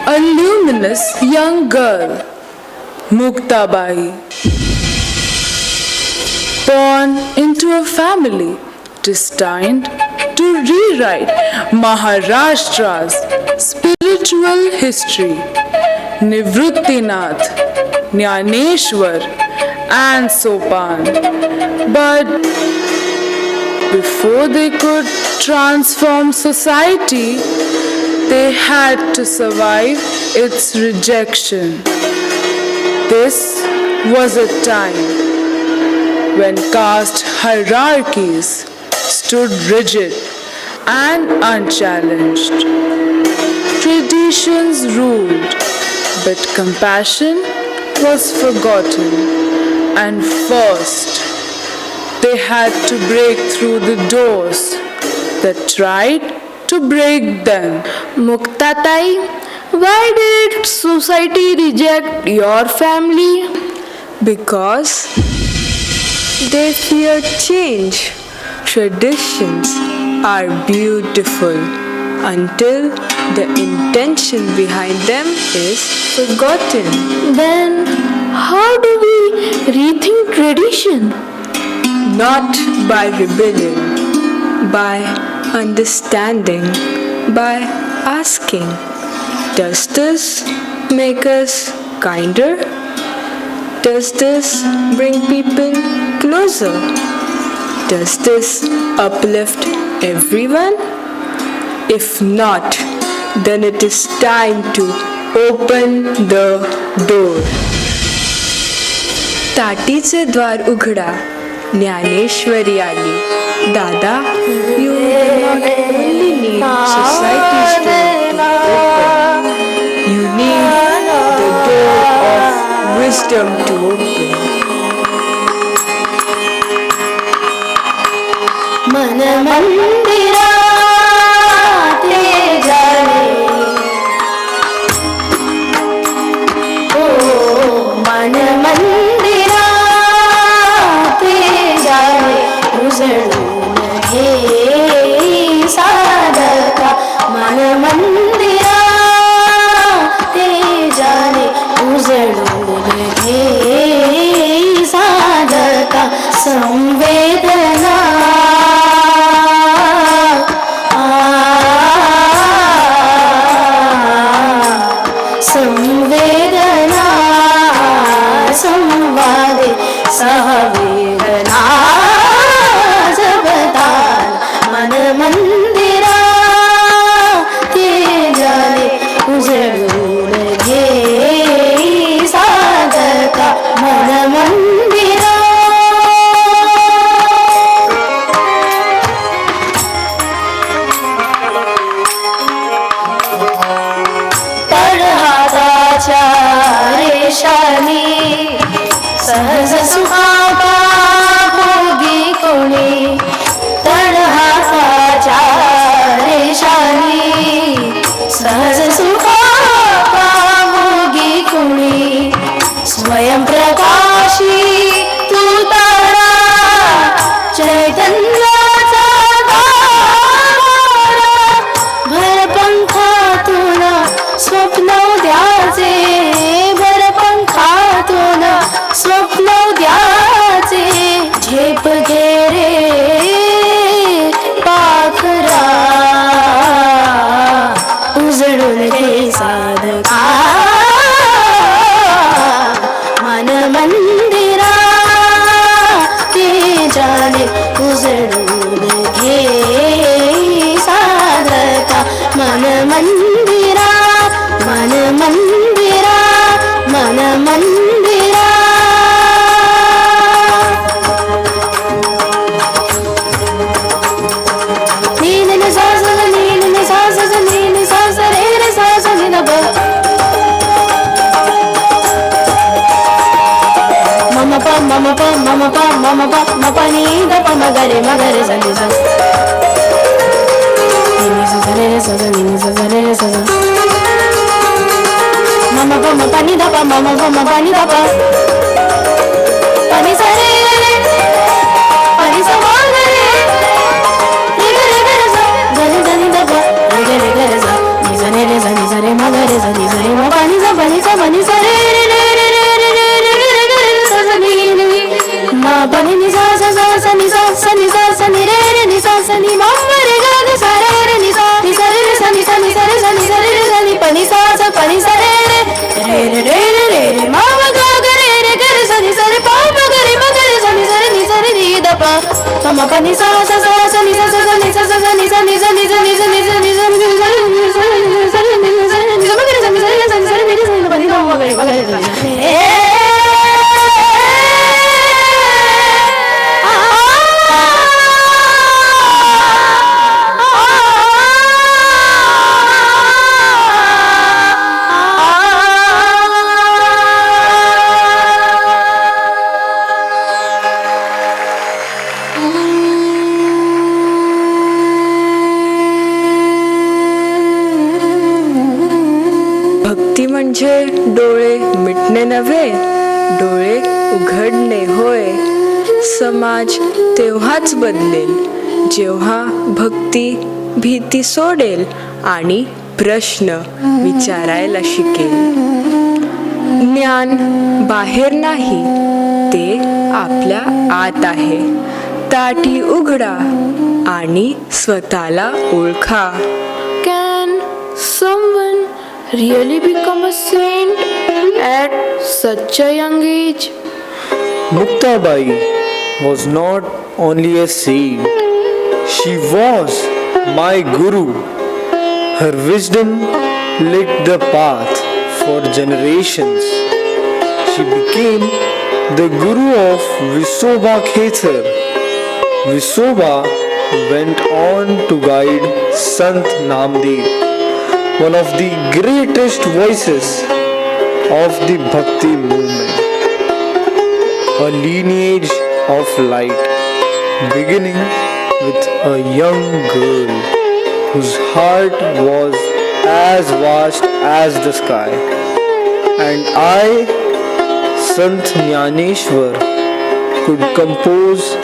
a luminous young girl, Muktabai. Born into a family destined to rewrite Maharashtra's spiritual history, Nivruttinath, Jnaneshwar, and Sopan. But before they could transform society, they had to survive its rejection. This was a time when caste hierarchies stood rigid and unchallenged. Traditions ruled, but compassion was forgotten, and first they had to break through the doors that tried to break them. Muktatai, why did society reject your family? Because they fear change. Traditions are beautiful until the intention behind them is forgotten. Then how do we rethink tradition? Not by rebellion, by understanding, by asking, does this make us kinder? Does this bring people closer? Does this uplift everyone? If not, then it is time to open the door. ताटीचे द्वार उघडा, ज्ञानेश्वरी आली. Dada, you do not only need society's door to open, you need the door of wisdom to open. मन मंदिरा ते जाने, ओ मन मंदिरा ते जाने, उजळून हे साधका. मन मंदिरा ते जाने, उजळून हे साधका. संवेदना संवेदना संवादे सहवेदना जगताल. मन मंदिरा ते जाने, उजळून घे साधका. मन मंदिरा रेशानी सहज सुहावा भोगी कोणी. तळहाताच्या रेशानी सहज सुहावा भोगी कोणी. स्वयंप्रकाशी तू तारा चैतन्याचा गाभारा. भर पंखातून स्वप्न द्याचे, स्वप्न द्याचे. झेप घे रे पाखरा, उजळून घे साधका. मन मंदिरा ते जाने, उजळून घे साधका. मन मंदिरा, मन मंदिरा, मन मंदिरा. Mama pa mama pa mama pa ma pa ni da pa ma ga re sa ni sa. Ni sa re sa sa ni sa re sa sa. Mama pa ma pa ni da pa mama pa ma pa ni da pa. Pa ni sa re pa ni sa ma ga re. Ni ga re sa ga ni sa ma pa ni sa sa sa sa ni sa sa sa ni sa sa sa ni sa ni sa ni sa ni sa ni sa ni sa ni sa भक्ती म्हणजे डोळे मिटणे नव्हे, डोळे उघडणे होय. समाज तेव्हाच बदलेल जेव्हा भक्ती भीती सोडेल आणि प्रश्न विचारायला शिकेल. ज्ञान बाहेर नाही, ते आपल्या आत आहे. ताटी उघडा आणि स्वतःला ओळखा. Can someone really become a saint at such a young age? Muktabai was not only a saint, she was my guru. Her wisdom lit the path for generations. She became the guru of Visoba Khetar. Visoba went on to guide Sant Namdev, one of the greatest voices of the Bhakti movement. A lineage of light, beginning with a young girl whose heart was as vast as the sky. And I, Sant Jnaneshwar, could compose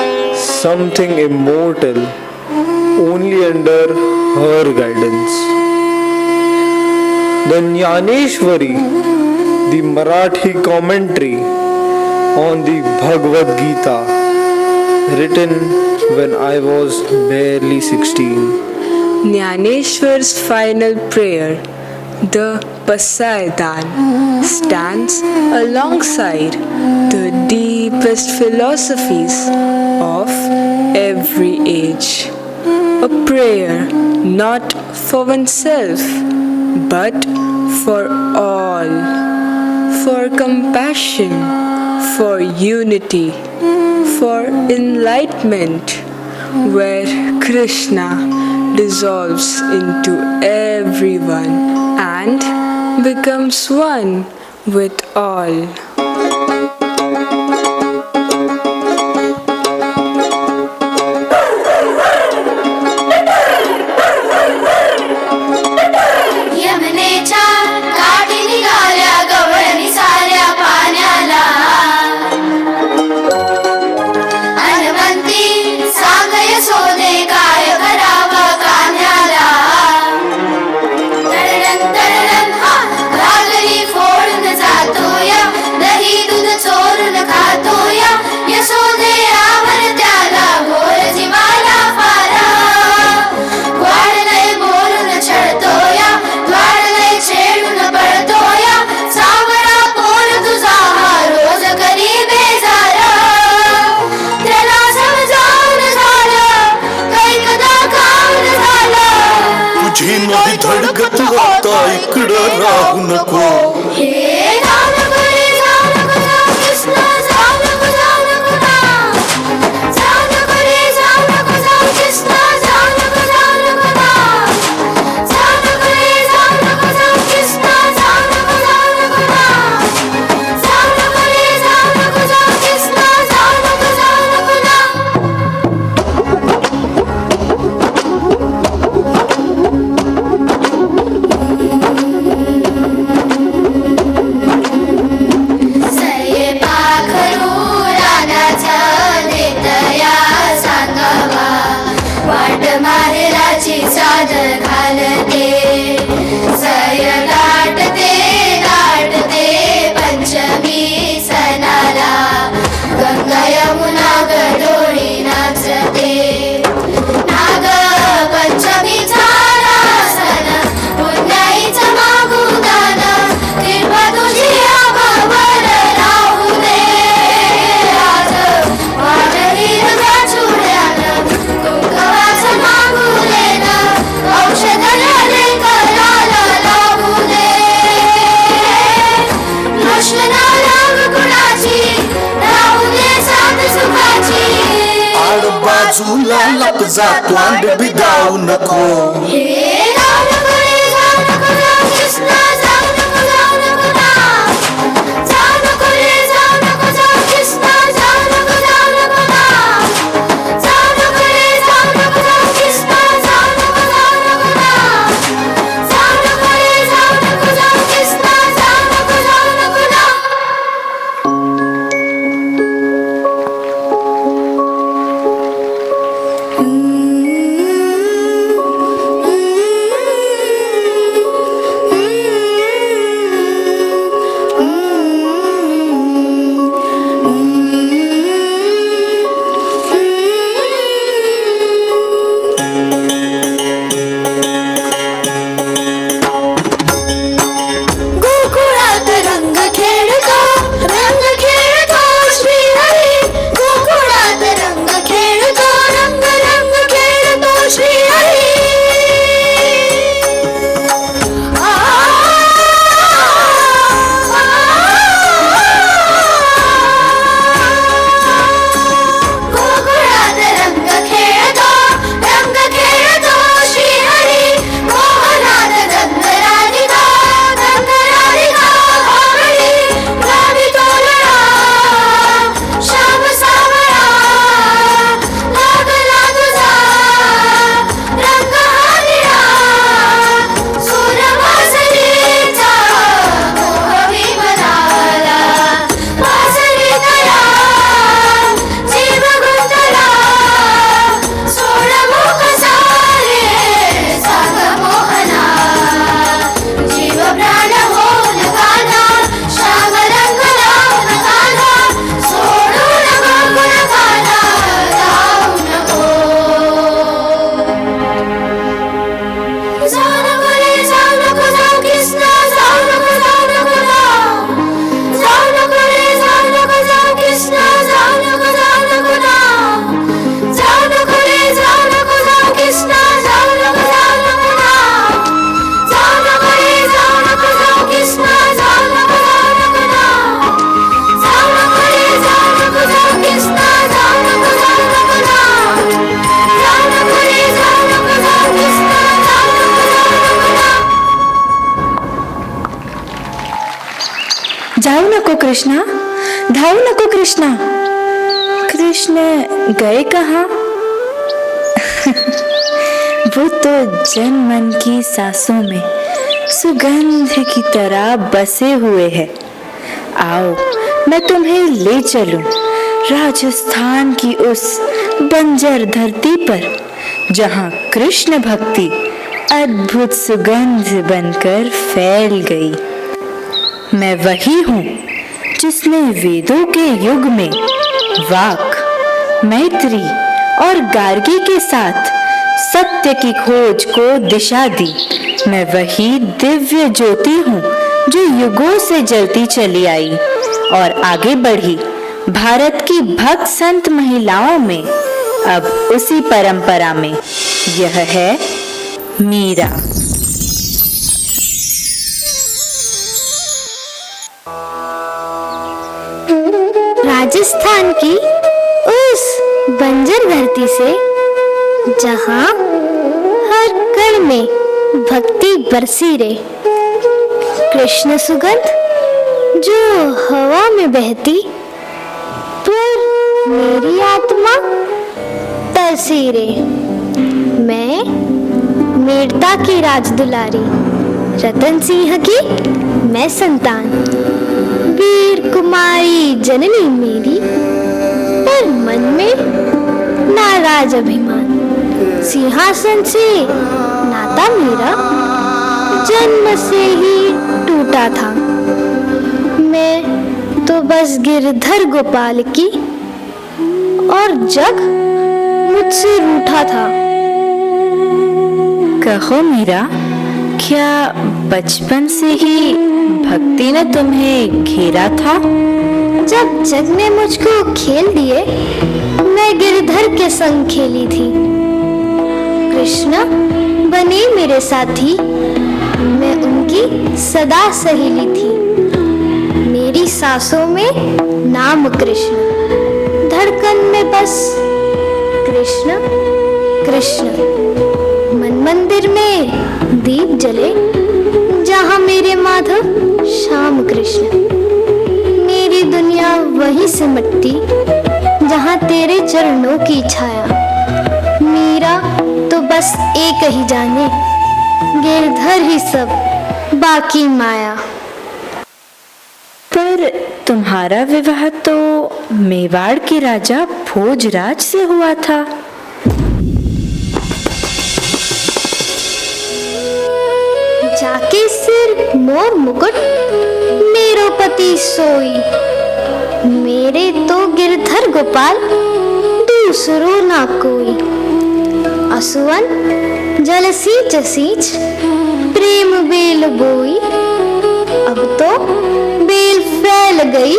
something immortal only under her guidance. The Jnaneshwari, the Marathi commentary on the Bhagavad Gita, written when I was barely 16. Jnaneshwar's final prayer, the Pasaidan, stands alongside the deepest philosophies of every age. A prayer not for oneself, but for all, for compassion, for unity, for enlightenment, where Krishna dissolves into everyone and becomes one with all. यमुनेच्या काठी निघाल्या गवळणी साऱ्या पाण्याला. हनुमंती सांग यशोदे काय करावं कान्ह्याला. तडण तडण हा घागरी फोडून जातोया, दही दूध चोरून खातोया. यशोदे आवर त्याला घोर जीवाला फारा. वाढलंय बोलून छळतोया, वाढलंय छेडून पळतोया. सावरा कोण तुझा हा रोज करी बेजारा. त्याला समजावून झालं, कैकदा खाऊन झालं. तुझी नाही धडकत आता इकडं राहू नको. हे जाऊ नको रे, जाऊ नको, जाऊ कृष्णा, जाऊ नको, जाऊ नको ना. जाऊ नको रे, जाऊ नको, जाऊ कृष्णा, जाऊ नको, जाऊ नको ना. जाऊ नको रे, जाऊ नको, जाऊ कृष्णा, जाऊ नको, जाऊ नको ना. जाऊ नको रे, जाऊ नको, जाऊ कृष्णा, जाऊ नको, जाऊ नको ना. सये पाखरू रानाचं देतया सांगावा. वाट माहेराची चादर घालते. सय दाटते दाटते पंचमी सणाला. गंगा यमुना गडोळी नाचते. नाग पंचमीचा सण पुण्याईचं मागू दान. कृपा तुझी आभावर राहू दे. आज वाढ हिरव्या चुड्यान बाजूला लप जा तोंड बिगाऊ नको जाऊ नको कृष्णा, धाऊ नको कृष्णा। कृष्ण गए कहाँ? वो तो जन मन की सांसों में सुगंध की तरह बसे हुए हैं। आओ मैं तुम्हें ले चलूं राजस्थान की उस बंजर धरती पर, जहाँ कृष्ण भक्ति अद्भुत सुगंध बनकर फैल गई। मैं वही हूँ जिसने वेदों के युग में वाक, मैत्री और गार्गी के साथ सत्य की खोज को दिशा दी। मैं वही दिव्य ज्योति हूँ जो युगों से जलती चली आई और आगे बढ़ी भारत की भक्त संत महिलाओं में। अब उसी परंपरा में यह है मीरा। राजस्थान की उस बंजर धरती से, जहाँ हर कण में भक्ति बरसी रे, कृष्ण सुगंध जो हवा में बहती, पर मेरी आत्मा तरसी रे। मैं मीरता की राजदुलारी, रतन सिंह की मैं संतान, वीर कुमारी जननी मेरी, पर मन में नाराज अभिमान। सिंहासन से नाता मेरा जन्म से ही टूटा था। मैं तो बस गिरधर गोपाल की, और जग मुझसे रूठा था। कहो मीरा, क्या बचपन से ही भक्ति ने तुम्हें घेरा था? जब जग ने मुझको खेल दिए, मैं गिरधर के संग खेली थी। कृष्ण बने मेरे साथी, मैं उनकी सदा सहेली थी। मेरी सांसों में नाम कृष्ण, धड़कन में बस कृष्ण कृष्ण। मन मंदिर में दीप जले, जहाँ मेरे माधव श्याम कृष्ण। मेरी दुनिया वहीं सिमटती जहाँ तेरे चरणों की छाया। मीरा तो बस एक ही जाने, गिरधर ही सब बाकी माया। पर तुम्हारा विवाह तो मेवाड़ के राजा भोजराज से हुआ था। जाके सिर मोर मुकुट मेरो पति सोई। मेरे तो गिरधर गोपाल दूसरो ना कोई। असुवन जल सींच सींच प्रेम बेल बोई। अब तो बेल फैल गई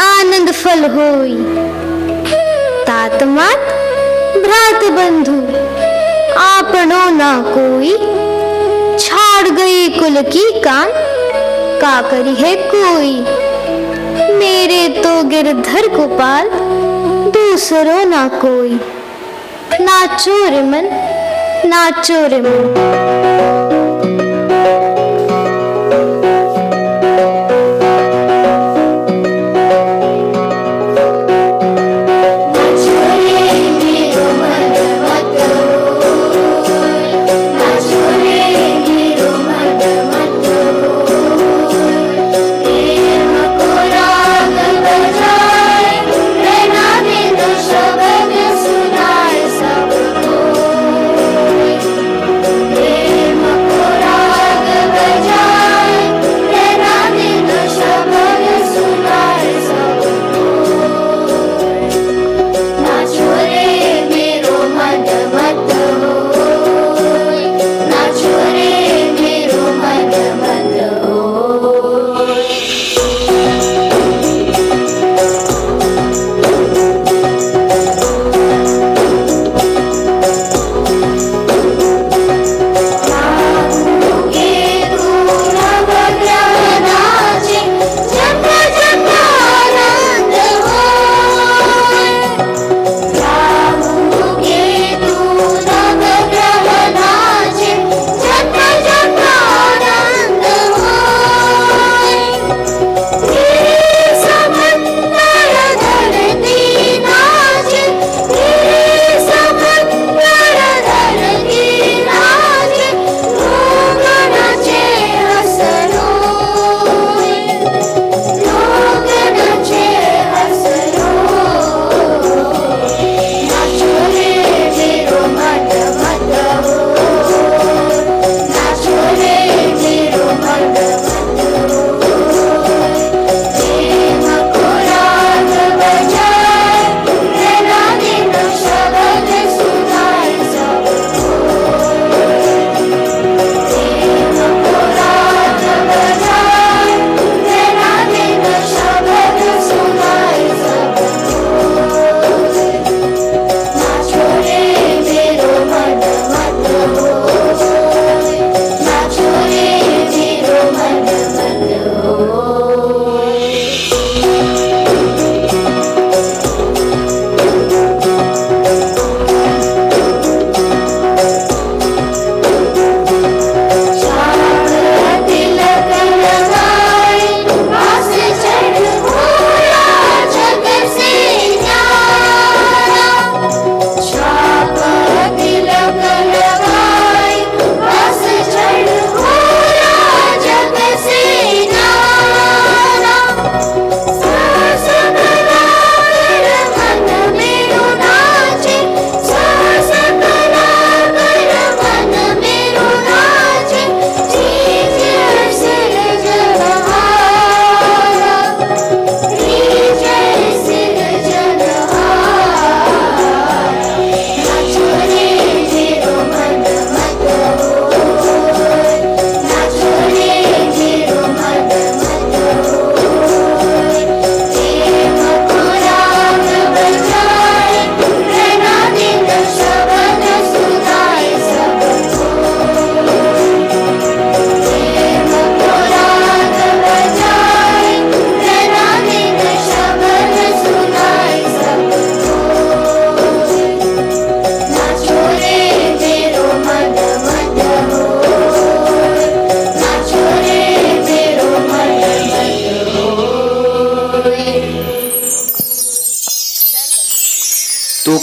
आनंद फल होई। तात मात भ्रात बंधु आपनो ना कोई। छाड़ गई कुल की कान का करी है कोई। मेरे तो गिरधर गोपाल दूसरो ना कोई। नाचो रे मन, नाचो रे मन। Prema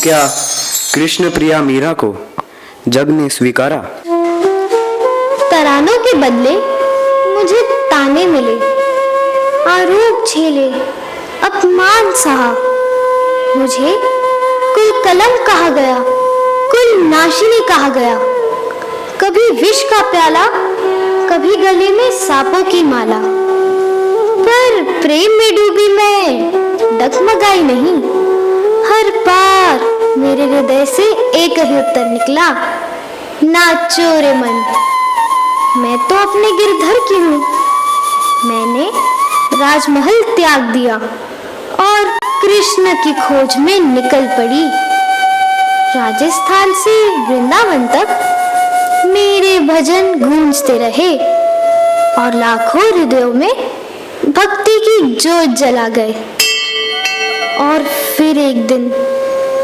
क्या कृष्ण प्रिया मीरा को जग ने स्वीकारा? तरानों के बदले मुझे ताने मिले, आरोप झेले, अपमान सहा। मुझे कुल कलंक कहा गया, कुल नाशिनी कहा गया। कभी विष का प्याला, कभी गले में सांपों की माला। पर प्रेम में डूबी मैं डगमगाई नहीं। हर बार मेरे हृदय से एक ही उत्तर निकला, नाचो रे मन। मैं तो अपने गिरधर की हूँ। मैंने राजमहल त्याग दिया और कृष्ण की खोज में निकल पड़ी। राजस्थान से वृंदावन तक मेरे भजन गूंजते रहे और लाखों हृदयों में भक्ति की जोत जला गए। और फिर एक दिन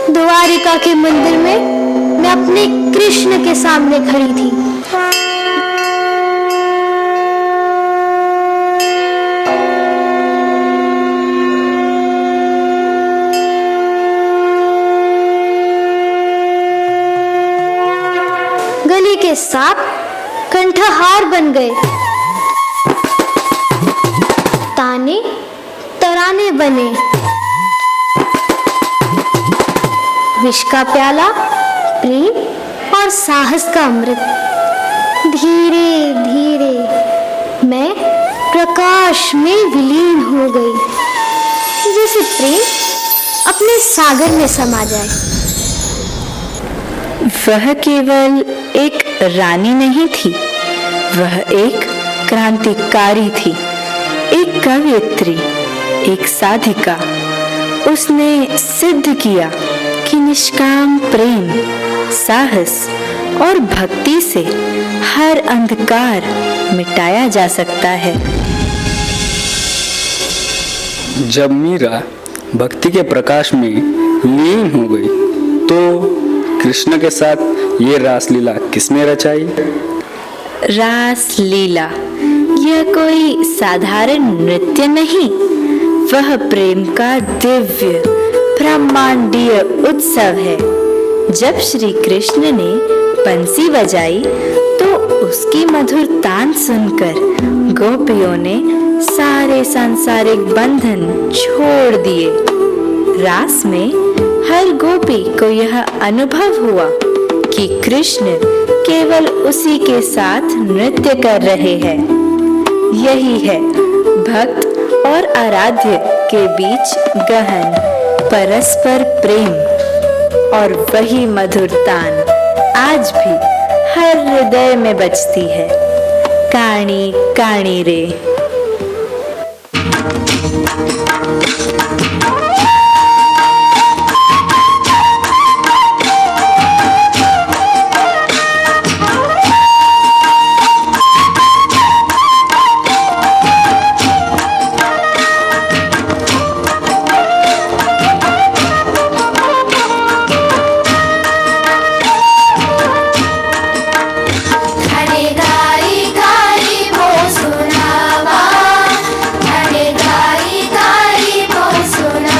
द्वारिका के मंदिर में मैं अपने कृष्ण के सामने खड़ी थी। गली के सांप कंठहार बन गए, ताने तराने बने। विष का प्याला, प्रेम और साहस का अमृत। धीरे धीरे मैं प्रकाश में विलीन हो गई, जैसे प्रेम अपने सागर में समा जाए। वह केवल एक रानी नहीं थी, वह एक क्रांतिकारी थी, एक कवयित्री, एक साधिका। उसने सिद्ध किया कि निष्काम प्रेम, साहस और भक्ति से हर अंधकार मिटाया जा सकता है। जब मीरा भक्ति के प्रकाश में लीन हो गई तो कृष्ण के साथ ये रासलीला किसने रचाई? रासलीला यह कोई साधारण नृत्य नहीं, वह प्रेम का दिव्य ब्रह्मांडीय उत्सव है। जब श्री कृष्ण ने बंसी बजाई तो उसकी मधुर तान सुनकर गोपियों ने सारे सांसारिक बंधन छोड़ दिए। रास में हर गोपी को यह अनुभव हुआ कि कृष्ण केवल उसी के साथ नृत्य कर रहे हैं। यही है भक्त और आराध्य के बीच गहन परस्पर प्रेम, और वही मधुर तान आज भी हर हृदय में बजती है। काणी काणी रे। सुनावा, गाई गाई वो सुना।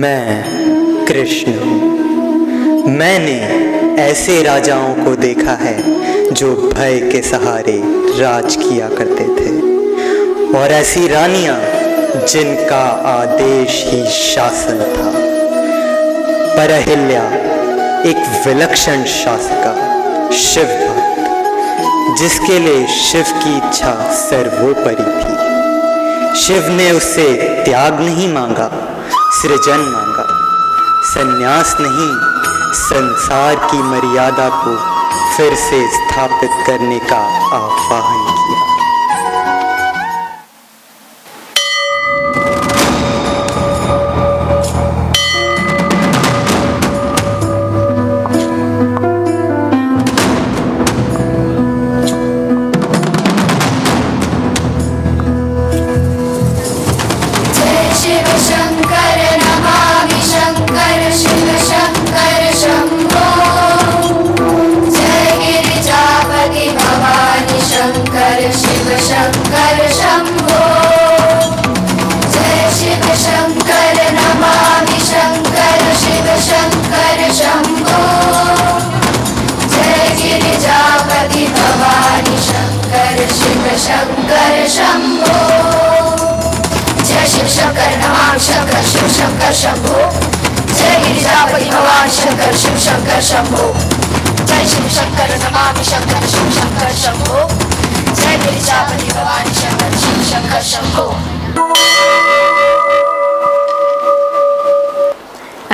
मैं कृष्ण हूँ। मैंने ऐसे राजाओं को देखा है जो भय के सहारे राज किया करते थे, और ऐसी रानियां जिनका आदेश ही शासन था। पर अहिल्या एक विलक्षण शासिका, शिव भक्त, जिसके लिए शिव की इच्छा सर्वोपरि थी। शिव ने उससे त्याग नहीं मांगा, सृजन मांगा, संन्यास नहीं, संसार की मर्यादा को फिर से स्थापित करने का आह्वान किया।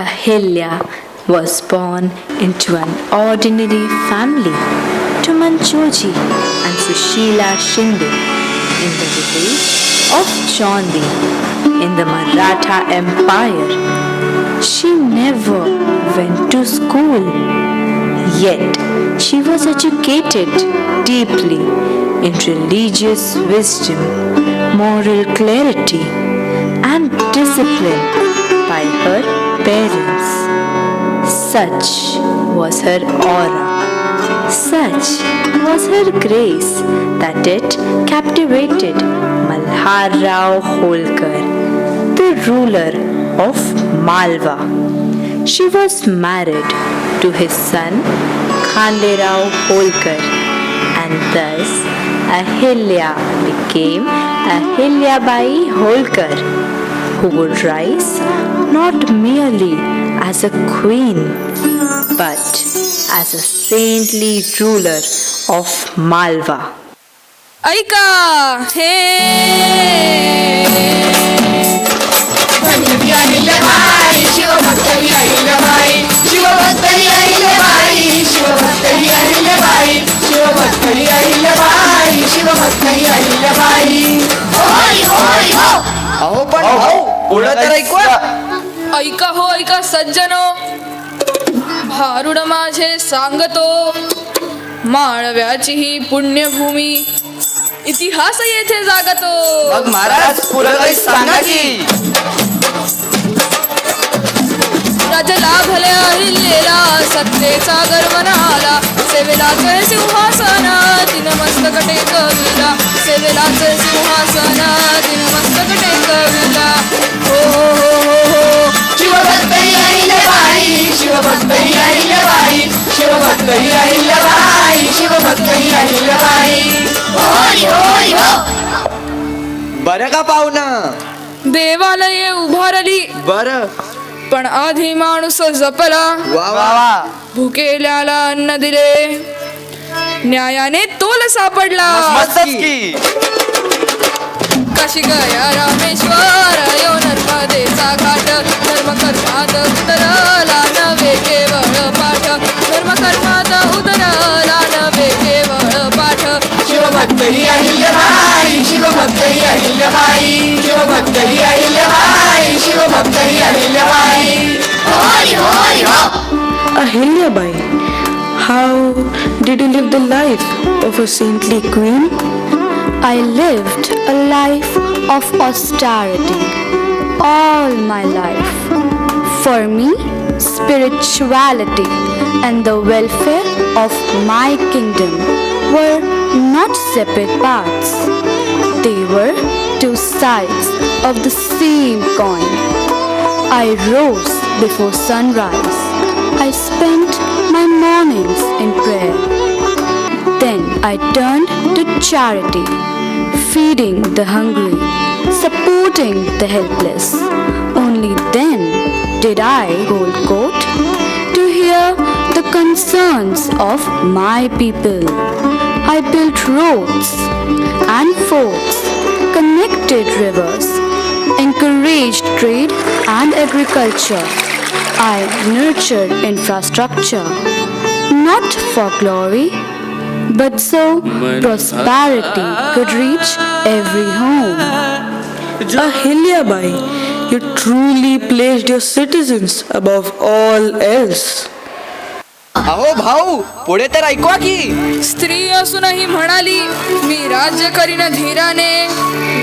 Ahilya was born into an ordinary family to Manchoji and Sushila Shinde in the village of Chaundi in the Maratha Empire. She never went to school, yet she was educated deeply in religious wisdom, moral clarity, and discipline by her parents. Such was her aura, such was her grace that it captivated Malhar Rao Holkar, the ruler of Malwa. She was married to his son Khande Rao Holkar, and thus Ahilya became Ahilyabai Holkar, who would rise not merely as a queen but as a saintly ruler of Malwa. ऐका हे अहो पण भाऊ पुढं तर ऐकवा. ऐका हो ऐका सज्जनो, भारुड माझे सांगतो, माळव्याची ही पुण्यभूमी इतिहास येथे जागतो. मग महाराज पुढं काही सांगा की. राजा लाभल्या अहिल्याला सत्तेचा गर्व नाला, सेवेलाच सिंहासन तिन मस्तक टेकविला, सेवेलाच सिंहासन तिन मस्तक टेकविला. हो हो हो हो शिवभक्त अहिल्याबाई, शिवभक्त अहिल्याबाई, शिवभक्त अहिल्याबाई, शिवभक्त अहिल्याबाई. होय होय हो. बरं का पाहुणा? देवालये उभारली बरं, पण आधी माणूस जपला. वा वा. भुकेल्याला अन्न दिले, न्यायाने तोल सापडला. काशी गया रामेश्वर यो नर्मदेचा घाट, धर्म कर्मात उतरला नव्हे केवळ पाठ, धर्म कर्मात उतरला नव्हे केवळ पाठ. शिवभक्त अहिल्याबाई, शिवभक्त अहिल्याबाई, शिवभक्त अहिल्याबाई, शिवभक्त अहिल्याबाई. होय होय हो. Ahilyabai, how did you live the life of a saintly queen? I lived a life of austerity all my life. For me, spirituality and the welfare of my kingdom were not separate paths. They were two sides of the same coin. I rose before sunrise. I spent my mornings in prayer. Then I turned to charity, feeding the hungry, supporting the helpless. Only then did I hold court to hear the concerns of my people. I built roads and forts, connected rivers, encouraged trade and agriculture. I nurtured infrastructure, not for glory, but so prosperity could reach every home. Ahilyabai, you truly placed your citizens above all else. अहो भाऊ पुढे तर ऐकवा की. स्त्री असूनही म्हणाली मी राज्य करीन धीराने,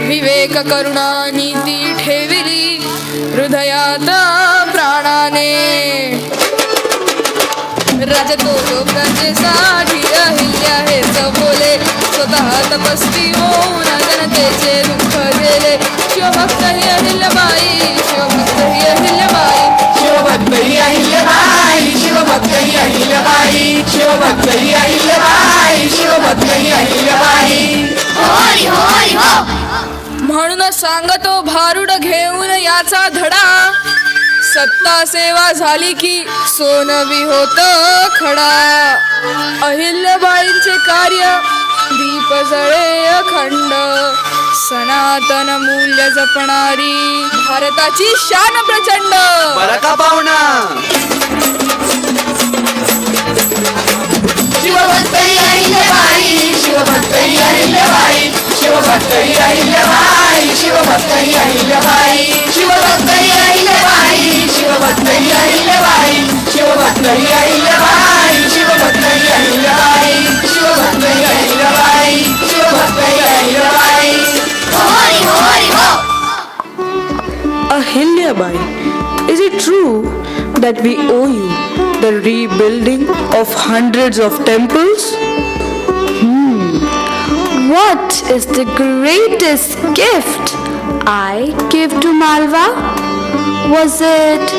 विवेक करुणा नीती ठेविली हृदयात प्राणाने. राजा तो जो प्रजेसाठी अहिल्या हेच बोले, स्वतः तपस्वी होऊन जनतेचे दुःख गेले. शिवभक्त ही अहिल्याबाई, शिवभक्त ही अहिल्याबाई, शिवभक्त ही अहिल्याबाई, शिवभक्त ही अहिल्याबाई, शिवभक्त ही अहिल्याबाई, शिवभक्त ही अहिल्याबाई. होय होय हो. म्हणून सांगतो भारुड घेऊन याचा धडा, सत्ता सेवा झाली की सोनवी होत खडा. अहिल्याबाईंचे कार्य दीप जळे अखंड, सनातन मूल्य जपणारी भारताची शान प्रचंड. बरं का पाहुणा. शिवभक्त ही अहिल्याबाई, शिवभक्त ही अहिल्याबाई, शिवभक्त ही अहिल्याबाई, शिवभक्त ही अहिल्याबाई, शिवभक्त ही अहिल्याबाई, शिवभक्त ही अहिल्याबाई, शिवभक्त ही अहिल्याबाई, शिवभक्त ही अहिल्याबाई, शिवभक्त ही अहिल्याबाई, शिवभक्त ही अहिल्याबाई. होय होय हो. Ahilyabai, is it true that we owe you the rebuilding of hundreds of temples? What is the greatest gift I gave to Malwa? Was it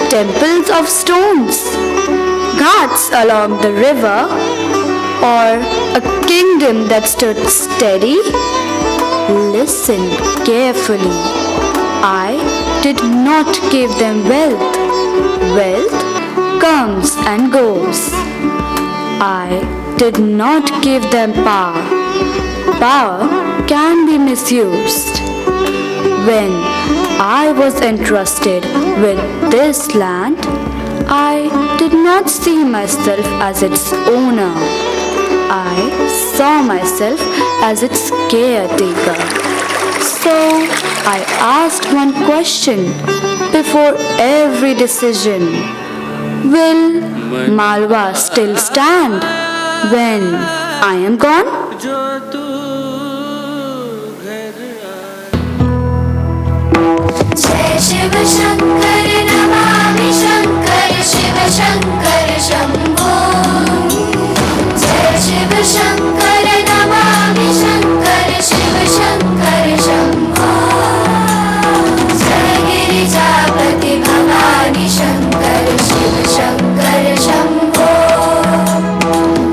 temples of stones, ghats along the river, or a kingdom that stood steady? Listen carefully. I did not give them wealth. Wealth comes and goes. I did not give them power. Power can be misused. When I was entrusted with this land, I did not see myself as its owner. I saw myself as its caretaker. So I asked one question before every decision. Will Malwa still stand when I am gone? जय शिव शंकर नमामि शंकर शिव शंकर शंभो. जय शिव शंकर नमामि शंकर शिव शंकर शंभो. जय गिरिजापति भवानी शंकर शिव शंकर शंभो.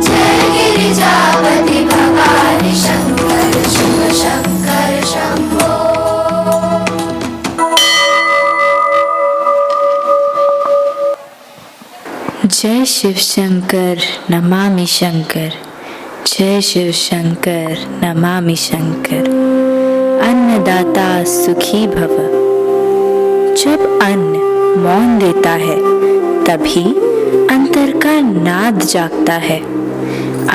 जय गिरिजापति भवानी शंकर शिव शंकर शंभो. जय शिव शंकर नमामि शंकर, जय शिव शंकर नमामि शंकर. अन्नदाता सुखी भव. जब अन्न मौन देता है तभी अंतर का नाद जागता है.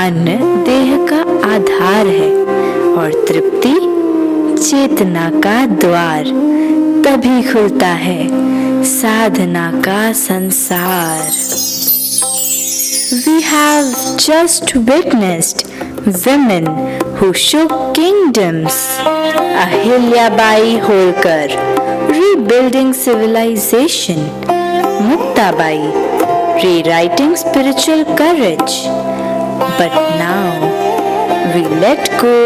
अन्न देह का आधार है और तृप्ति चेतना का द्वार. तभी खुलता है साधना का संसार. We have just witnessed women who shook kingdoms. Ahilyabai Holkar, rebuilding civilization. Muktabai, rewriting spiritual courage. But now we let go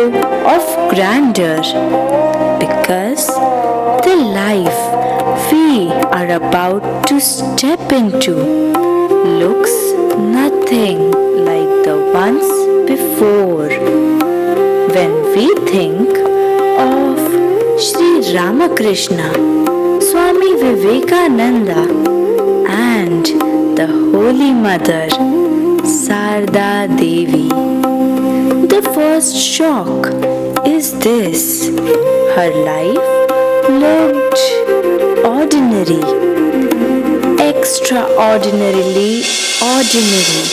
of grandeur because the life feels we are about to step into looks nothing like the ones before. When we think of Sri Ramakrishna, Swami Vivekananda, and the Holy Mother Sarda Devi, the first shock is this: her life looked ordinary, extraordinarily ordinary.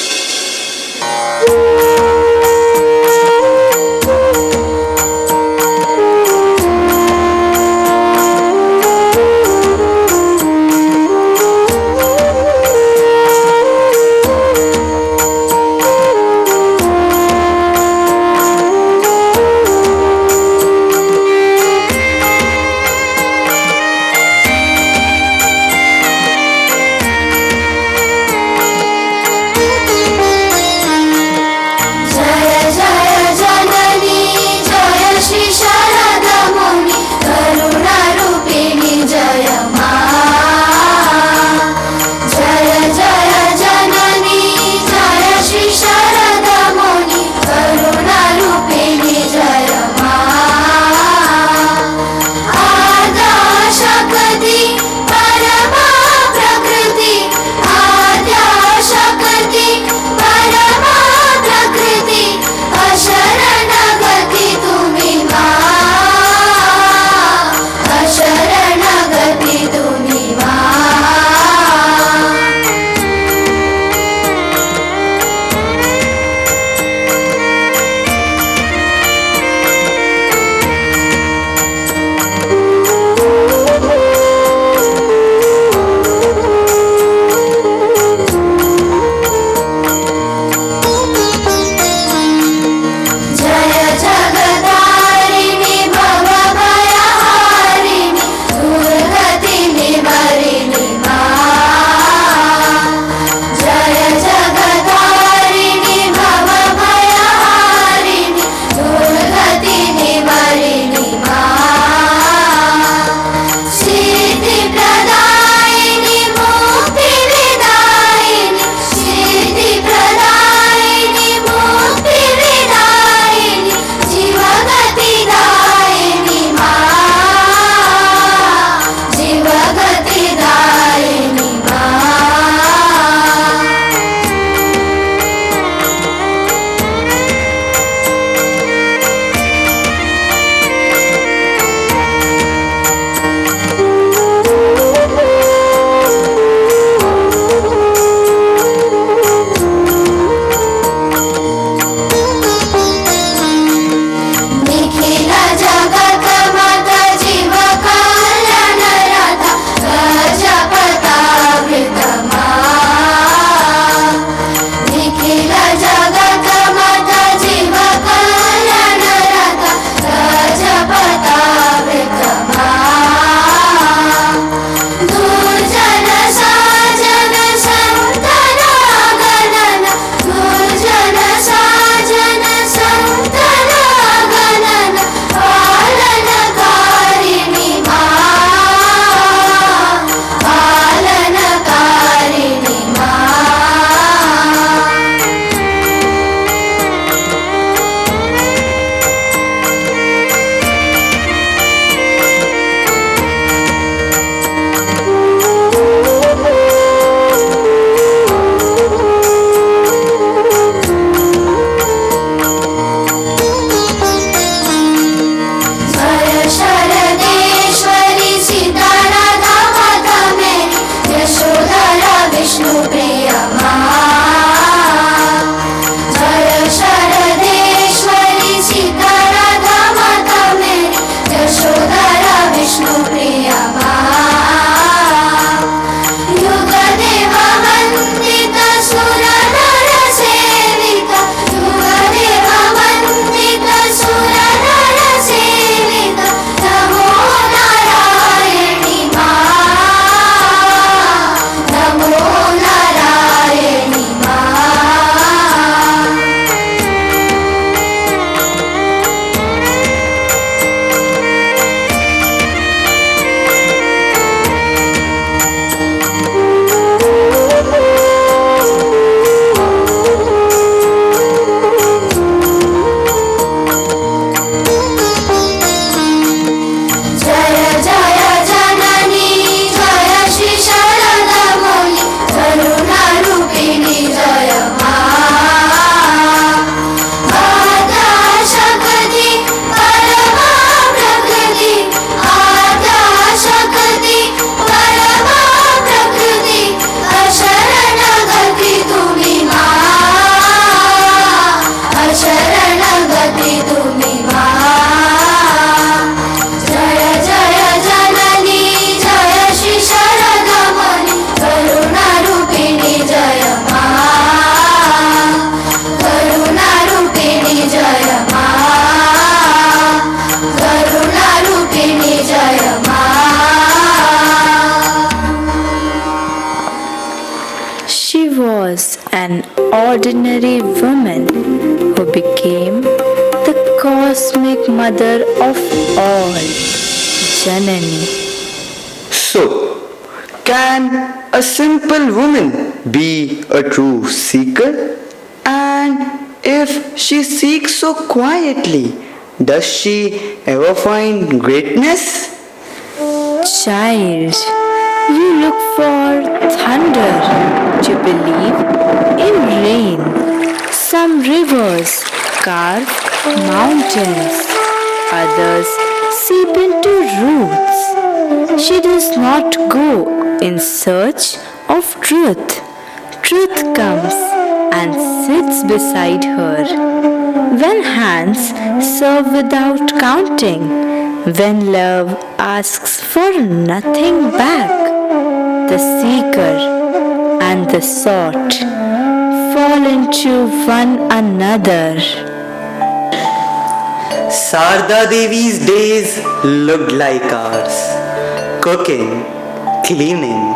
She was an ordinary woman who became the cosmic mother of all, Janani. So, can a simple woman be a true seeker? And if she seeks so quietly, does she ever find greatness? Child, you look for thunder to believe in rain. Some rivers carve mountains, others seep into roots. She does not go in search of truth. Truth comes and sits beside her. When hands serve without counting, when love asks for nothing back, the seeker and the sought fall into one another. Sarda Devi's days looked like ours. Cooking, cleaning,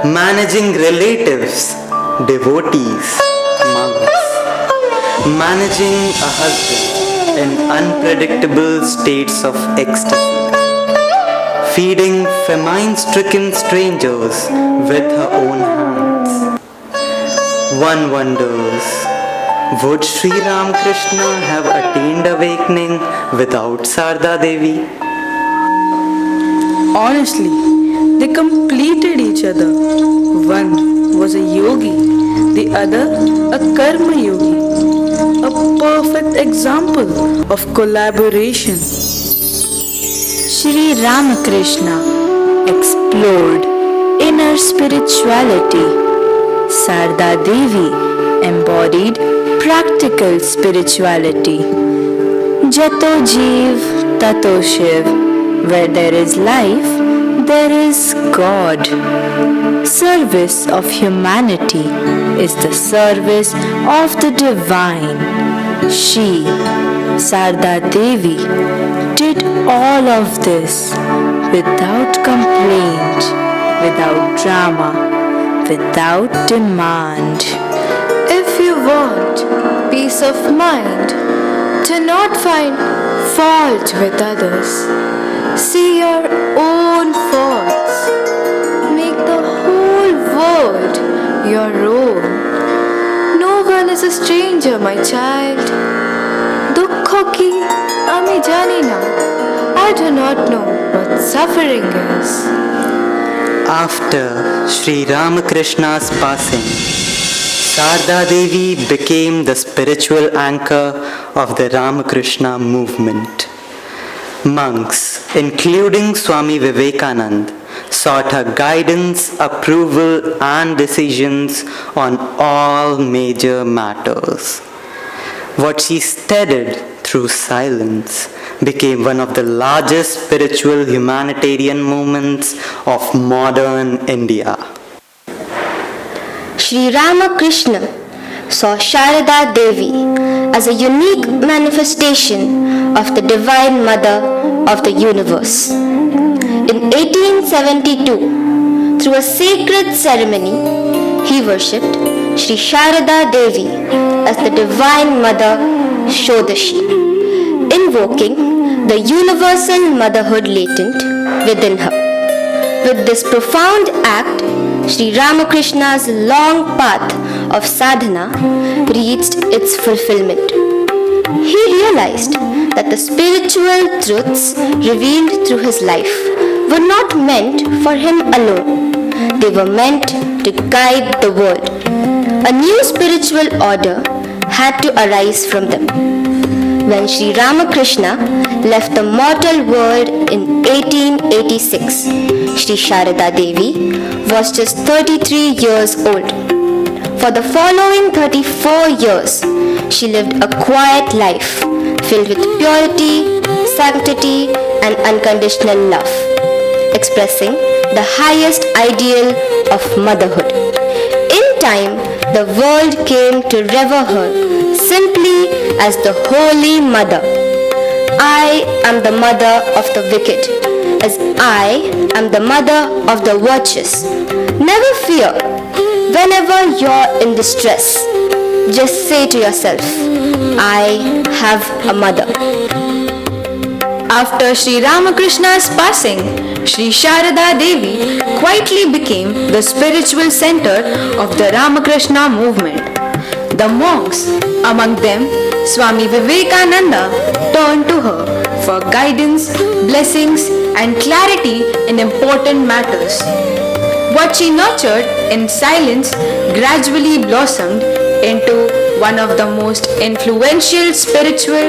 managing relatives, devotees, monks, managing a husband in unpredictable states of ecstasy, feeding famine-stricken strangers with her own hands. One wonders, would Sri Ramakrishna have attained awakening without Sarda Devi? Honestly, they completed each other. One was a yogi, the other a karma yogi. A perfect example of collaboration. Shri Ramakrishna explored inner spirituality. Sarda Devi embodied practical spirituality. Jato Jeev Tato Shiv. Where there is life, there is God. Service of humanity is the service of the divine. She, Sarda Devi, did all of this without complaint, without drama, without demand. If you want peace of mind, do not find fault with others. See your own faults. Make the whole world your own. No one is a stranger, my child. Dukho ki ami jani na. I do not know what suffering is. After Sri Ramakrishna's passing, Sarda Devi became the spiritual anchor of the Ramakrishna movement. Monks, including Swami Vivekananda, sought her guidance, approval, and decisions on all major matters. What she studied through silence became one of the largest spiritual humanitarian movements of modern India. Sri Ramakrishna saw Sharada Devi as a unique manifestation of the Divine Mother of the universe. In 1872, through a sacred ceremony, he worshipped Sri Sharada Devi as the Divine Mother Shodashi, invoking the universal motherhood latent within her. With this profound act, Sri Ramakrishna's long path of sadhana reached its fulfillment. He realized that the spiritual truths revealed through his life were not meant for him alone. They were meant to guide the world. A new spiritual order had to arise from them. When Sri Ramakrishna left the mortal world in 1886, Sri Sharada Devi was just 33 years old. For the following 34 years, she lived a quiet life filled with purity, sanctity, and unconditional love, expressing the highest ideal of motherhood. In time, the world came to revere her simply as the Holy Mother. I am the mother of the wicked, as I am the mother of the virtuous. Never fear. whenever you're in distress, just say to yourself, I have a mother. After Sri Ramakrishna's passing, Sri Sharada Devi quietly became the spiritual center of the Ramakrishna movement. The monks, among them Swami Vivekananda, turned to her for guidance, blessings, and clarity in important matters. What she nurtured in silence gradually blossomed into one of the most influential spiritual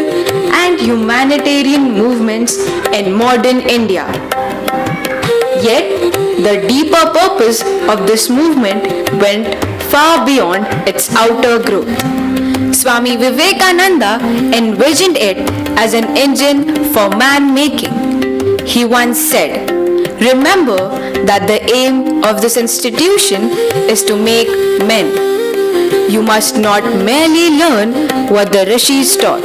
and humanitarian movements in modern India. Yet, the deeper purpose of this movement went far beyond its outer growth. Swami Vivekananda envisioned it as an engine for man-making. He once said, "Remember that the aim of this institution is to make men. You must not merely learn what the rishis taught.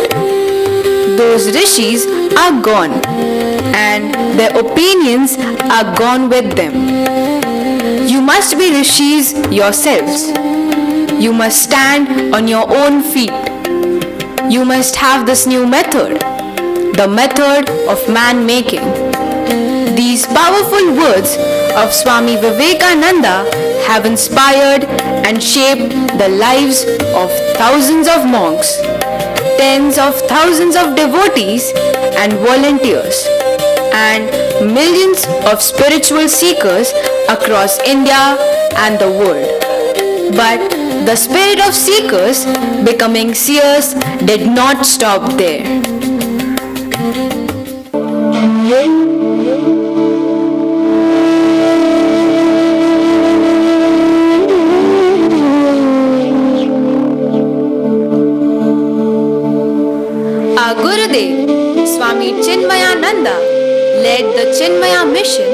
Those rishis are gone, and their opinions are gone with them. You must be rishis yourselves. You must stand on your own feet. You must have this new method, the method of man-making." These powerful words of Swami Vivekananda have inspired and shaped the lives of thousands of monks, tens of thousands of devotees and volunteers, and millions of spiritual seekers across India and the world. But the spirit of seekers becoming seers did not stop there. Our Gurudev, Swami Chinmayananda, led the Chinmaya mission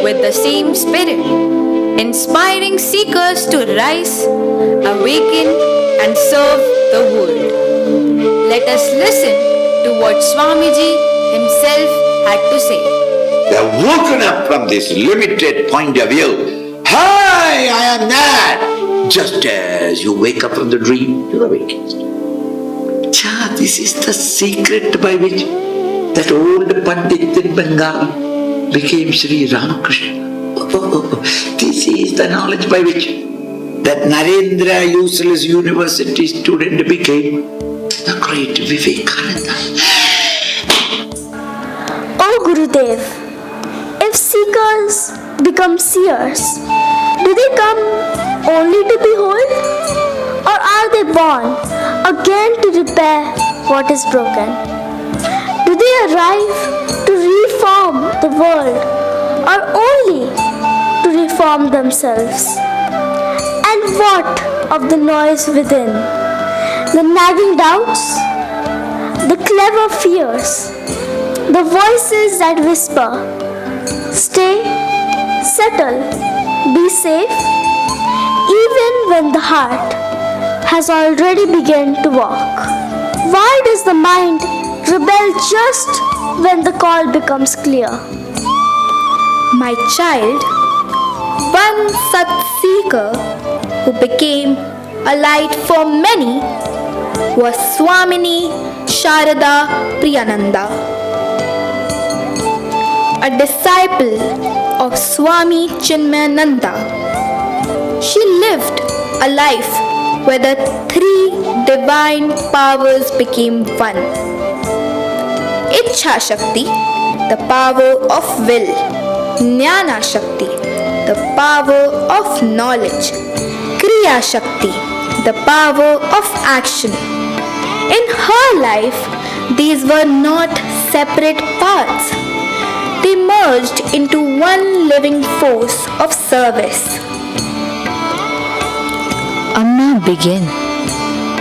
with the same spirit, inspiring seekers to rise, awaken, and serve the world. Let us listen to what Swamiji himself had to say. They have woken up from this limited point of view. Hi, I am that. Just as you wake up from the dream, you awaken. This is the secret by which that old Pandit in Bengal became Sri Ramakrishna. This is the knowledge by which that Narendra, useless university student, became the great Vivekananda. Oh Gurudev, if seekers become seers, do they come only to behold? Or are they born again to repair what is broken? Do they arrive to reform the world or only to reform themselves? And what of the noise within? The nagging doubts? The clever fears? The voices that whisper, "Stay, settle, be safe," even when the heart has already begun to walk? Why does the mind rebel just when the call becomes clear? My child, one such seeker who became a light for many was Swamini Sharada Priyananda, a disciple of Swami Chinmayananda. She lived a life where the three divine powers became one. Ichha Shakti, the power of will; Jnana Shakti, the power of knowledge; Kriya Shakti, the power of action. In her life, these were not separate parts. They merged into one living force of service. Amma began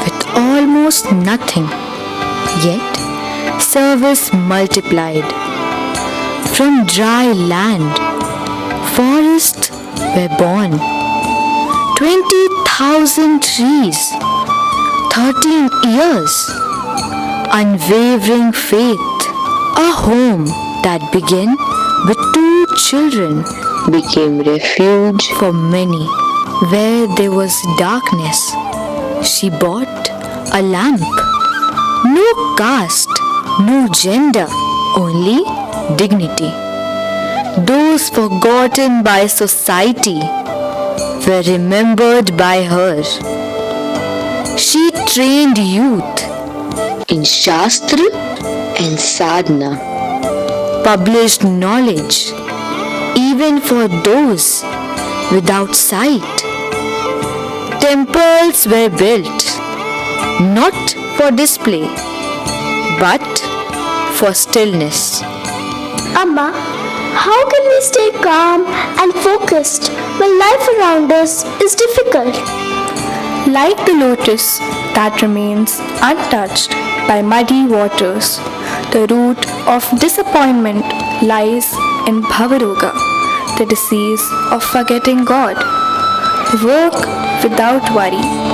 with almost nothing, yet service multiplied. From dry land, forests were born. 20,000 trees, 13 years, unwavering faith, a home that began with 2 children became refuge for many. Where there was darkness, she bought a lamp. No caste, no gender, only dignity. Those forgotten by society were remembered by her. She trained youth in Shastra and Sadhana, published knowledge even for those without sight. Temples were built not for display but for stillness. Amma, how can we stay calm and focused when life around us is difficult? Like the lotus that remains untouched by muddy waters, the root of disappointment lies in Bhavaroga, the disease of forgetting God. Work without worry.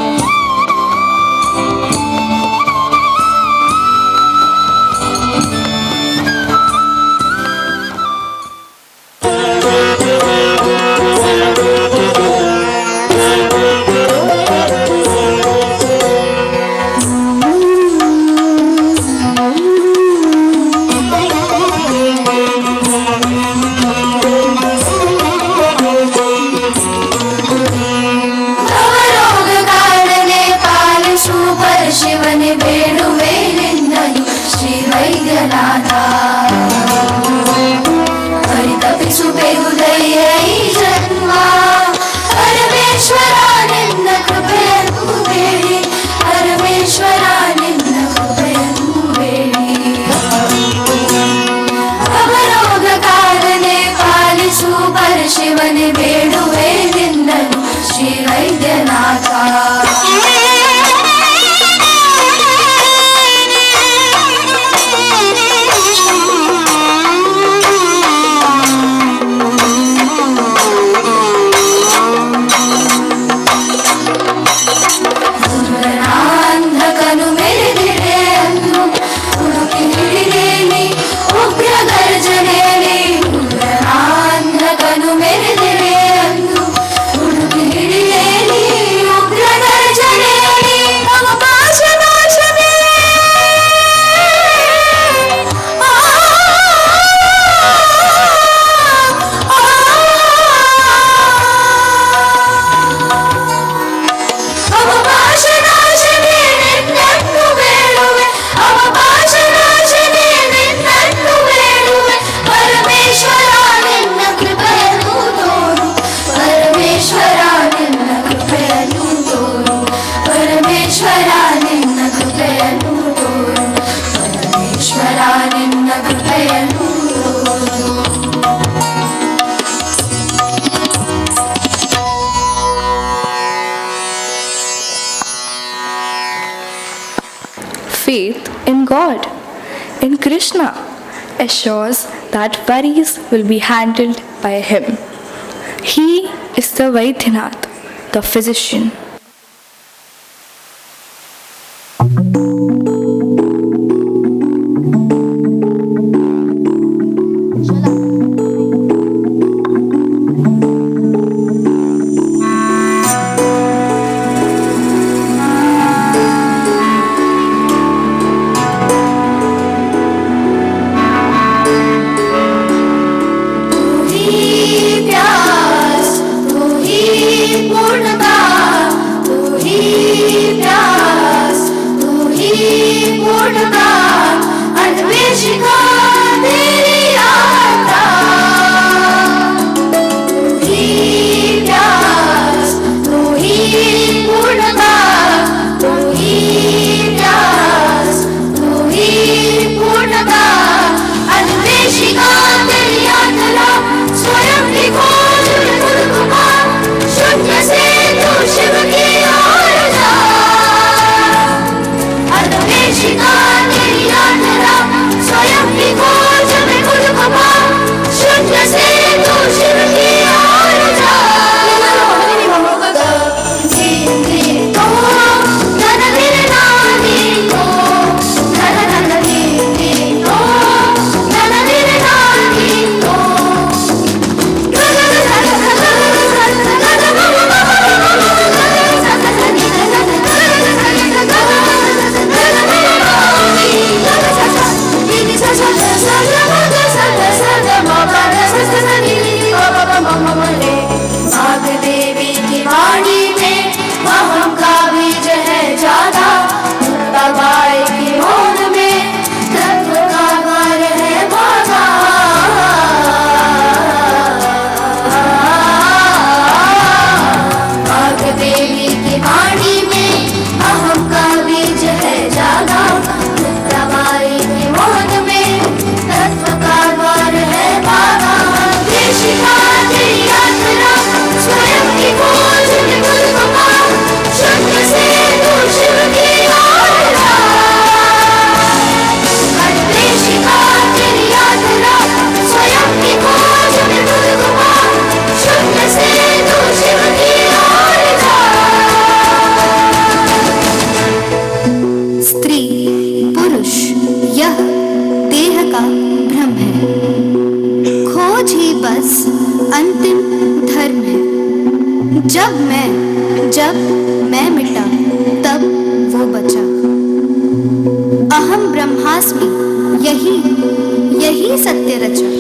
ಶಿವನೇ ಬೇಡುವೆ ನಿನ್ನನು ಶ್ರೀ ವೈದ್ಯನಾಥ ಪರಿತಪಿಸುಬೇಗುದಯ್ಯ ಈ ಜನ್ಮ ಪರಮೇಶ್ವರ ನಿನ್ನ ಕೃಪೆಯನ್ನು ಬೇಡಿ ಪರಮೇಶ್ವರ ನಿನ್ನ ಕೃಪೆಯನ್ನು ಬೇಡಿ ಅವರೋಗ ಕಾರನೆ ಪಾಲಿಸು ಪರಶಿವನೇ ಬೇಡುವೆ ನಿನ್ನನು Shri Vaidyanatha Faith in God, in Krishna, assures that worries will be handled by Him. He is the Vaidyanath, the physician. पूर्णता जब मैं मिटा तब वो बचा। अहम ब्रह्मास्मि, यही सत्य रचा।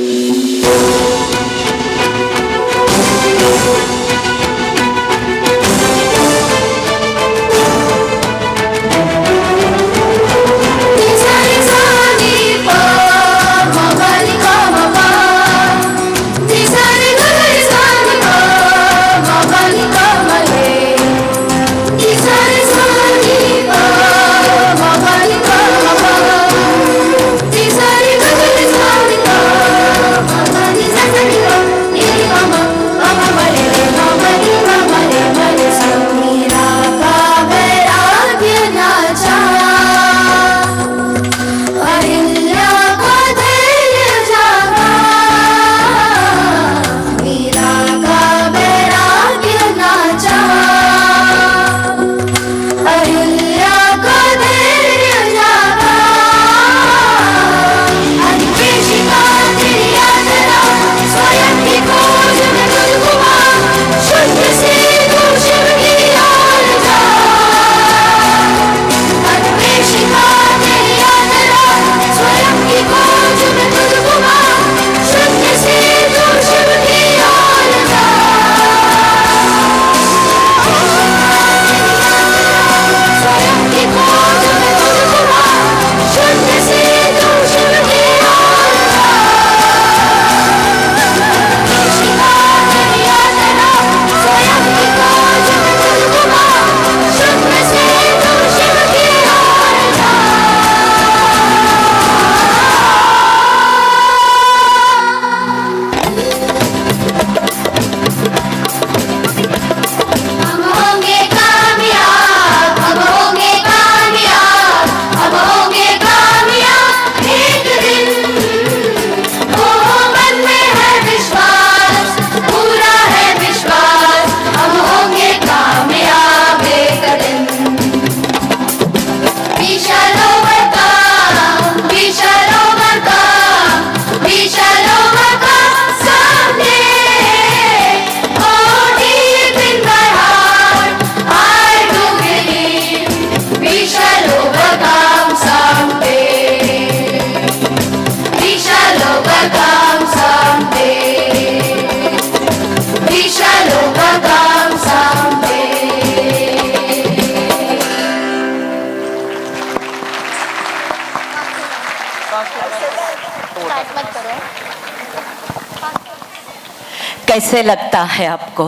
कैसे लगता है आपको?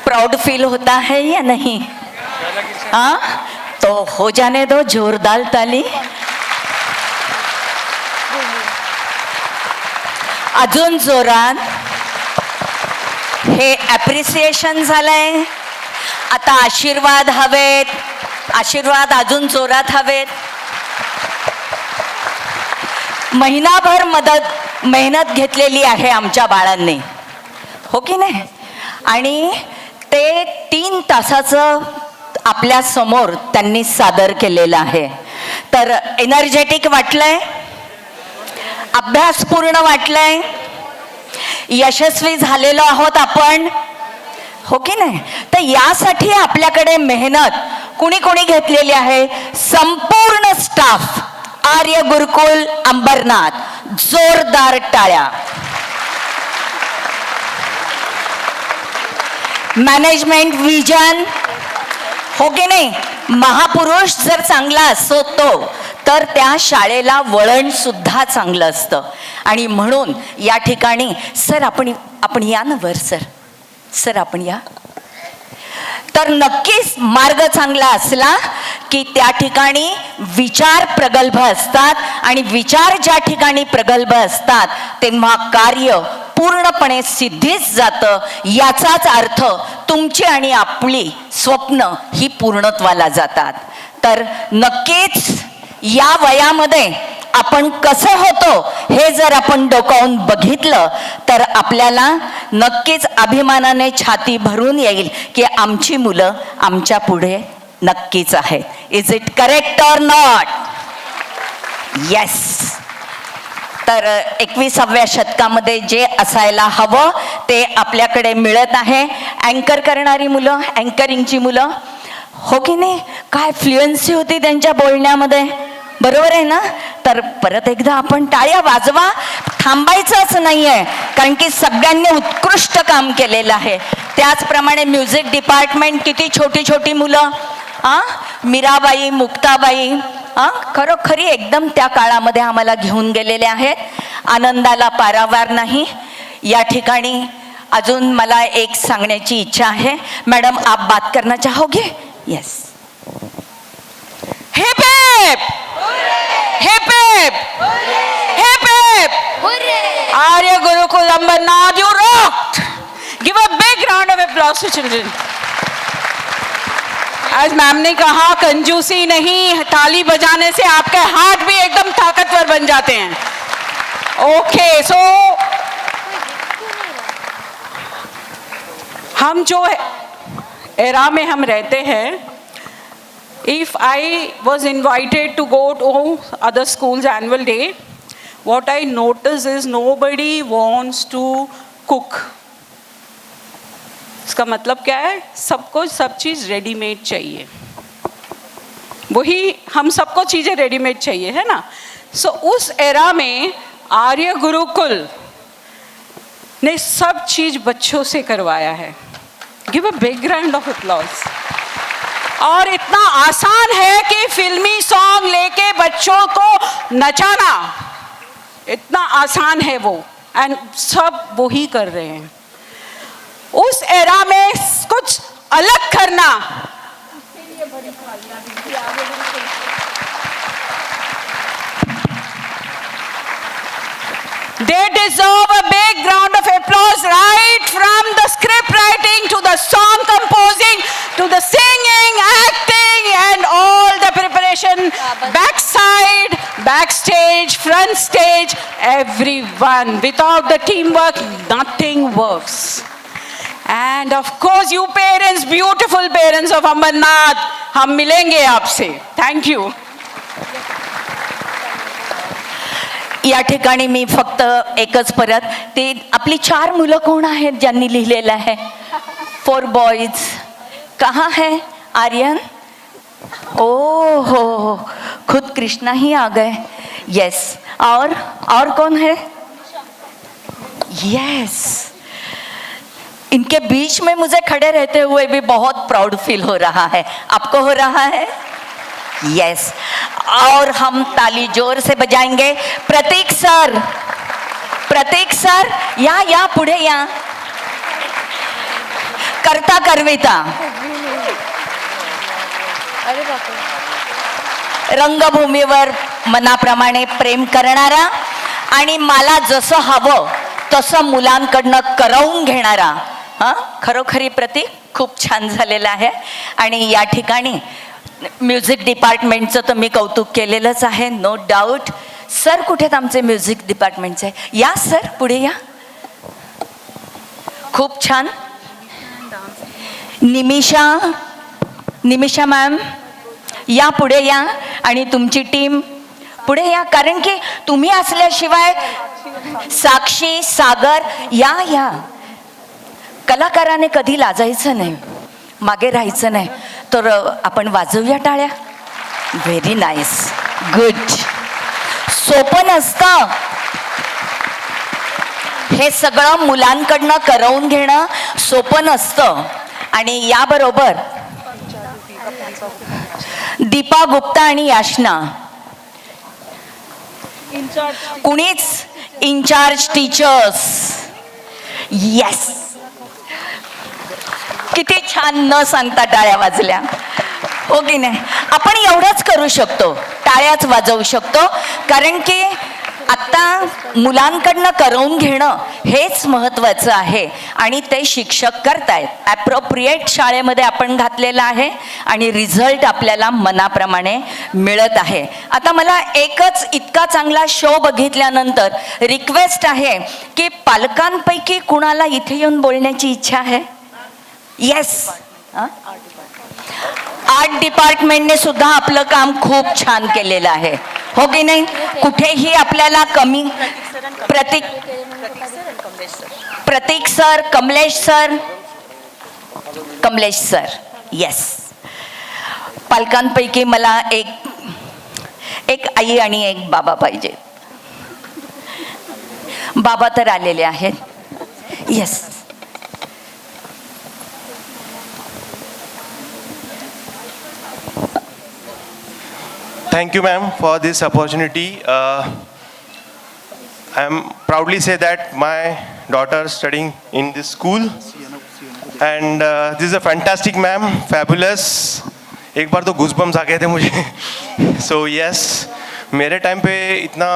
प्राउड फील होता है या नहीं? हाँ, तो हो जाने दो जोरदार ताली। अजून जोरात हे ॲप्रिसिएशन झालंय. आता आशीर्वाद हवेत, आशीर्वाद अजून जोरात हवेत. महिनाभर मेहनत घेतलेली आहे आमच्या बाळांनी, हो की नाही? आणि ते 3 तासाचं आपल्या समोर त्यांनी सादर केलेलं आहे. तर एनर्जेटिक वाटलंय, अभ्यासपूर्ण वाटलंय, यशस्वी झालेलो आहोत आपण, हो की नाही? तर यासाठी आपल्याकडे मेहनत कुणी कुणी घेतलेली आहे? संपूर्ण स्टाफ आर्य गुरुकुल अंबरनाथ. जोरदार टाळ्या. मॅनेजमेंट विजन, हो की नाही? महापुरुष जर चांगला असतो तर त्या शाळेला वळण सुद्धा चांगलं असतं. आणि म्हणून या ठिकाणी सर आपण या ना वर. सर आपण या. तर नक्कीच मार्ग चांगला असला की त्या ठिकाणी विचार प्रगल्भ असतात, आणि विचार ज्या ठिकाणी प्रगल्भ असतात तेव्हा कार्य पूर्णपणे सिद्धीच जातं. याचाच अर्थ तुमची आणि आपली स्वप्न ही पूर्णत्वाला जातात. तर नक्कीच या वयामध्ये आपण कसं होतो हे जर आपण डोकावून बघितलं तर आपल्याला नक्कीच अभिमानाने छाती भरून येईल की आमची मुलं आमच्या पुढे नक्कीच आहेत. Is it correct or not? Yes. तर 21व्या शतकामध्ये जे असायला हवं ते आपल्याकडे मिळत आहे. अँकर करणारी मुलं, अँकरिंगची मुलं, हो की नाही? काय फ्लुएन्सी होती त्यांच्या बोलण्यामध्ये, बरोबर आहे ना? तर परत एकदा आपण टाळ्या वाजवा, थांबायचंच नाही आहे, कारण की सगळ्यांनी उत्कृष्ट काम केलेलं आहे. त्याचप्रमाणे म्युझिक डिपार्टमेंट, किती छोटी छोटी मुलं, मीराबाई, मुक्ताबाई, खरोखरी एकदम त्या काळामध्ये आम्हाला घेऊन गेलेले आहेत. आनंदाला पारावार नाही. या ठिकाणी अजून मला एक सांगण्याची इच्छा आहे. मॅडम, आप बात करना चाहोगे? Yes. Hip hip hip hip hip hip. Arya Gurukul Ambernath, you rocked. Give a big round of applause to children. आज मैम ने कहा कंजूसी नहीं, ताली बजाने से आपके हाथ भी एकदम ताकतवर बन जाते हैं. ओके, सो हम जो एरा में हम रहते हैं, if I was invited to go to other schools annual day, what I notice is nobody wants to cook. इसका मतलब क्या है? सबको सब चीज़ रेडीमेड चाहिए. वही हम सबको चीज़ें रेडीमेड चाहिए, है ना? सो उस एरा में आर्य गुरुकुल ने सब चीज़ बच्चों से करवाया है. Give a big round of applause. और इतना आसान है कि फिल्मी सॉन्ग लेके बच्चों को नचाना, इतना आसान है वो, एंड सब वही कर रहे हैं. उस एरा में कुछ अलग करना, they deserve a big round of applause, right from the script writing to the song composing to the singing, acting and all the preparation, backside, backstage, front stage, everyone. Without the teamwork, nothing works. And of course you parents, beautiful parents of Ambernath, हम मिलेंगे आपसे. Thank you. या ठिकाणी मी फक्त एकच परत, ते आपली 4 मुलं कोण आहेत ज्यांनी लिहिलेलं आहे? 4 बॉयज. कहाँ है आर्यन? ओ हो, खुद कृष्णा ही आ गए. यस. और कौन है? यस. इनके बीच में मुझे खड़े रहते हुए भी बहुत प्राउड फील हो रहा है. आपको हो रहा है? यस. और हम ताली जोर से बजाएंगे. प्रतीक सर, प्रतीक सर या पुढे या. करता करविता, रंगभूमीवर मनाप्रमाणे प्रेम करणारा आणि मला जसं हवं तसं मुलांकडनं करवून घेणारा. खरोखरी प्रतीक खूप छान झालेलं आहे. आणि या ठिकाणी म्युझिक डिपार्टमेंटचं तर मी कौतुक केलेलंच आहे, नो डाऊट. सर कुठे आहेत आमचे म्युझिक डिपार्टमेंटचे? या सर, पुढे या. खूप छान. निमिषा मॅम या, पुढे या. आणि तुमची टीम पुढे या, कारण की तुम्ही असल्याशिवाय साक्षी, सागर या. कलाकाराने कधी लाजायचं नाही, मागे राहायचं नाही. तर आपण वाजवूया टाळ्या. Very nice, good. सोपं नसतं हे सगळं, मुलांकडनं करवून घेणं सोपं नसतं. आणि याबरोबर दीपा गुप्ता आणि याशना, कुणीच इन्चार्ज टीचर्स. येस. किती छान न सांगता टाळ्या वाजल्या, हो की नाही? आपण एवढंच करू शकतो, टाळ्याच वाजवू शकतो, कारण की आता मुलांकडनं करवून घेणं हेच महत्त्वाचं आहे. आणि ते शिक्षक करतायत. ॲप्रोप्रिएट शाळेमध्ये आपण घातलेलं आहे आणि रिझल्ट आपल्याला मनाप्रमाणे मिळत आहे. आता मला एकच इतका चांगला शो बघितल्यानंतर रिक्वेस्ट आहे की पालकांपैकी कुणाला इथे येऊन बोलण्याची इच्छा आहे? येस. आर्ट डिपार्टमेंटने सुद्धा आपलं काम खूप छान केलेलं आहे, हो की नाही? कुठेही आपल्याला कमी. Pratik sir, Kamlesh sir, Kamlesh sir. Yes. पालकांपैकी मला एक आई आणि एक बाबा पाहिजे. बाबा तर आलेले आहेत. Yes. Thank you, ma'am, for this opportunity. I am proudly say that my daughter is studying in this school, and this is a fantastic, ma'am, fabulous. एक बार तो गूज़बम्स आ गए थे मुझे. So yes, मेरे टाइम पे इतना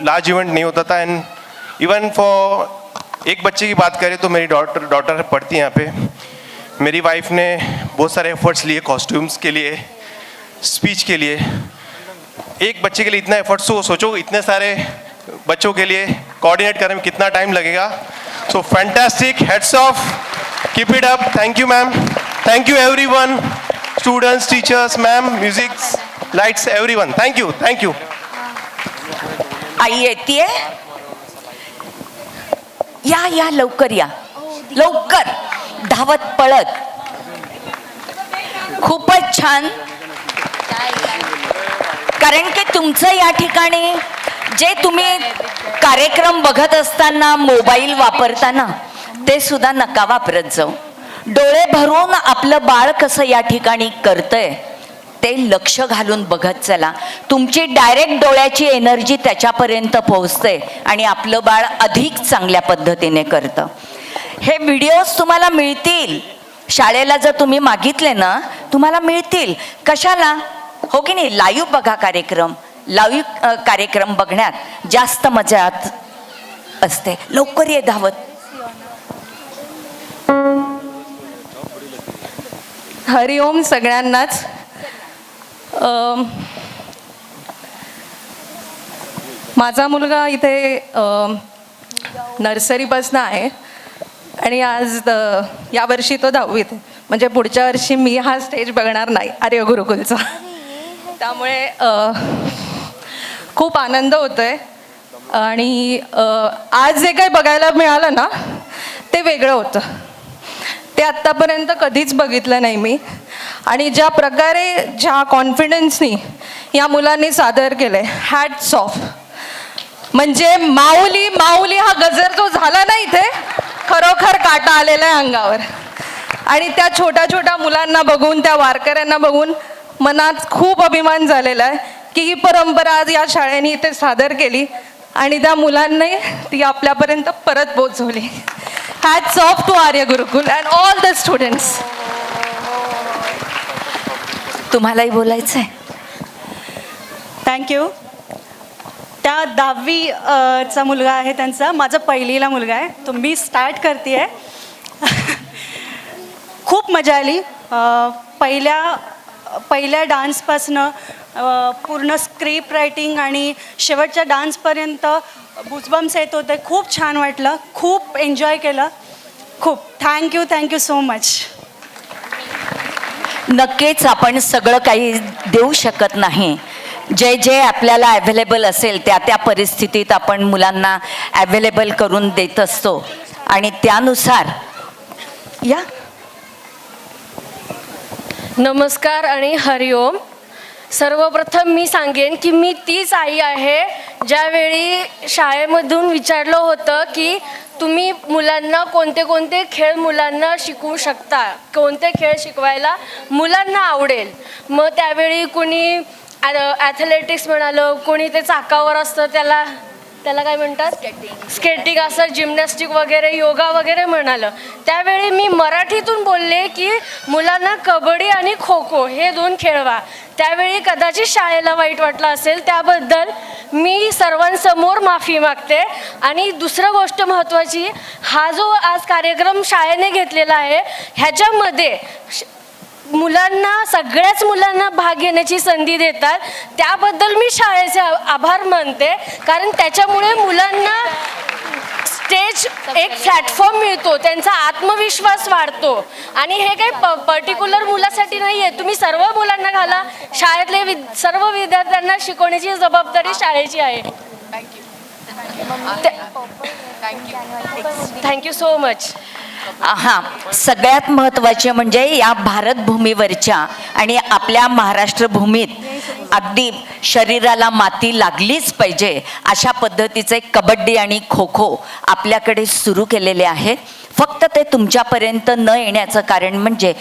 लार्ज इवेंट नहीं होता था. एंड इवन फॉर एक बच्चे की बात करें तो मेरी डॉटर पढ़ती है यहाँ पे. मेरी वाइफ ने बहुत सारे एफर्ट्स लिए कॉस्ट्यूम्स के लिए, स्पीच के लिए. एक बच्चे के लिए इतना एफर्ट्स, तो सोचो इतने सारे बच्चों के लिए कोऑर्डिनेट करने में कितना टाइम लगेगा. So fantastic, hats off, keep it up. Thank you ma'am, thank you everyone, students, teachers, ma'am, music, lights, everyone. Thank you, thank you. आई येतीये. या लवकर या, लवकर धावत पळत. खूपच छान. कारण की तुमचं या ठिकाणी जे तुम्ही कार्यक्रम बघत असताना मोबाईल वापरताना ते सुद्धा नका वापरत जाऊ. डोळे भरून आपलं बाळ कसं या ठिकाणी करतंय ते लक्ष घालून बघत चला. तुमची डायरेक्ट डोळ्याची एनर्जी त्याच्यापर्यंत पोहोचते आणि आपलं बाळ अधिक चांगल्या पद्धतीने करतं. हे व्हिडिओज तुम्हाला मिळतील शाळेला, जर तुम्ही मागितले ना तुम्हाला मिळतील. कशाला, हो की नाही? लाईव्ह बघा कार्यक्रम. लाईव्ह कार्यक्रम बघण्यात जास्त मजा असते. लवकर ये धावत. हरिओम सगळ्यांनाच. माझा मुलगा इथे नर्सरीपासून आहे आणि आज यावर्षी तो 10वीत आहे. म्हणजे पुढच्या वर्षी मी हा स्टेज बघणार नाही आर्य गुरुकुलचा. त्यामुळे खूप आनंद होतोय. आणि आज जे काही बघायला मिळालं ना ते वेगळं होतं. ते आत्तापर्यंत कधीच बघितलं नाही मी. आणि ज्या प्रकारे, ज्या कॉन्फिडन्सनी या मुलांनी सादर केलं आहे, हॅट्स ऑफ. म्हणजे माऊली माऊली हा गजर जो झाला ना इथे, खरोखर काटा आलेला आहे अंगावर. आणि त्या छोट्या छोट्या मुलांना बघून, त्या वारकऱ्यांना बघून मनात खूप अभिमान झालेला आहे की ही परंपरा आज या शाळेने इथे सादर केली आणि त्या मुलांनी ती आपल्यापर्यंत परत पोहोचवली. Hats off to Arya Gurukul and all the students. तुम्हालाही बोलायचं आहे. थँक्यू. त्या 10वी चा मुलगा आहे त्यांचा, माझा 1लीला मुलगा आहे. तो मी स्टार्ट करते आहे. खूप मजा आली. पहिल्या डान्सपासनं पूर्ण स्क्रिप्ट रायटिंग आणि शेवटच्या डान्सपर्यंत गुजबम्स येत होते. खूप छान वाटलं, खूप एन्जॉय केलं. खूप थँक्यू सो मच. नक्कीच आपण सगळं काही देऊ शकत नाही. जे आपल्याला अवेलेबल असेल त्या परिस्थितीत आपण मुलांना अवेलेबल करून देत असतो आणि त्यानुसार या. नमस्कार आणि हरिओम. सर्वप्रथम मी सांगेन की मी तीच आई आहे ज्यावेळी शाळेमधून विचारलं होतं की तुम्ही मुलांना कोणते खेळ मुलांना शिकवू शकता, कोणते खेळ शिकवायला मुलांना आवडेल. मग त्यावेळी कोणी ॲथलेटिक्स म्हणालं, कोणी ते चाकावर असतं त्याला काय म्हणतात, स्केटिंग असं, जिम्नॅस्टिक वगैरे, योगा वगैरे म्हणालं. त्यावेळी मी मराठीतून बोलले की मुलांना कबड्डी आणि खो खो हे 2 खेळवा. त्यावेळी कदाचित शाळेला वाईट वाटलं असेल, त्याबद्दल मी सर्वांसमोर माफी मागते. आणि दुसरं गोष्ट महत्त्वाची, हा जो आज कार्यक्रम शाळेने घेतलेला आहे ह्याच्यामध्ये मुलांना, सगळ्याच मुलांना भाग घेण्याची संधी देतात. त्याबद्दल मी शाळेचे आभार मानते, कारण त्याच्यामुळे मुलांना स्टेज, एक प्लॅटफॉर्म मिळतो, त्यांचा आत्मविश्वास वाढतो. आणि हे काही पर्टिक्युलर मुलासाठी नाही आहे, तुम्ही सर्व मुलांना घाला. शाळेतले सर्व विद्यार्थ्यांना शिकवण्याची जबाबदारी शाळेची आहे. Thank you so much. हां, सगळ्यात महत्त्वाचे म्हणजे या भारतभूमीवरच्या आणि आपल्या महाराष्ट्र भूमीत अगदी शरीराला माती लागलीच पाहिजे अशा पद्धतीचे कबड्डी आणि खो खो आपल्याकडे सुरू केलेले आहेत. फक्त ते तुमच्यापर्यंत न येण्याचं कारण म्हणजे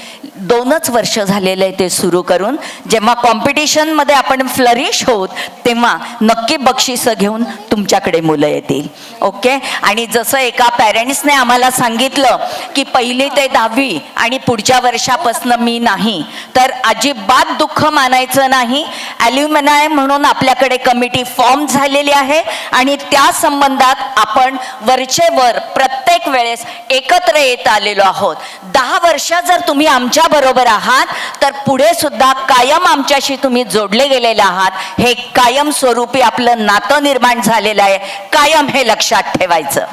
2च वर्ष झालेलं आहे ते सुरू करून. जेव्हा कॉम्पिटिशनमध्ये आपण फ्लरिश होत तेव्हा नक्की बक्षिसं घेऊन तुमच्याकडे मुलं येतील. ओके. आणि जसं एका पॅरेंट्सने आम्हाला सांगितलं की 1ली ते 10वी आणि पुढच्या वर्षापासून मी नाही, तर अजिबात दुःख मानायचं नाही. ॲल्युमिनाय म्हणून आपल्याकडे कमिटी फॉर्म झालेली आहे आणि त्या संबंधात आपण वरचेवर प्रत्येक वेळेस एकत्र येत आलेलो आहोत. 10 वर्ष जर तुम्ही आमच्या बरोबर आहात तर पुढे सुद्धा कायम आमच्याशी तुम्ही जोडले गेलेले आहात. हे कायम स्वरूपी आपलं नातं निर्माण झालेलं आहे. कायम हे लक्षात ठेवायचं.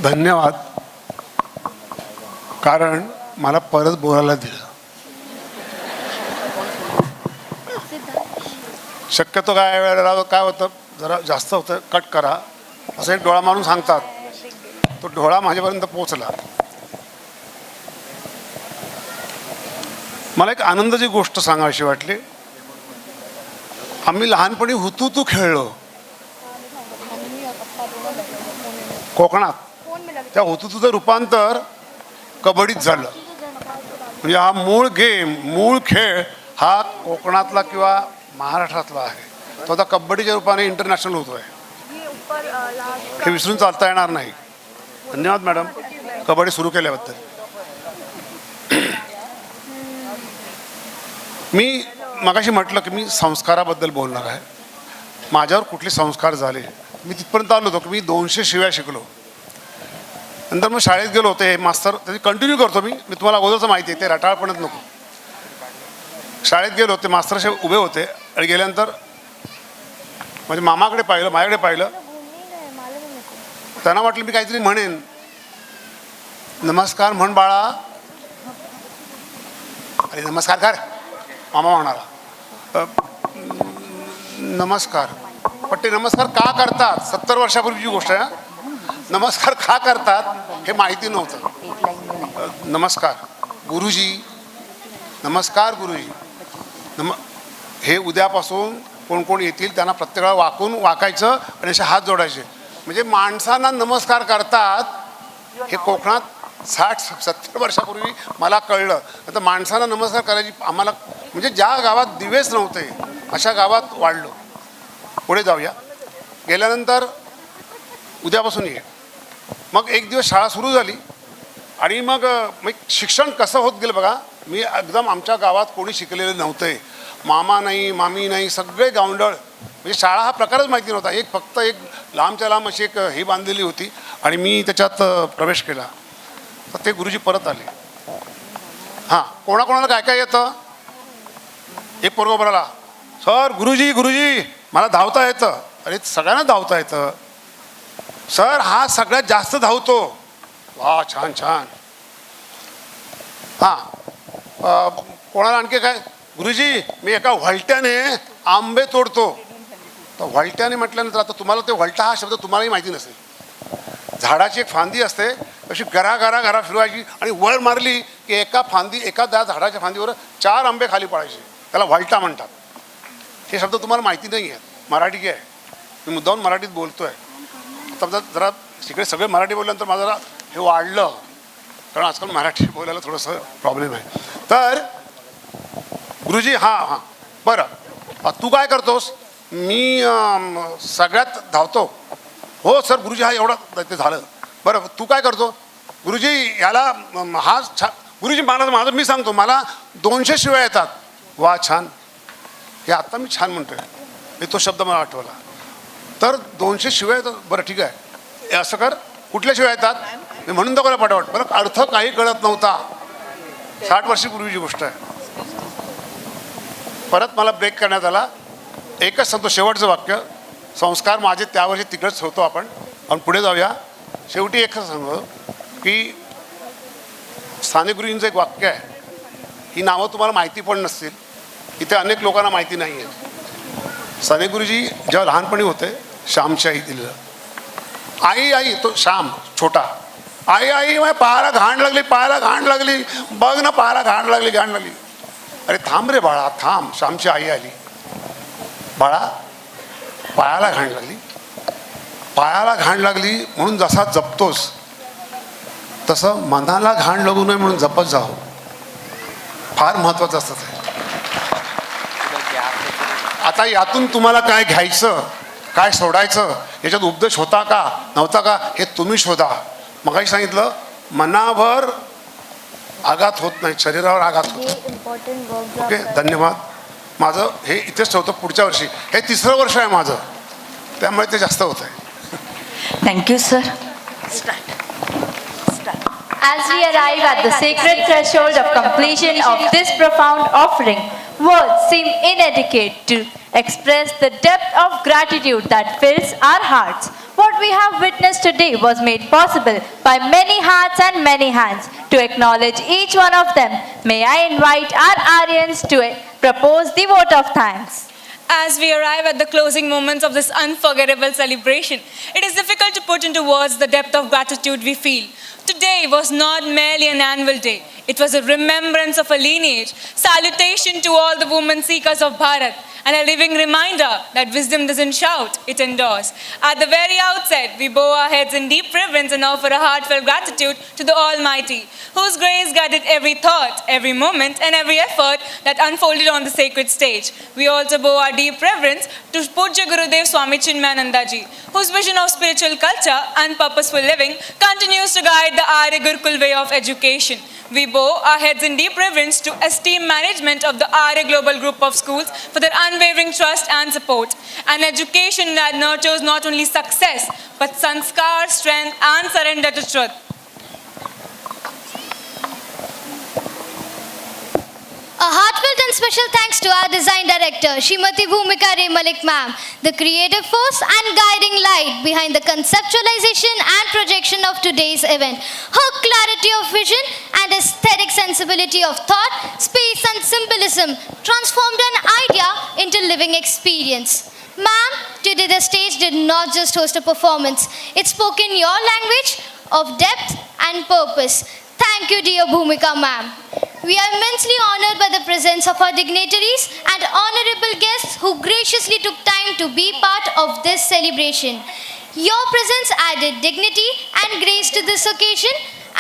धन्यवाद, कारण मला परत बोलायला दिलं. शक्यतो काय वेळेला काय होतं, जरा जास्त होतं कट करा असं एक डोळा मारून सांगतात. तो डोळा माझ्यापर्यंत पोचला. मला एक आनंदाची गोष्ट सांगावीशी वाटली. आम्ही लहानपणी हुतुतू खेळलो कोकणात. त्या हुतुतूचं रूपांतर कबड्डीत झालं. म्हणजे हा मूळ गेम, मूळ खेळ हा कोकणातला किंवा महाराष्ट्रातला आहे. तो आता कबड्डीच्या रूपाने इंटरनॅशनल होतोय. हे विसरून चालता येणार नाही. धन्यवाद मॅडम कबड्डी सुरू केल्याबद्दल. मी मगाशी म्हटलं की मी संस्काराबद्दल बोलणार आहे. माझ्यावर कुठले संस्कार झाले, मी तिथपर्यंत आलो होतो की मी 200 शिव्या शिकलो. नंतर मग शाळेत गेलो होते. मास्तर त्याची कंटिन्यू करतो मी तुम्हाला अगोदरच माहिती आहे, ते रटाळपणच नको. शाळेत गेलो होते, मास्तर असे उभे होते आणि गेल्यानंतर म्हणजे मामाकडे पाहिलं, माझ्याकडे पाहिलं. त्यांना वाटलं मी काहीतरी म्हणेन. नमस्कार म्हण बाळा. अरे नमस्कार कर मामा म्हणाला. नमस्कार. पण ते नमस्कार का करतात, 70 वर्षापूर्वीची गोष्ट आहे. नमस्कार का करतात हे माहिती नव्हतं. नमस्कार गुरुजी, नमस्कार गुरुजी. हे उद्यापासून कोण कोण येतील त्यांना प्रत्येकाला वाकायचं आणि असे हात जोडायचे. म्हणजे माणसांना नमस्कार करतात हे कोकणात 60-70 वर्षापूर्वी मला कळलं. आता माणसांना नमस्कार करायची आम्हाला, म्हणजे ज्या गावात दिवेच नव्हते अशा गावात वाढलो. पुढे जाऊया. गेल्यानंतर उद्यापासून ये. मग एक दिवस शाळा सुरू झाली आणि मग शिक्षण कसं होत गेलं बघा. मी एकदम आमच्या गावात कोणी शिकलेलं नव्हते. मामा नाही, मामी नाही, सगळे गावंडळ. म्हणजे शाळा हा प्रकारच माहिती नव्हता. फक्त एक लांबच्या लांब अशी एक ही बांधलेली होती आणि मी त्याच्यात प्रवेश केला. तर ते गुरुजी परत आले. हां, कोणाकोणाला काय काय येतं. एक पोरगा बोलायला, सर गुरुजी गुरुजी मला धावता येतं. अरे सगळ्यांना धावता येतं. सर हा सगळ्यात जास्त धावतो. वा छान छान. हां, कोणाला आणखी काय, गुरुजी मी एका व्हलट्याने आंबे तोडतो. तर व्हलट्याने म्हटल्यानंतर आता तुम्हाला ते व्हलटा हा शब्द तुम्हालाही माहिती नसेल. झाडाची एक फांदी असते अशी गरा गरा गरा फिरवायची आणि वर मारली की एका झाडाच्या फांदीवर 4 आंबे खाली पडायचे. त्याला व्हलटा म्हणतात. हे शब्द तुम्हाला माहिती नाही आहेत. मराठी आहे. मी मुद्दाहून मराठीत बोलतो आहे. आता जरा तिकडे सगळे मराठी बोलल्यानंतर माझं जरा हे वाढलं, कारण आजकाल मराठी बोलायला थोडंसं प्रॉब्लेम आहे. तर गुरुजी हां बरं तू काय करतोस. मी सगळ्यात धावतो. हो सर गुरुजी हा एवढा ते झालं. बरं तू काय करतो. गुरुजी याला हा गुरुजी माझं मी सांगतो मला 200 शिव्या येतात. वा छान. हे आत्ता मी छान म्हणतोय. हे तो शब्द मला आठवला. तर 200 शिव्या येतात. बरं ठीक आहे, असं कर. कुठल्या शिव्या येतात मी म्हणून दाखवला पटापट. बरं अर्थ काही कळत नव्हता. 60 वर्षापूर्वीची गोष्ट आहे. परत मला ब्रेक करण्यात आला. एकच सांगतो शेवटचं वाक्य. संस्कार माझे त्यावर्षी तिकडेच होतो आपण आणि पुढे जाऊया. शेवटी एकच सांगतो की स्थानिक गुरुजींचं एक वाक्य आहे. ही नावं तुम्हाला माहिती पण नसतील. इथे अनेक लोकांना माहिती नाही आहे. साने गुरुजी जेव्हा लहानपणी होते, श्यामची आई दिलेलं, आई आई, तो श्याम छोटा, आई आई माझ्या पायाला घाण लागली, पायाला घाण लागली, बघ ना पायाला घाण लागली, घाण लागली. अरे थांब रे बाळा थांब. श्यामची आई आली, बाळा पायाला घाण लागली, पायाला घाण लागली म्हणून जसा जपतोस तसं मनाला घाण लागू नये म्हणून जपत जावं. फार महत्वाचं असतं ते. आता यातून तुम्हाला काय घ्यायचं, काय सोडायचं, याच्यात उपदेश होता का नव्हता का हे तुम्ही शोधा. मगाशी सांगितलं मनावर आघात होत नाही, शरीरावर आघात होतो. ओके, धन्यवाद. माझं हे इथेच ठेवतो. पुढच्या वर्षी, हे 3रं वर्ष आहे माझं, त्यामुळे ते जास्त होत आहे. Thank you sir. As we arrive at the sacred threshold of completion of this profound offering, words seem inadequate to express the depth of gratitude that fills our hearts. What we have witnessed today was made possible by many hearts and many hands. To acknowledge each one of them, may I invite our Aryans to propose the vote of thanks. As we arrive at the closing moments of this unforgettable celebration, it is difficult to put into words the depth of gratitude we feel. Today was not merely an annual day. It was a remembrance of a lineage, salutation to all the women seekers of Bharat, and a living reminder that wisdom doesn't shout, it endures. At the very outset, we bow our heads in deep reverence and offer a heartfelt gratitude to the Almighty, whose grace guided every thought, every moment, and every effort that unfolded on the sacred stage. We also bow our deep reverence to Pujya Gurudev Swami Chinmayanandaji, whose vision of spiritual culture and purposeful living continues to guide the Arya Gurukul way of education. We bow our heads in deep reverence to esteemed management of the Arya Global Group of Schools for their unwavering trust and support. An education that nurtures not only success, but sanskar, strength, and surrender to truth. A heartfelt and special thanks to our design director, Srimati Bhumika Ray Malik ma'am, the creative force and guiding light behind the conceptualization and projection of today's event. Her clarity of vision and aesthetic sensibility of thought, space and symbolism transformed an idea into living experience. Ma'am, today the stage did not just host a performance. It spoke in your language of depth and purpose. Thank you, dear Bhumika ma'am. We are immensely honored by the presence of our dignitaries and honorable guests who graciously took time to be part of this celebration. Your presence added dignity and grace to this occasion,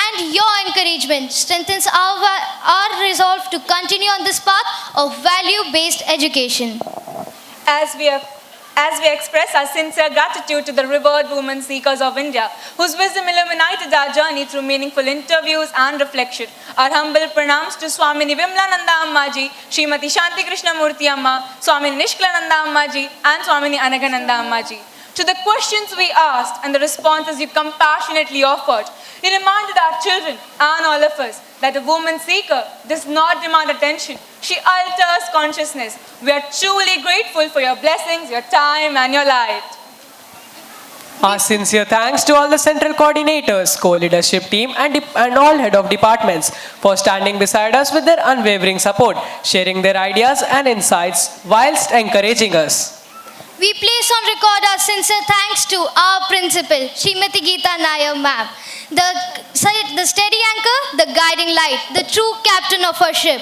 and your encouragement strengthens our resolve to continue on this path of value-based education. As we express our sincere gratitude to the revered women seekers of India, whose wisdom illuminated our journey through meaningful interviews and reflection. Our humble pranams to Swamini Vimlananda Ammaji, Srimati Shanti Krishna Murthy Amma, Swamini Nishkalananda Ammaji, and Swamini Anagananda Ammaji. To the questions we asked and the responses you compassionately offered, you reminded our children and all of us that a woman seeker does not demand attention. She alters consciousness. We are truly grateful for your blessings, your time, and your light. Our sincere thanks to all the central coordinators, co-leadership team, and all head of departments for standing beside us with their unwavering support, sharing their ideas and insights whilst encouraging us. We place on record our sincere thanks to our principal, Srimati Geeta Nair ma'am, the steady anchor, the guiding light, the true captain of our ship.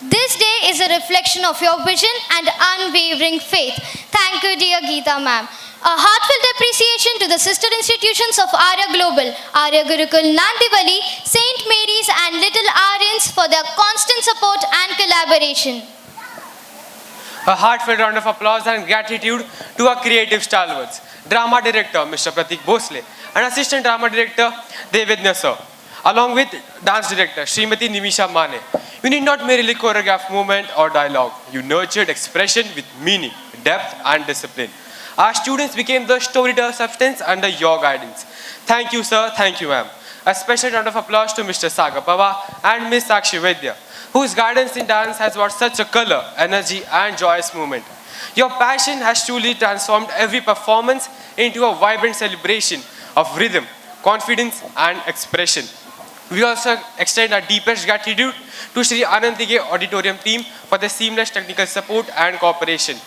This day is a reflection of your vision and unwavering faith. Thank you, dear Geeta ma'am. A heartfelt appreciation to the sister institutions of Arya Global, Arya Gurukul Nandivali, St. Mary's and Little Aryans for their constant support and collaboration. A heartfelt round of applause and gratitude to our creative stalwarts, Drama Director Mr. Pratik Bhosle and Assistant Drama Director Devednya Sir, along with Dance Director Srimati Nimisha Mane. You need not merely choreograph movement or dialogue. You nurtured expression with meaning, depth and discipline. Our students became the storyteller substance under your guidance. Thank you, sir. Thank you, ma'am. A special round of applause to Mr. Sagar Pava and Ms. Sakshi Vaidya, whose guidance in dance has brought such a color, energy and joyous movement. Your passion has truly transformed every performance into a vibrant celebration of rhythm, confidence and expression. We also extend our deepest gratitude to Sri Anandige Auditorium team for their seamless technical support and cooperation.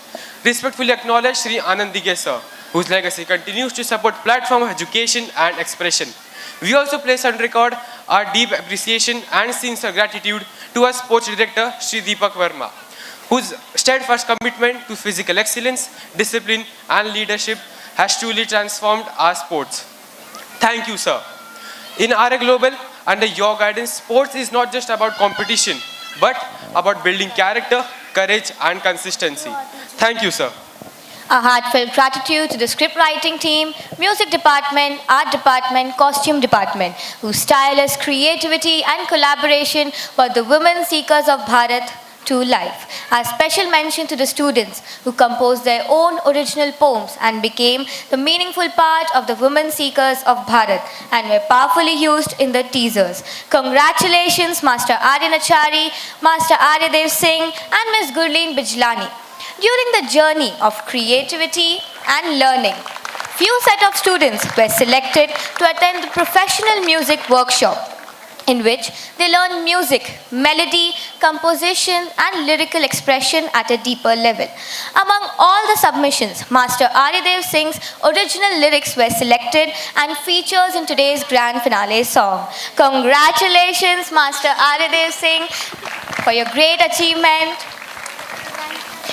respectfully acknowledge Sri Anand Dige sir, whose legacy continues to support platform of education and expression. We also place on record our deep appreciation and sincere gratitude to our sports director, Sri Deepak Verma, whose steadfast commitment to physical excellence, discipline, and leadership has truly transformed our sports. Thank you, sir. In Arya Global, under your guidance, sports is not just about competition, but about building character, courage, and consistency. Thank you, sir. A heartfelt gratitude to the scriptwriting team, music department, art department, costume department, whose tireless creativity and collaboration brought the women seekers of Bharat to life. A special mention to the students who composed their own original poems and became the meaningful part of the women seekers of Bharat and were powerfully used in the teasers. Congratulations, Master Aryanachari, Master Aryadev Singh, and Ms. Gurleen Bijlani. During the journey of creativity and learning, few set of students were selected to attend the professional music workshop, in which they learn music, melody, composition, and lyrical expression at a deeper level. Among all the submissions, Master Aryadev Singh's original lyrics were selected and features in today's grand finale song. Congratulations, Master Aryadev Singh, for your great achievement.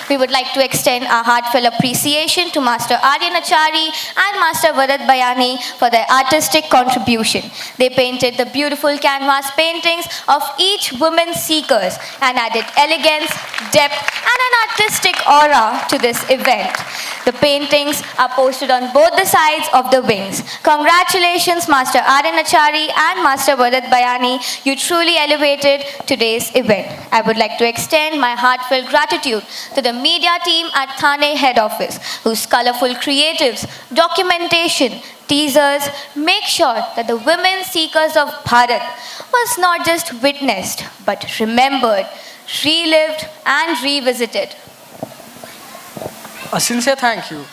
We would like to extend our heartfelt appreciation to Master Aryanachari and Master Varat Bayani for their artistic contribution. They painted the beautiful canvas paintings of each woman's seekers and added elegance, depth, and an artistic aura to this event. The paintings are posted on both the sides of the wings. Congratulations, Master Aryanachari and Master Varat Bayani. You truly elevated today's event. I would like to extend my heartfelt gratitude to the media team at Thane head office, whose colorful creatives, documentation, teasers make sure that the women seekers of Bharat was not just witnessed, but remembered, relived, and revisited. A sincere thank you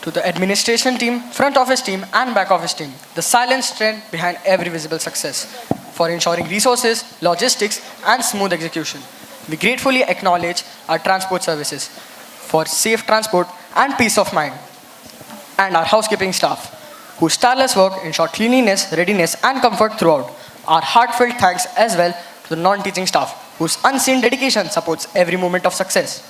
to the administration team, front office team, and back office team, the silent strength behind every visible success, for ensuring resources, logistics, and smooth execution. We gratefully acknowledge our transport services for safe transport and peace of mind, and our housekeeping staff, whose tireless work ensured cleanliness, readiness, and comfort throughout. Our heartfelt thanks as well to the non-teaching staff, whose unseen dedication supports every moment of success.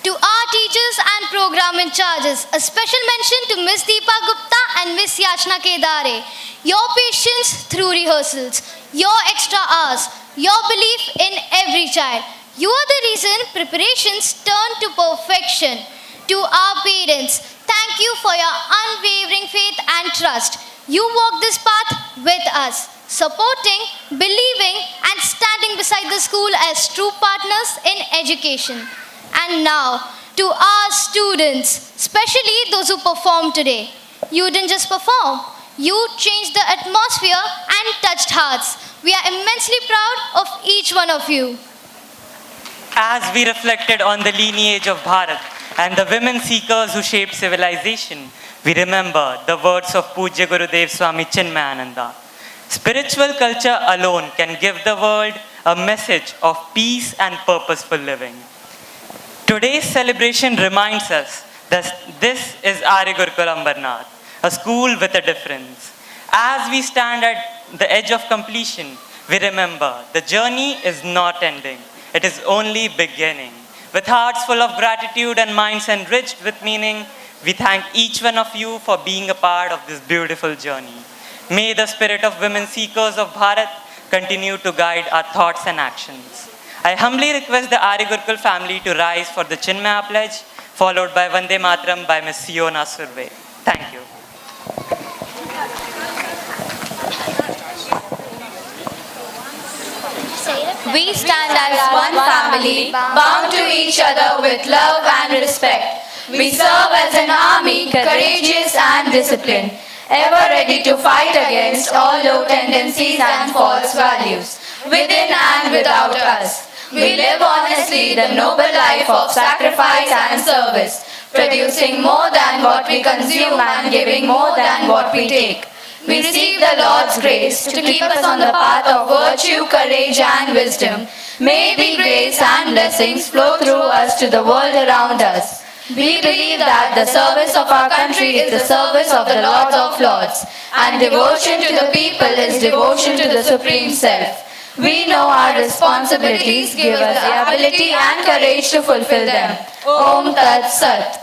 To our teachers and program in charges, a special mention to Miss Deepa Gupta and Miss Yachna Kedare. Your patience through rehearsals, your extra hours, your belief in every child. You are the reason preparations turn to perfection. To our parents, thank you for your unwavering faith and trust. You walk this path with us, supporting, believing, and standing beside the school as true partners in education. And now, to our students, especially those who performed today. You didn't just perform, you changed the atmosphere and touched hearts. We are immensely proud of each one of you. As we reflected on the lineage of Bharat and the women seekers who shaped civilization, we remember the words of Pujya Gurudev Swami Chinmayananda. Spiritual culture alone can give the world a message of peace and purposeful living. Today's celebration reminds us that this is Arya Gurukul Ambernath, a school with a difference. As we stand at the edge of completion, we remember the journey is not ending. It is only beginning. With hearts full of gratitude and minds enriched with meaning, we thank each one of you for being a part of this beautiful journey. May the spirit of women seekers of Bharat continue to guide our thoughts and actions. I humbly request the Arya Gurukul family to rise for the Chinmaya pledge, followed by Vande Mataram by Ms. Siona Surve. Thank you. We stand as one family, bound to each other with love and respect. We serve as an army, courageous and disciplined, ever ready to fight against all low tendencies and false values, within and without us. We live honestly the noble life of sacrifice and service, producing more than what we consume and giving more than what we take. We receive the Lord's grace to keep us on the path of virtue, courage, and wisdom. May the grace and blessings flow through us to the world around us. We believe that the service of our country is the service of the Lord of Lords, and devotion to the people is devotion to the Supreme Self. We know our responsibilities, give us the ability and courage to fulfill them. Om Tat Sat.